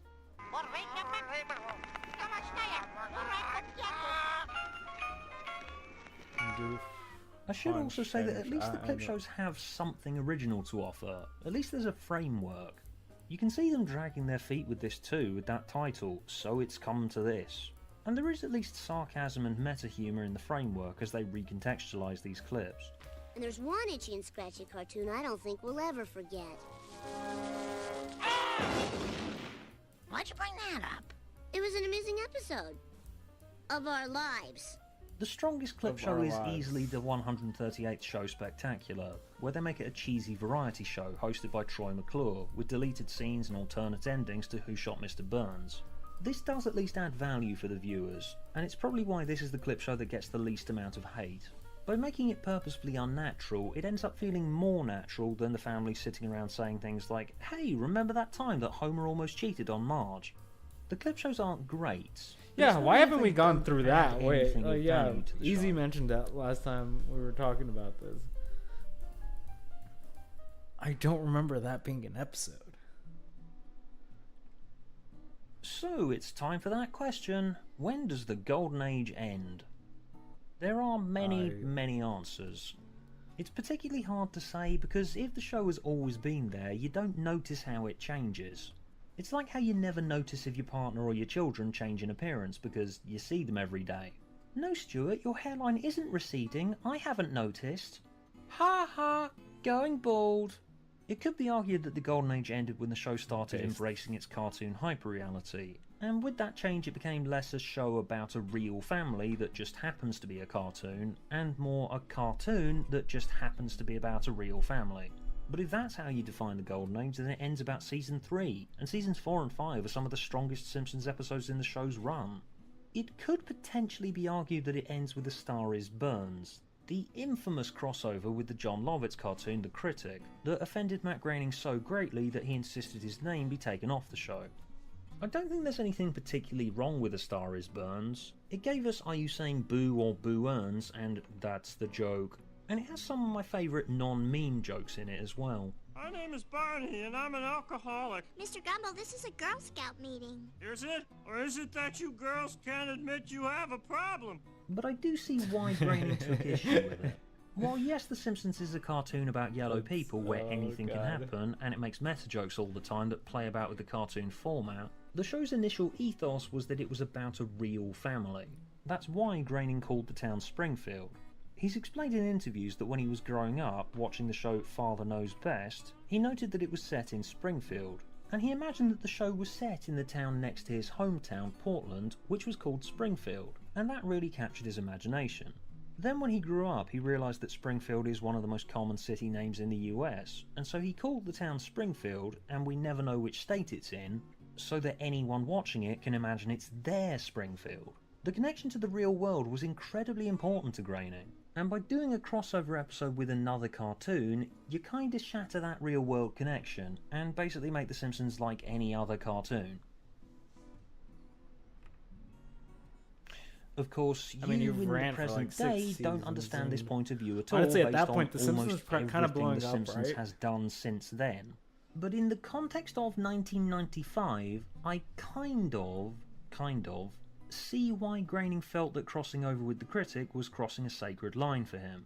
S2: I should also say that at least the clip shows have something original to offer. At least there's a framework. You can see them dragging their feet with this too, with that title, So It's Come to This. And there is at least sarcasm and meta-humour in the framework as they recontextualise these clips.
S22: And there's one Itchy and Scratchy cartoon I don't think we'll ever forget.
S4: Why'd you bring that up?
S22: It was an amusing episode of our lives.
S2: The strongest clip
S1: Of
S2: show
S1: our
S2: is
S1: lives.
S2: easily the 138th show Spectacular, where they make it a cheesy variety show hosted by Troy McClure, with deleted scenes and alternate endings to Who Shot Mr. Burns. This does at least add value for the viewers, and it's probably why this is the clip show that gets the least amount of hate. By making it purposefully unnatural, it ends up feeling more natural than the family sitting around saying things like, "Hey, remember that time that Homer almost cheated on Marge?" The clip shows aren't great. but
S1: Yeah,
S2: it's not
S1: why
S2: as if
S1: haven't we
S2: they
S1: gone
S2: don't
S1: through
S2: add
S1: that? Wait,
S2: anything of
S1: yeah,
S2: value to the
S1: Easy
S2: show.
S1: mentioned that last time we were talking about this. I don't remember that being an episode.
S2: So it's time for that question. When does the Golden Age end? There are many answers. It's particularly hard to say because if the show has always been there, you don't notice how it changes. It's like how you never notice if your partner or your children change in appearance because you see them every day. No, Stuart, your hairline isn't receding. I haven't noticed. Ha ha, going bald. It could be argued that the Golden Age ended when the show started embracing its cartoon hyperreality, and with that change it became less a show about a real family that just happens to be a cartoon, and more a cartoon that just happens to be about a real family. But if that's how you define the Golden Age, then it ends about Season 3, and Seasons 4 and 5 are some of the strongest Simpsons episodes in the show's run. It could potentially be argued that it ends with A Star Is Burns, the infamous crossover with the John Lovitz cartoon The Critic, that offended Matt Groening so greatly that he insisted his name be taken off the show. I don't think there's anything particularly wrong with A Star Is Burns. It gave us Are You Saying Boo or Boo Earns and That's the Joke, and it has some of my favourite non-meme jokes in it as well.
S12: My name is Barney, and I'm an alcoholic.
S13: Mr. Gumble, this is a Girl Scout meeting.
S12: Is it? Or is it that you girls can't admit you have a problem?
S2: But I do see why Groening took issue with it. While yes, The Simpsons is a cartoon about yellow people where anything can happen, and it makes meta jokes all the time that play about with the cartoon format, the show's initial ethos was that it was about a real family. That's why Groening called the town Springfield. He's explained in interviews that when he was growing up, watching the show Father Knows Best, he noted that it was set in Springfield, and he imagined that the show was set in the town next to his hometown, Portland, which was called Springfield, and that really captured his imagination. Then when he grew up, he realised that Springfield is one of the most common city names in the US, and so he called the town Springfield, and we never know which state it's in, so that anyone watching it can imagine it's their Springfield. The connection to the real world was incredibly important to Groening, and by doing a crossover episode with another cartoon, you kinda shatter that real world connection, and basically make The Simpsons like any other cartoon. Of course,
S1: I mean,
S2: you
S1: you've
S2: in
S1: ran
S2: the
S1: for,
S2: present
S1: like, 6
S2: day don't
S1: seasons
S2: understand this
S1: and-
S2: point of view at all,
S1: Honestly, at
S2: based
S1: that
S2: on
S1: point, The Simpsons
S2: almost
S1: were kinda
S2: everything
S1: blowing
S2: The
S1: up,
S2: Simpsons
S1: right?
S2: has done since then. But in the context of 1995, I kind of, see why Groening felt that crossing over with The Critic was crossing a sacred line for him.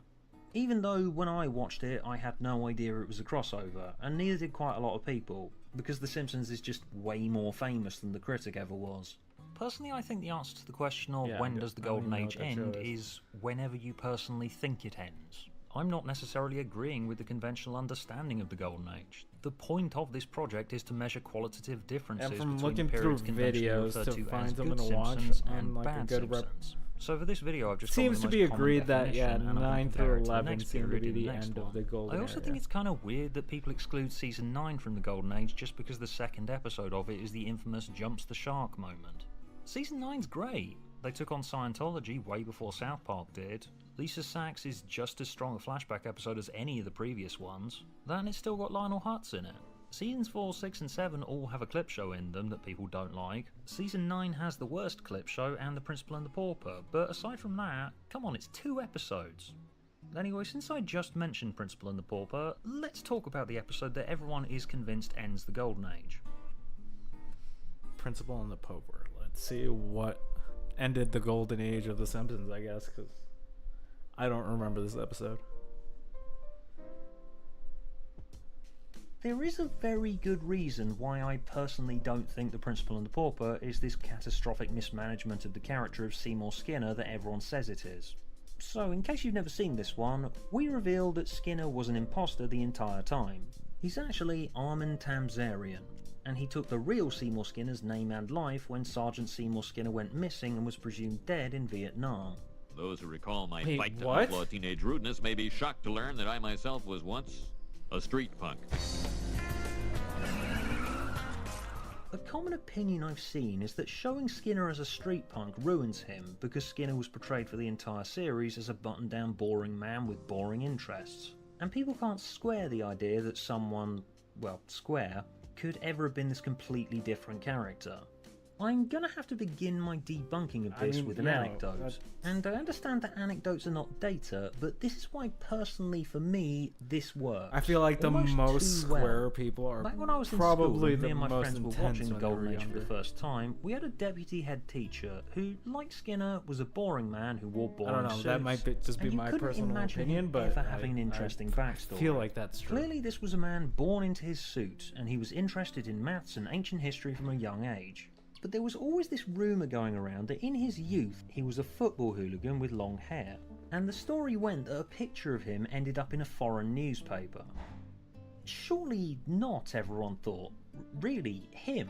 S2: Even though when I watched it I had no idea it was a crossover, and neither did quite a lot of people, because The Simpsons is just way more famous than The Critic ever was. Personally, I think the answer to the question of when does the Golden Age end is whenever you personally think it ends. I'm not necessarily agreeing with the conventional understanding of the Golden Age. The point of this project is to measure qualitative differences between
S1: looking
S2: the periods
S1: through
S2: conventionally
S1: videos
S2: referred
S1: to
S2: to
S1: find
S2: as
S1: something
S2: good
S1: to watch
S2: Simpsons
S1: on,
S2: and
S1: like, a
S2: bad
S1: good
S2: Simpsons. So for this video I've just
S1: Seems
S2: gone
S1: to
S2: with
S1: be
S2: the most common
S1: agreed that
S2: definition, and I'm
S1: 9
S2: gonna
S1: through
S2: compare it to the
S1: 11
S2: next
S1: seem to
S2: period
S1: be
S2: in
S1: the
S2: next
S1: end of
S2: one.
S1: the Golden
S2: I also
S1: Era.
S2: think it's kind of weird that people exclude Season 9 from the Golden Age just because the second episode of it is the infamous jumps the shark moment. Season 9's great. They took on Scientology way before South Park did. Lisa Sachs is just as strong a flashback episode as any of the previous ones. Then it's still got Lionel Hutz in it. Seasons 4, 6 and 7 all have a clip show in them that people don't like. Season 9 has the worst clip show and The Principal and the Pauper, but aside from that, come on, it's 2 episodes. Anyway, since I just mentioned Principal and the Pauper, let's talk about the episode that everyone is convinced ends the Golden Age.
S1: Principal and the Pauper. Let's see what ended the Golden Age of The Simpsons, I guess, because I don't remember this episode.
S2: There is a very good reason why I personally don't think The Principal and the Pauper is this catastrophic mismanagement of the character of Seymour Skinner that everyone says it is. So, in case you've never seen this one, we reveal that Skinner was an imposter the entire time. He's actually Armin Tamzarian, and he took the real Seymour Skinner's name and life when Sergeant Seymour Skinner went missing and was presumed dead in Vietnam.
S6: Those who recall my
S1: Wait,
S6: fight to
S1: what?
S6: outlaw teenage rudeness may be shocked to learn that I myself was once a street punk.
S2: A common opinion I've seen is that showing Skinner as a street punk ruins him because Skinner was portrayed for the entire series as a button-down boring man with boring interests. And people can't square the idea that someone, well, square, could ever have been this completely different character. I'm gonna have to begin my debunking of this with an anecdote. And I understand that anecdotes are not data, but this is why personally for me, this works.
S1: I feel like the
S2: Almost
S1: most
S2: too well.
S1: square people are
S2: Back when I was in
S1: probably
S2: school,
S1: the
S2: me and my
S1: most
S2: friends were
S1: intense
S2: watching the
S1: when
S2: Golden
S1: they were
S2: Age for the
S1: younger.
S2: first time, we had a deputy head teacher who, like Skinner, was a boring man who wore boring
S1: I don't know,
S2: suits.
S1: that might just be
S2: and you
S1: my
S2: couldn't
S1: personal
S2: imagine
S1: opinion,
S2: him
S1: but
S2: ever having an interesting backstory.
S1: I feel like that's true.
S2: Clearly this was a man born into his suit, and he was interested in maths and ancient history from a young age. But there was always this rumour going around that in his youth he was a football hooligan with long hair, and the story went that a picture of him ended up in a foreign newspaper. Surely not, everyone thought. Really, him.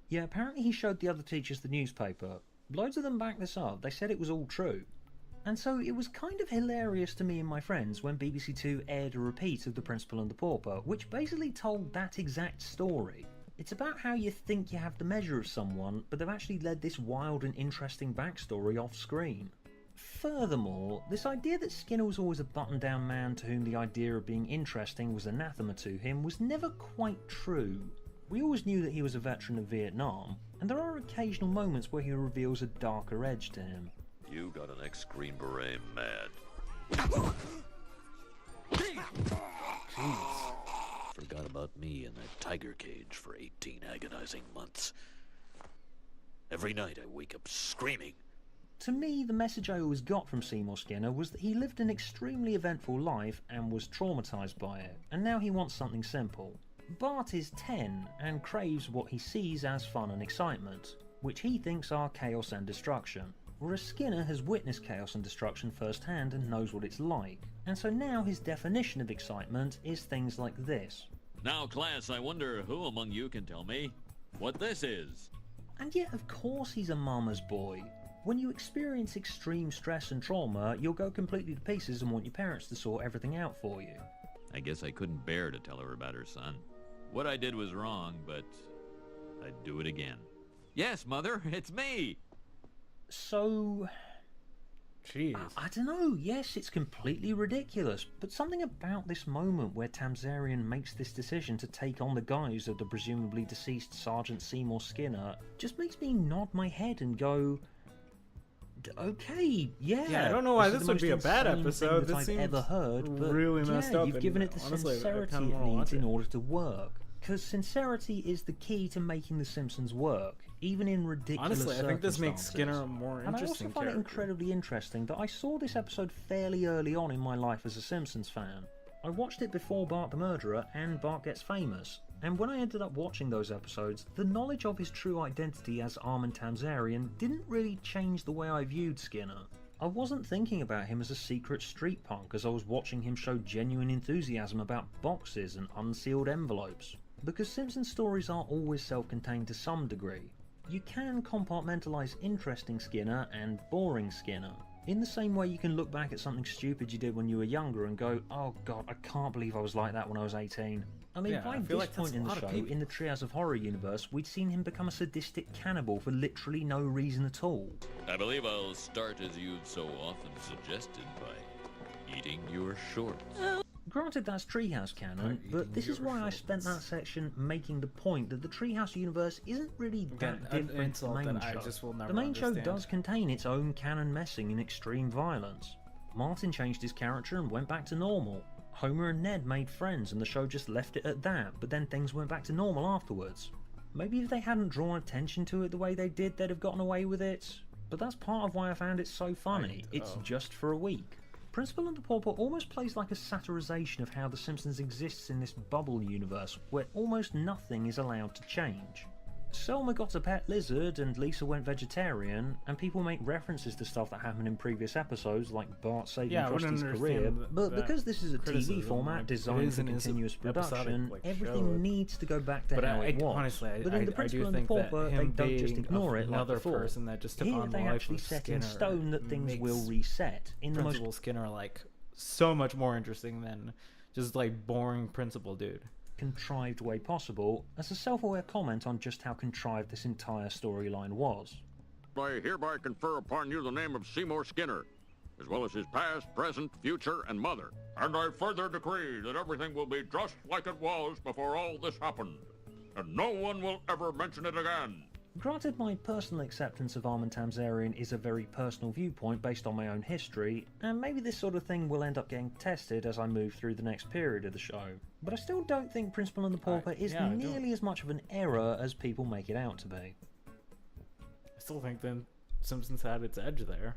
S2: Yeah, apparently he showed the other teachers the newspaper. Loads of them backed this up, they said it was all true. And so it was kind of hilarious to me and my friends when BBC Two aired a repeat of The Principal and the Pauper, which basically told that exact story. It's about how you think you have the measure of someone, but they've actually led this wild and interesting backstory off screen. Furthermore, this idea that Skinner was always a button-down man to whom the idea of being interesting was anathema to him was never quite true. We always knew that he was a veteran of Vietnam, and there are occasional moments where he reveals a darker edge to him.
S6: You got an ex-Green Beret mad.
S1: Jeez.
S6: Forgot about me in that tiger cage for 18 agonizing months. Every night I wake up screaming.
S2: To me, the message I always got from Seymour Skinner was that he lived an extremely eventful life and was traumatised by it, and now he wants something simple. Bart is 10 and craves what he sees as fun and excitement, which he thinks are chaos and destruction. Whereas Skinner has witnessed chaos and destruction firsthand and knows what it's like, and so now his definition of excitement is things like this.
S6: Now, class, I wonder who among you can tell me what this is?
S2: And yet, of course he's a mama's boy. When you experience extreme stress and trauma, you'll go completely to pieces and want your parents to sort everything out for you.
S6: I guess I couldn't bear to tell her about her son. What I did was wrong, but I'd do it again. Yes, Mother, it's me!
S2: So...
S1: Jeez.
S2: I don't know, yes, it's completely ridiculous, but something about this moment where Tamzarian makes this decision to take on the guise of the presumably deceased Sergeant Seymour Skinner just makes me nod my head and go, okay, yeah.
S1: I don't know why
S2: this
S1: this
S2: is
S1: would
S2: the
S1: be a
S2: most
S1: bad
S2: insane
S1: episode.
S2: thing that
S1: This
S2: I've ever
S1: seems
S2: heard, but
S1: really messed
S2: yeah,
S1: up.
S2: you've
S1: and
S2: given it the
S1: honestly, I
S2: sincerity
S1: kinda
S2: it
S1: wanna watch
S2: needs in
S1: it.
S2: order to work. because sincerity is the key to making The Simpsons work, even in ridiculous
S1: Honestly, I think this makes
S2: circumstances.
S1: Skinner a more
S2: And I
S1: interesting
S2: also find it
S1: character.
S2: incredibly interesting that I saw this episode fairly early on in my life as a Simpsons fan. I watched it before Bart the Murderer and Bart Gets Famous, and when I ended up watching those episodes, the knowledge of his true identity as Armin Tamzarian didn't really change the way I viewed Skinner. I wasn't thinking about him as a secret street punk as I was watching him show genuine enthusiasm about boxes and unsealed envelopes. Because Simpsons stories are always self-contained to some degree, you can compartmentalise interesting Skinner and boring Skinner. In the same way you can look back at something stupid you did when you were younger and go, oh god, I can't believe I was like that when I was 18. I mean,
S1: Yeah,
S2: by
S1: I
S2: this
S1: feel like that's
S2: point
S1: a
S2: in the
S1: lot of
S2: show,
S1: people.
S2: in the Treehouse of Horror universe, we'd seen him become a sadistic cannibal for literally no reason at all.
S6: I believe I'll start as you've so often suggested by eating your shorts.
S2: Granted, that's Treehouse canon, but this is why I spent that section making the point that the Treehouse universe isn't really that
S1: Again, an
S2: different to the
S1: insult
S2: main
S1: that I
S2: show.
S1: just will never
S2: The main show
S1: understand.
S2: does contain its own canon messing and extreme violence. Martin changed his character and went back to normal. Homer and Ned made friends and the show just left it at that, but then things went back to normal afterwards. Maybe if they hadn't drawn attention to it the way they did, they'd have gotten away with it. But that's part of why I found it so funny. It's just for a week. Principal and the Pauper almost plays like a satirization of how The Simpsons exists in this bubble universe where almost nothing is allowed to change. Selma got a pet lizard and Lisa went vegetarian, and people make references to stuff that happened in previous episodes like Bart saving
S1: Yeah, I wouldn't
S2: Krusty's
S1: understand
S2: career, but
S1: that
S2: because this is a TV
S1: criticism,
S2: format
S1: like,
S2: designed
S1: it is
S2: for
S1: and isn't
S2: continuous
S1: episodic,
S2: production,
S1: like,
S2: everything
S1: show.
S2: needs to go back to
S1: But
S2: how it was.
S1: honestly,
S2: but in The
S1: I
S2: Principal
S1: do
S2: and the
S1: think that
S2: Pauper, they
S1: him
S2: don't just
S1: being
S2: ignore it like
S1: another
S2: before.
S1: person that just took
S2: Here
S1: on the
S2: they
S1: life
S2: actually
S1: of
S2: set in
S1: Skinner
S2: stone that things
S1: makes
S2: will reset in the most
S1: Principal Skinner like so much more interesting than just like boring Principal dude.
S2: contrived way possible, as a self-aware comment on just how contrived this entire storyline was.
S7: I hereby confer upon you the name of Seymour Skinner, as well as his past, present, future, and mother. And I further decree that everything will be just like it was before all this happened, and no one will ever mention it again.
S2: Granted, my personal acceptance of Armin Tamzarian is a very personal viewpoint based on my own history, and maybe this sort of thing will end up getting tested as I move through the next period of the show. But I still don't think Principal and the Pauper is
S1: yeah, I don't.
S2: nearly as much of an error as people make it out to be.
S1: I still think that Simpsons had its edge there.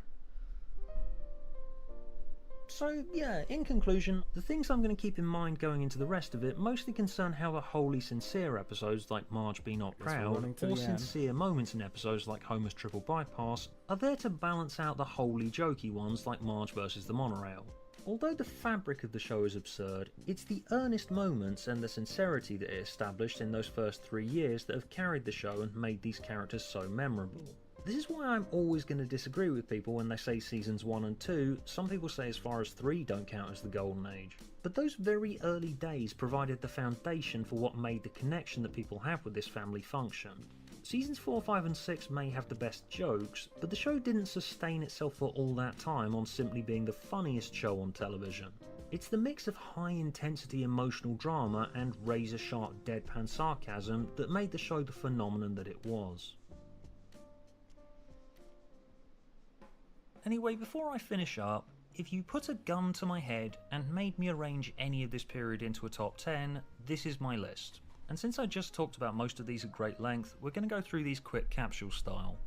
S2: So yeah, in conclusion, the things I'm going to keep in mind going into the rest of it mostly concern how the wholly sincere episodes like Marge Be Not
S1: we're
S2: Proud,
S1: running to
S2: or
S1: the end.
S2: sincere moments in episodes like Homer's Triple Bypass, are there to balance out the wholly jokey ones like Marge vs. the Monorail. Although the fabric of the show is absurd, it's the earnest moments and the sincerity that it established in those first 3 years that have carried the show and made these characters so memorable. This is why I'm always going to disagree with people when they say seasons 1 and 2, some people say as far as 3 don't count as the golden age. But those very early days provided the foundation for what made the connection that people have with this family function. Seasons 4, 5 and 6 may have the best jokes, but the show didn't sustain itself for all that time on simply being the funniest show on television. It's the mix of high intensity emotional drama and razor sharp deadpan sarcasm that made the show the phenomenon that it was. Anyway, before I finish up, if you put a gun to my head and made me arrange any of this period into a top 10, this is my list. And since I just talked about most of these at great length, we're going to go through these quick capsule style.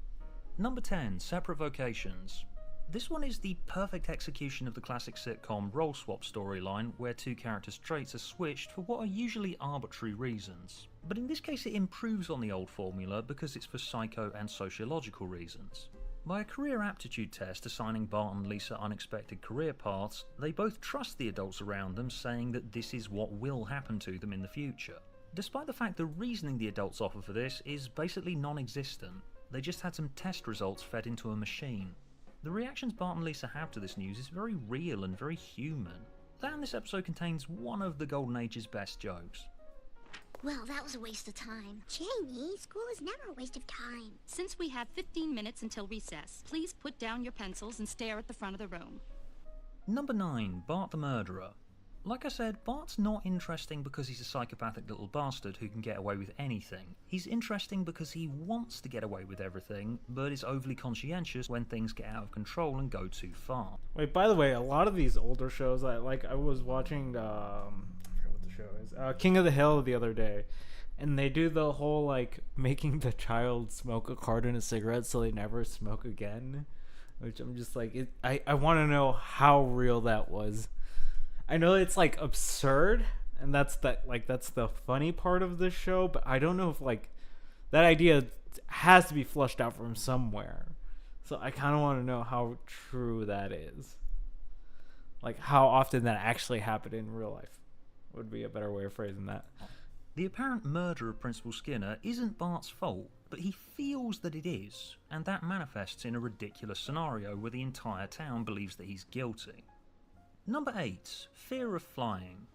S2: Number 10, Separate Vocations. This one is the perfect execution of the classic sitcom role swap storyline where two characters' traits are switched for what are usually arbitrary reasons. But in this case it improves on the old formula because it's for psycho and sociological reasons. By a career aptitude test assigning Bart and Lisa unexpected career paths, they both trust the adults around them saying that this is what will happen to them in the future. Despite the fact the reasoning the adults offer for this is basically non-existent, they just had some test results fed into a machine. The reactions Bart and Lisa have to this news is very real and very human. That in this episode contains one of the Golden Age's best jokes.
S13: Well, that was a waste of time. Jamie, school is never a waste of time.
S15: Since we have 15 minutes until recess, please put down your pencils and stare at the front of the room.
S2: Number 9, Bart the Murderer. Like I said, Bart's not interesting because he's a psychopathic little bastard who can get away with anything. He's interesting because he wants to get away with everything, but is overly conscientious when things get out of control and go too far.
S1: Wait, by the way, a lot of these older shows, I was watching, I forget what the show is, King of the Hill the other day, And they do the whole, like, making the child smoke a carton of cigarettes so they never smoke again. Which I'm just like, I want to know how real that was. I know it's, like, absurd, and that's the funny part of the show, but I don't know if, like, that idea has to be flushed out from somewhere. So I kind of want to know how true that is. Like, how often that actually happened in real life would be a better way of phrasing that.
S2: The apparent murder of Principal Skinner isn't Bart's fault, but he feels that it is, and that manifests in a ridiculous scenario where the entire town believes that he's guilty. Number 8. Fear of flying.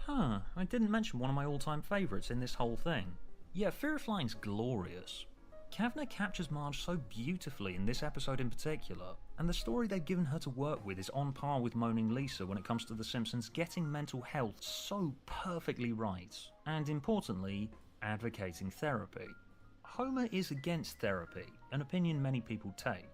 S2: I didn't mention one of my all-time favourites in this whole thing. Yeah, Fear of Flying's glorious. Kavner captures Marge so beautifully in this episode in particular, and the story they've given her to work with is on par with Moaning Lisa when it comes to The Simpsons getting mental health so perfectly right, and importantly, advocating therapy. Homer is against therapy, an opinion many people take.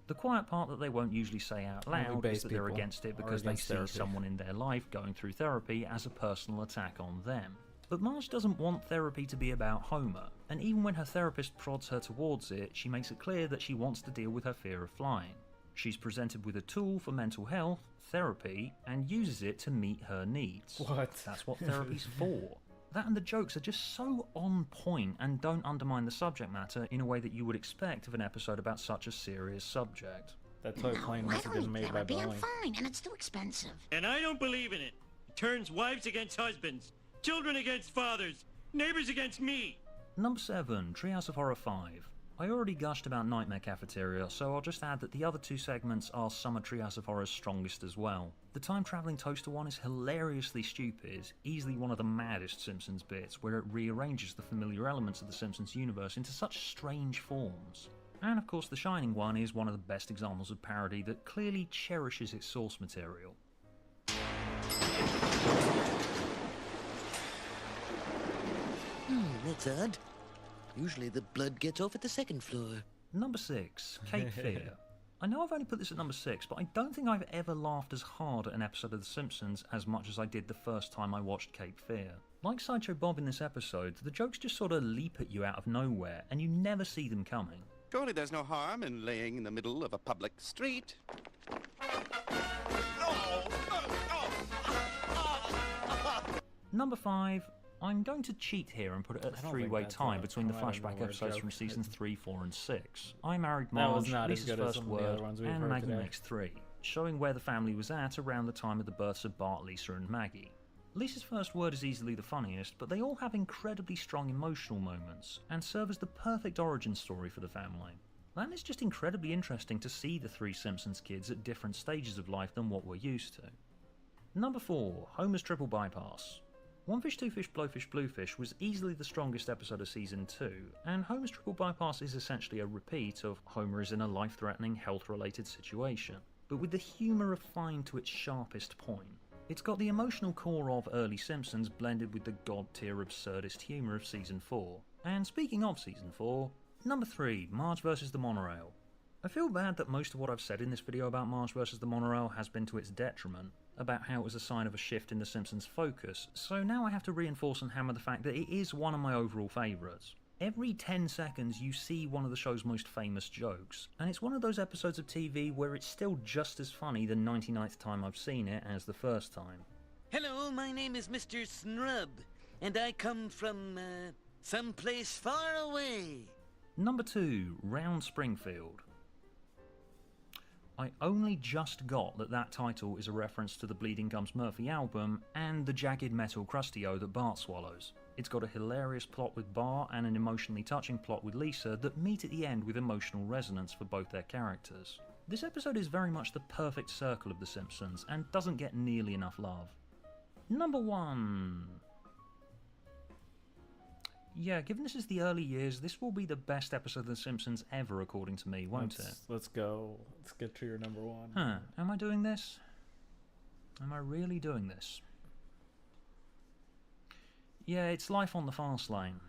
S2: The quiet part that they won't usually say out loud is that they're against it because they see someone in their life going through therapy as a personal attack on them. But Marge doesn't want therapy to be about Homer, and even when her therapist prods her towards it, she makes it clear that she wants to deal with her fear of flying. She's presented with a tool for mental health, therapy, and uses it to meet her needs.
S1: What?
S2: That's what therapy's for. That and the jokes are just so on point and don't undermine the subject matter in a way that you would expect of an episode about such a serious subject.
S1: That toy plane must have been made by Boeing.
S4: I'm fine, and it's too expensive.
S18: And I don't believe in it. It turns wives against husbands, children against fathers, neighbors against me.
S2: Number 7, Treehouse of Horror 5. I already gushed about Nightmare Cafeteria, so I'll just add that the other two segments are some of Treehouse of Horror's strongest as well. The time-travelling toaster one is hilariously stupid, easily one of the maddest Simpsons bits, where it rearranges the familiar elements of the Simpsons universe into such strange forms. And of course The Shining one is one of the best examples of parody that clearly cherishes its source material.
S8: That's odd. Usually the blood gets off at the second floor.
S2: Number 6, Cape Fear. I know I've only put this at number 6, but I don't think I've ever laughed as hard at an episode of The Simpsons as much as I did the first time I watched Cape Fear. Like Sideshow Bob in this episode, the jokes just sort of leap at you out of nowhere, and you never see them coming.
S3: Surely there's no harm in laying in the middle of a public street.
S2: Number 5, I'm going to cheat here and put it at a three-way tie between the flashback episodes from seasons 3, 4 and 6. I Married Marge, Lisa's First Word, and Maggie Makes 3, showing where the family was at around the time of the births of Bart, Lisa and Maggie. Lisa's First Word is easily the funniest, but they all have incredibly strong emotional moments, and serve as the perfect origin story for the family. And it's just incredibly interesting to see the three Simpsons kids at different stages of life than what we're used to. Number 4, Homer's Triple Bypass. One Fish, Two Fish, Blowfish, Bluefish was easily the strongest episode of Season 2, and Homer's Triple Bypass is essentially a repeat of Homer is in a life-threatening, health-related situation, but with the humour refined to its sharpest point. It's got the emotional core of early Simpsons blended with the god-tier absurdist humour of Season 4. And speaking of Season 4, number 3, Marge vs. the Monorail. I feel bad that most of what I've said in this video about Marge vs. the Monorail has been to its detriment, about how it was a sign of a shift in The Simpsons' focus, so now I have to reinforce and hammer the fact that it is one of my overall favourites. Every 10 seconds you see one of the show's most famous jokes, and it's one of those episodes of TV where it's still just as funny the 99th time I've seen it as the first time.
S8: Hello, my name is Mr. Snrub, and I come from, someplace far away.
S2: Number 2, Round Springfield. I only just got that title is a reference to the Bleeding Gums Murphy album and the jagged metal crustio that Bart swallows. It's got a hilarious plot with Bart and an emotionally touching plot with Lisa that meet at the end with emotional resonance for both their characters. This episode is very much the perfect circle of The Simpsons and doesn't get nearly enough love. Number 1. Yeah, given this is the early years, this will be the best episode of The Simpsons ever, according to me, won't it?
S1: Let's go. Let's get to your number 1.
S2: Huh. Am I doing this? Am I really doing this? Yeah, it's Life on the Fast Lane.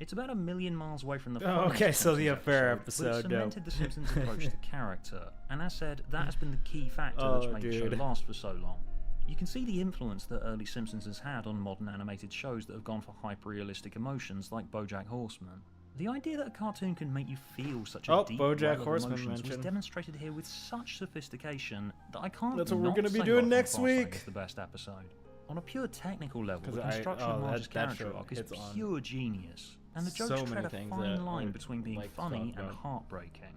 S2: It's about 1 million miles away from the
S1: okay, so the affair episode.
S2: But it cemented The Simpsons' approach to character, and as said, that has been the key factor that's made the show last for so long. You can see the influence that early Simpsons has had on modern animated shows that have gone for hyper-realistic emotions like BoJack Horseman. The idea that a cartoon can make you feel such a deep
S1: BoJack
S2: well of
S1: Horseman
S2: emotions was
S1: mentioned.
S2: demonstrated here with such sophistication that I can't
S1: That's what we're
S2: not
S1: gonna be
S2: say
S1: doing
S2: Life on
S1: next
S2: Fast Lane
S1: week.
S2: is the best episode. On a pure technical level, the
S1: I-
S2: construction
S1: oh,
S2: of Marge's
S1: that
S2: character
S1: show
S2: arc is
S1: hits on
S2: pure genius, and the
S1: so
S2: jokes
S1: many
S2: tread a
S1: things
S2: fine
S1: that
S2: line
S1: we'd
S2: between being
S1: like to
S2: funny
S1: talk
S2: and
S1: about.
S2: heartbreaking.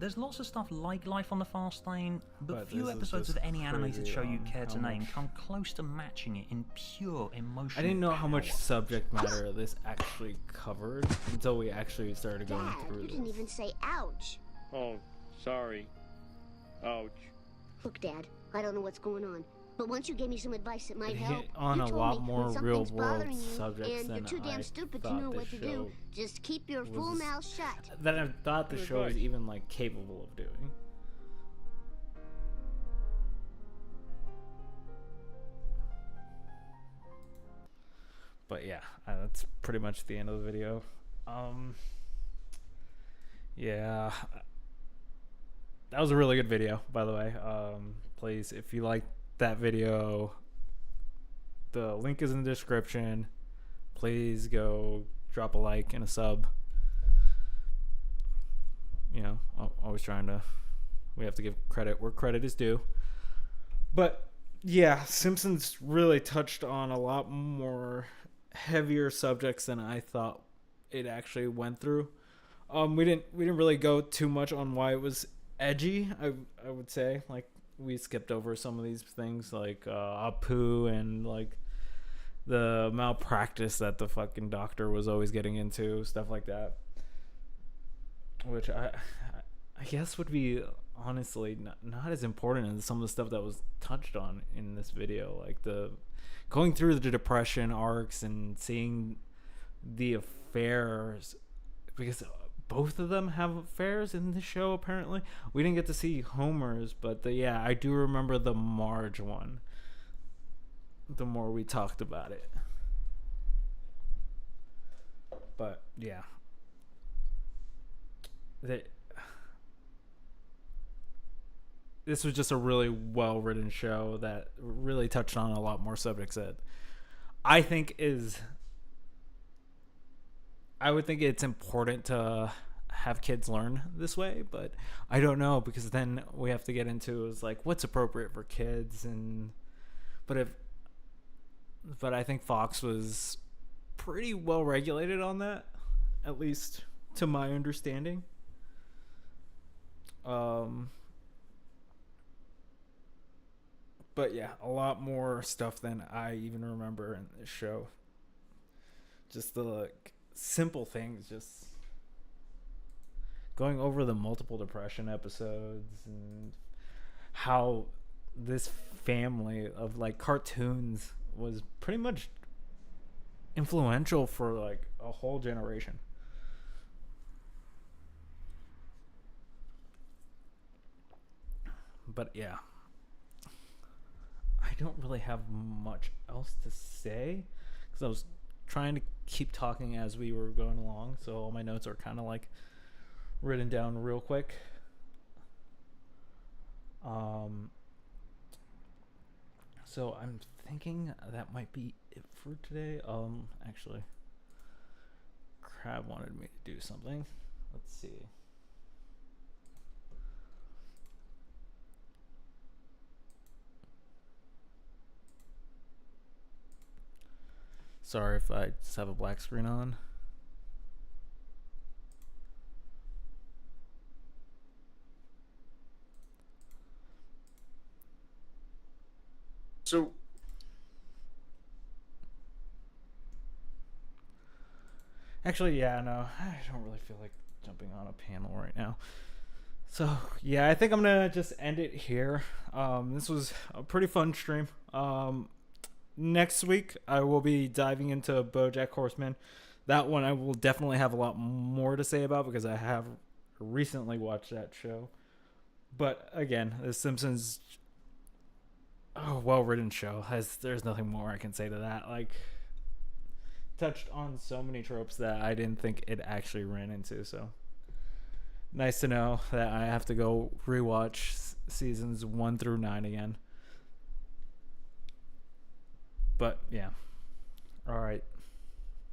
S2: There's lots of stuff like Life on the Fast Lane, but
S1: But
S2: few
S1: this is
S2: episodes of
S1: just
S2: any animated
S1: crazy
S2: show you
S1: on
S2: care to
S1: how
S2: name
S1: much-
S2: come close to matching it in pure emotional
S1: I didn't know how much
S2: power.
S1: subject matter this actually covered until we actually started going
S13: Dad,
S1: through
S13: you
S1: this.
S13: didn't even say ouch.
S12: Oh, sorry. Ouch.
S22: Look, Dad, I don't know what's going on, but once you gave me some advice that might
S1: It
S22: help,
S1: hit on
S22: you
S1: a
S22: told
S1: lot
S22: me when
S1: more
S22: something's
S1: real-world
S22: bothering you
S1: subjects
S22: and you're
S1: than
S22: too damn
S1: I
S22: stupid to
S1: thought
S22: know
S1: the
S22: what to do.
S1: show
S22: Just keep your full
S1: was-
S22: mouth shut.
S1: That I thought the
S12: Good
S1: show was
S12: advice.
S1: even like capable of doing. But yeah, that's pretty much the end of the video. Yeah, that was a really good video, by the way. Please, if you like that video, the link is in the description. Please go drop a like and a sub. You know, always trying to, we have to give credit where credit is due. But yeah, Simpsons really touched on a lot more heavier subjects than I thought it actually went through. We didn't really go too much on why it was edgy. I would say, like, we skipped over some of these things like Apu and like the malpractice that the fucking doctor was always getting into, stuff like that, which I guess would be honestly not as important as some of the stuff that was touched on in this video, like the going through the depression arcs and seeing the affairs, because both of them have affairs in the show. Apparently we didn't get to see Homer's, but yeah, I do remember the Marge one the more we talked about it. But yeah, this was just a really well written show that really touched on a lot more subjects that I would think it's important to have kids learn this way, but I don't know, because then we have to get into is like what's appropriate for kids. And but I think Fox was pretty well regulated on that, at least to my understanding. But yeah, a lot more stuff than I even remember in this show. Just the like simple things, just going over the multiple depression episodes and how this family of like cartoons was pretty much influential for like a whole generation. But yeah, I don't really have much else to say because I was trying to keep talking as we were going along, so all my notes are kind of like written down real quick. So I'm thinking that might be it for today. Actually, Crab wanted me to do something. Let's see. Sorry if I just have a black screen on.
S9: So,
S1: actually, yeah, no, I don't really feel like jumping on a panel right now. So, yeah, I think I'm going to just end it here. This was a pretty fun stream. Next week, I will be diving into BoJack Horseman. That one I will definitely have a lot more to say about because I have recently watched that show. But again, The Simpsons, well-written show. There's nothing more I can say to that. Like, touched on so many tropes that I didn't think it actually ran into. So nice to know that I have to go rewatch seasons 1 through 9 again. But yeah. All right.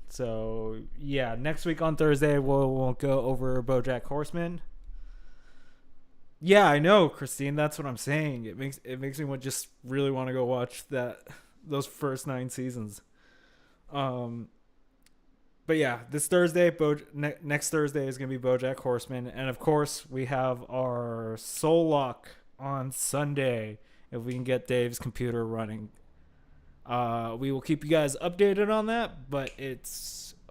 S1: So yeah, next week on Thursday we'll go over BoJack Horseman. Yeah, I know, Christine. That's what I'm saying. It makes me just really want to go watch those first 9 seasons. But yeah, this Thursday, next Thursday is gonna be BoJack Horseman, and of course we have our Soul Lock on Sunday if we can get Dave's computer running. We will keep you guys updated on that, but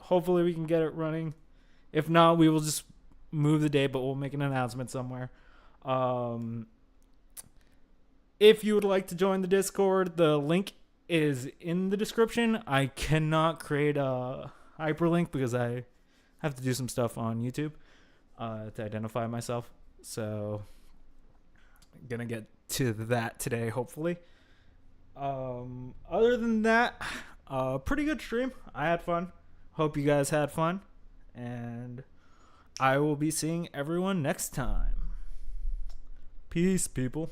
S1: hopefully we can get it running. If not, we will just move the day, but we'll make an announcement somewhere. If you would like to join the Discord, the link is in the description. I cannot create a hyperlink because I have to do some stuff on YouTube to identify myself. So I'm gonna get to that today, hopefully. Other than that, pretty good stream. I had fun. Hope you guys had fun. And I will be seeing everyone next time. Peace, people.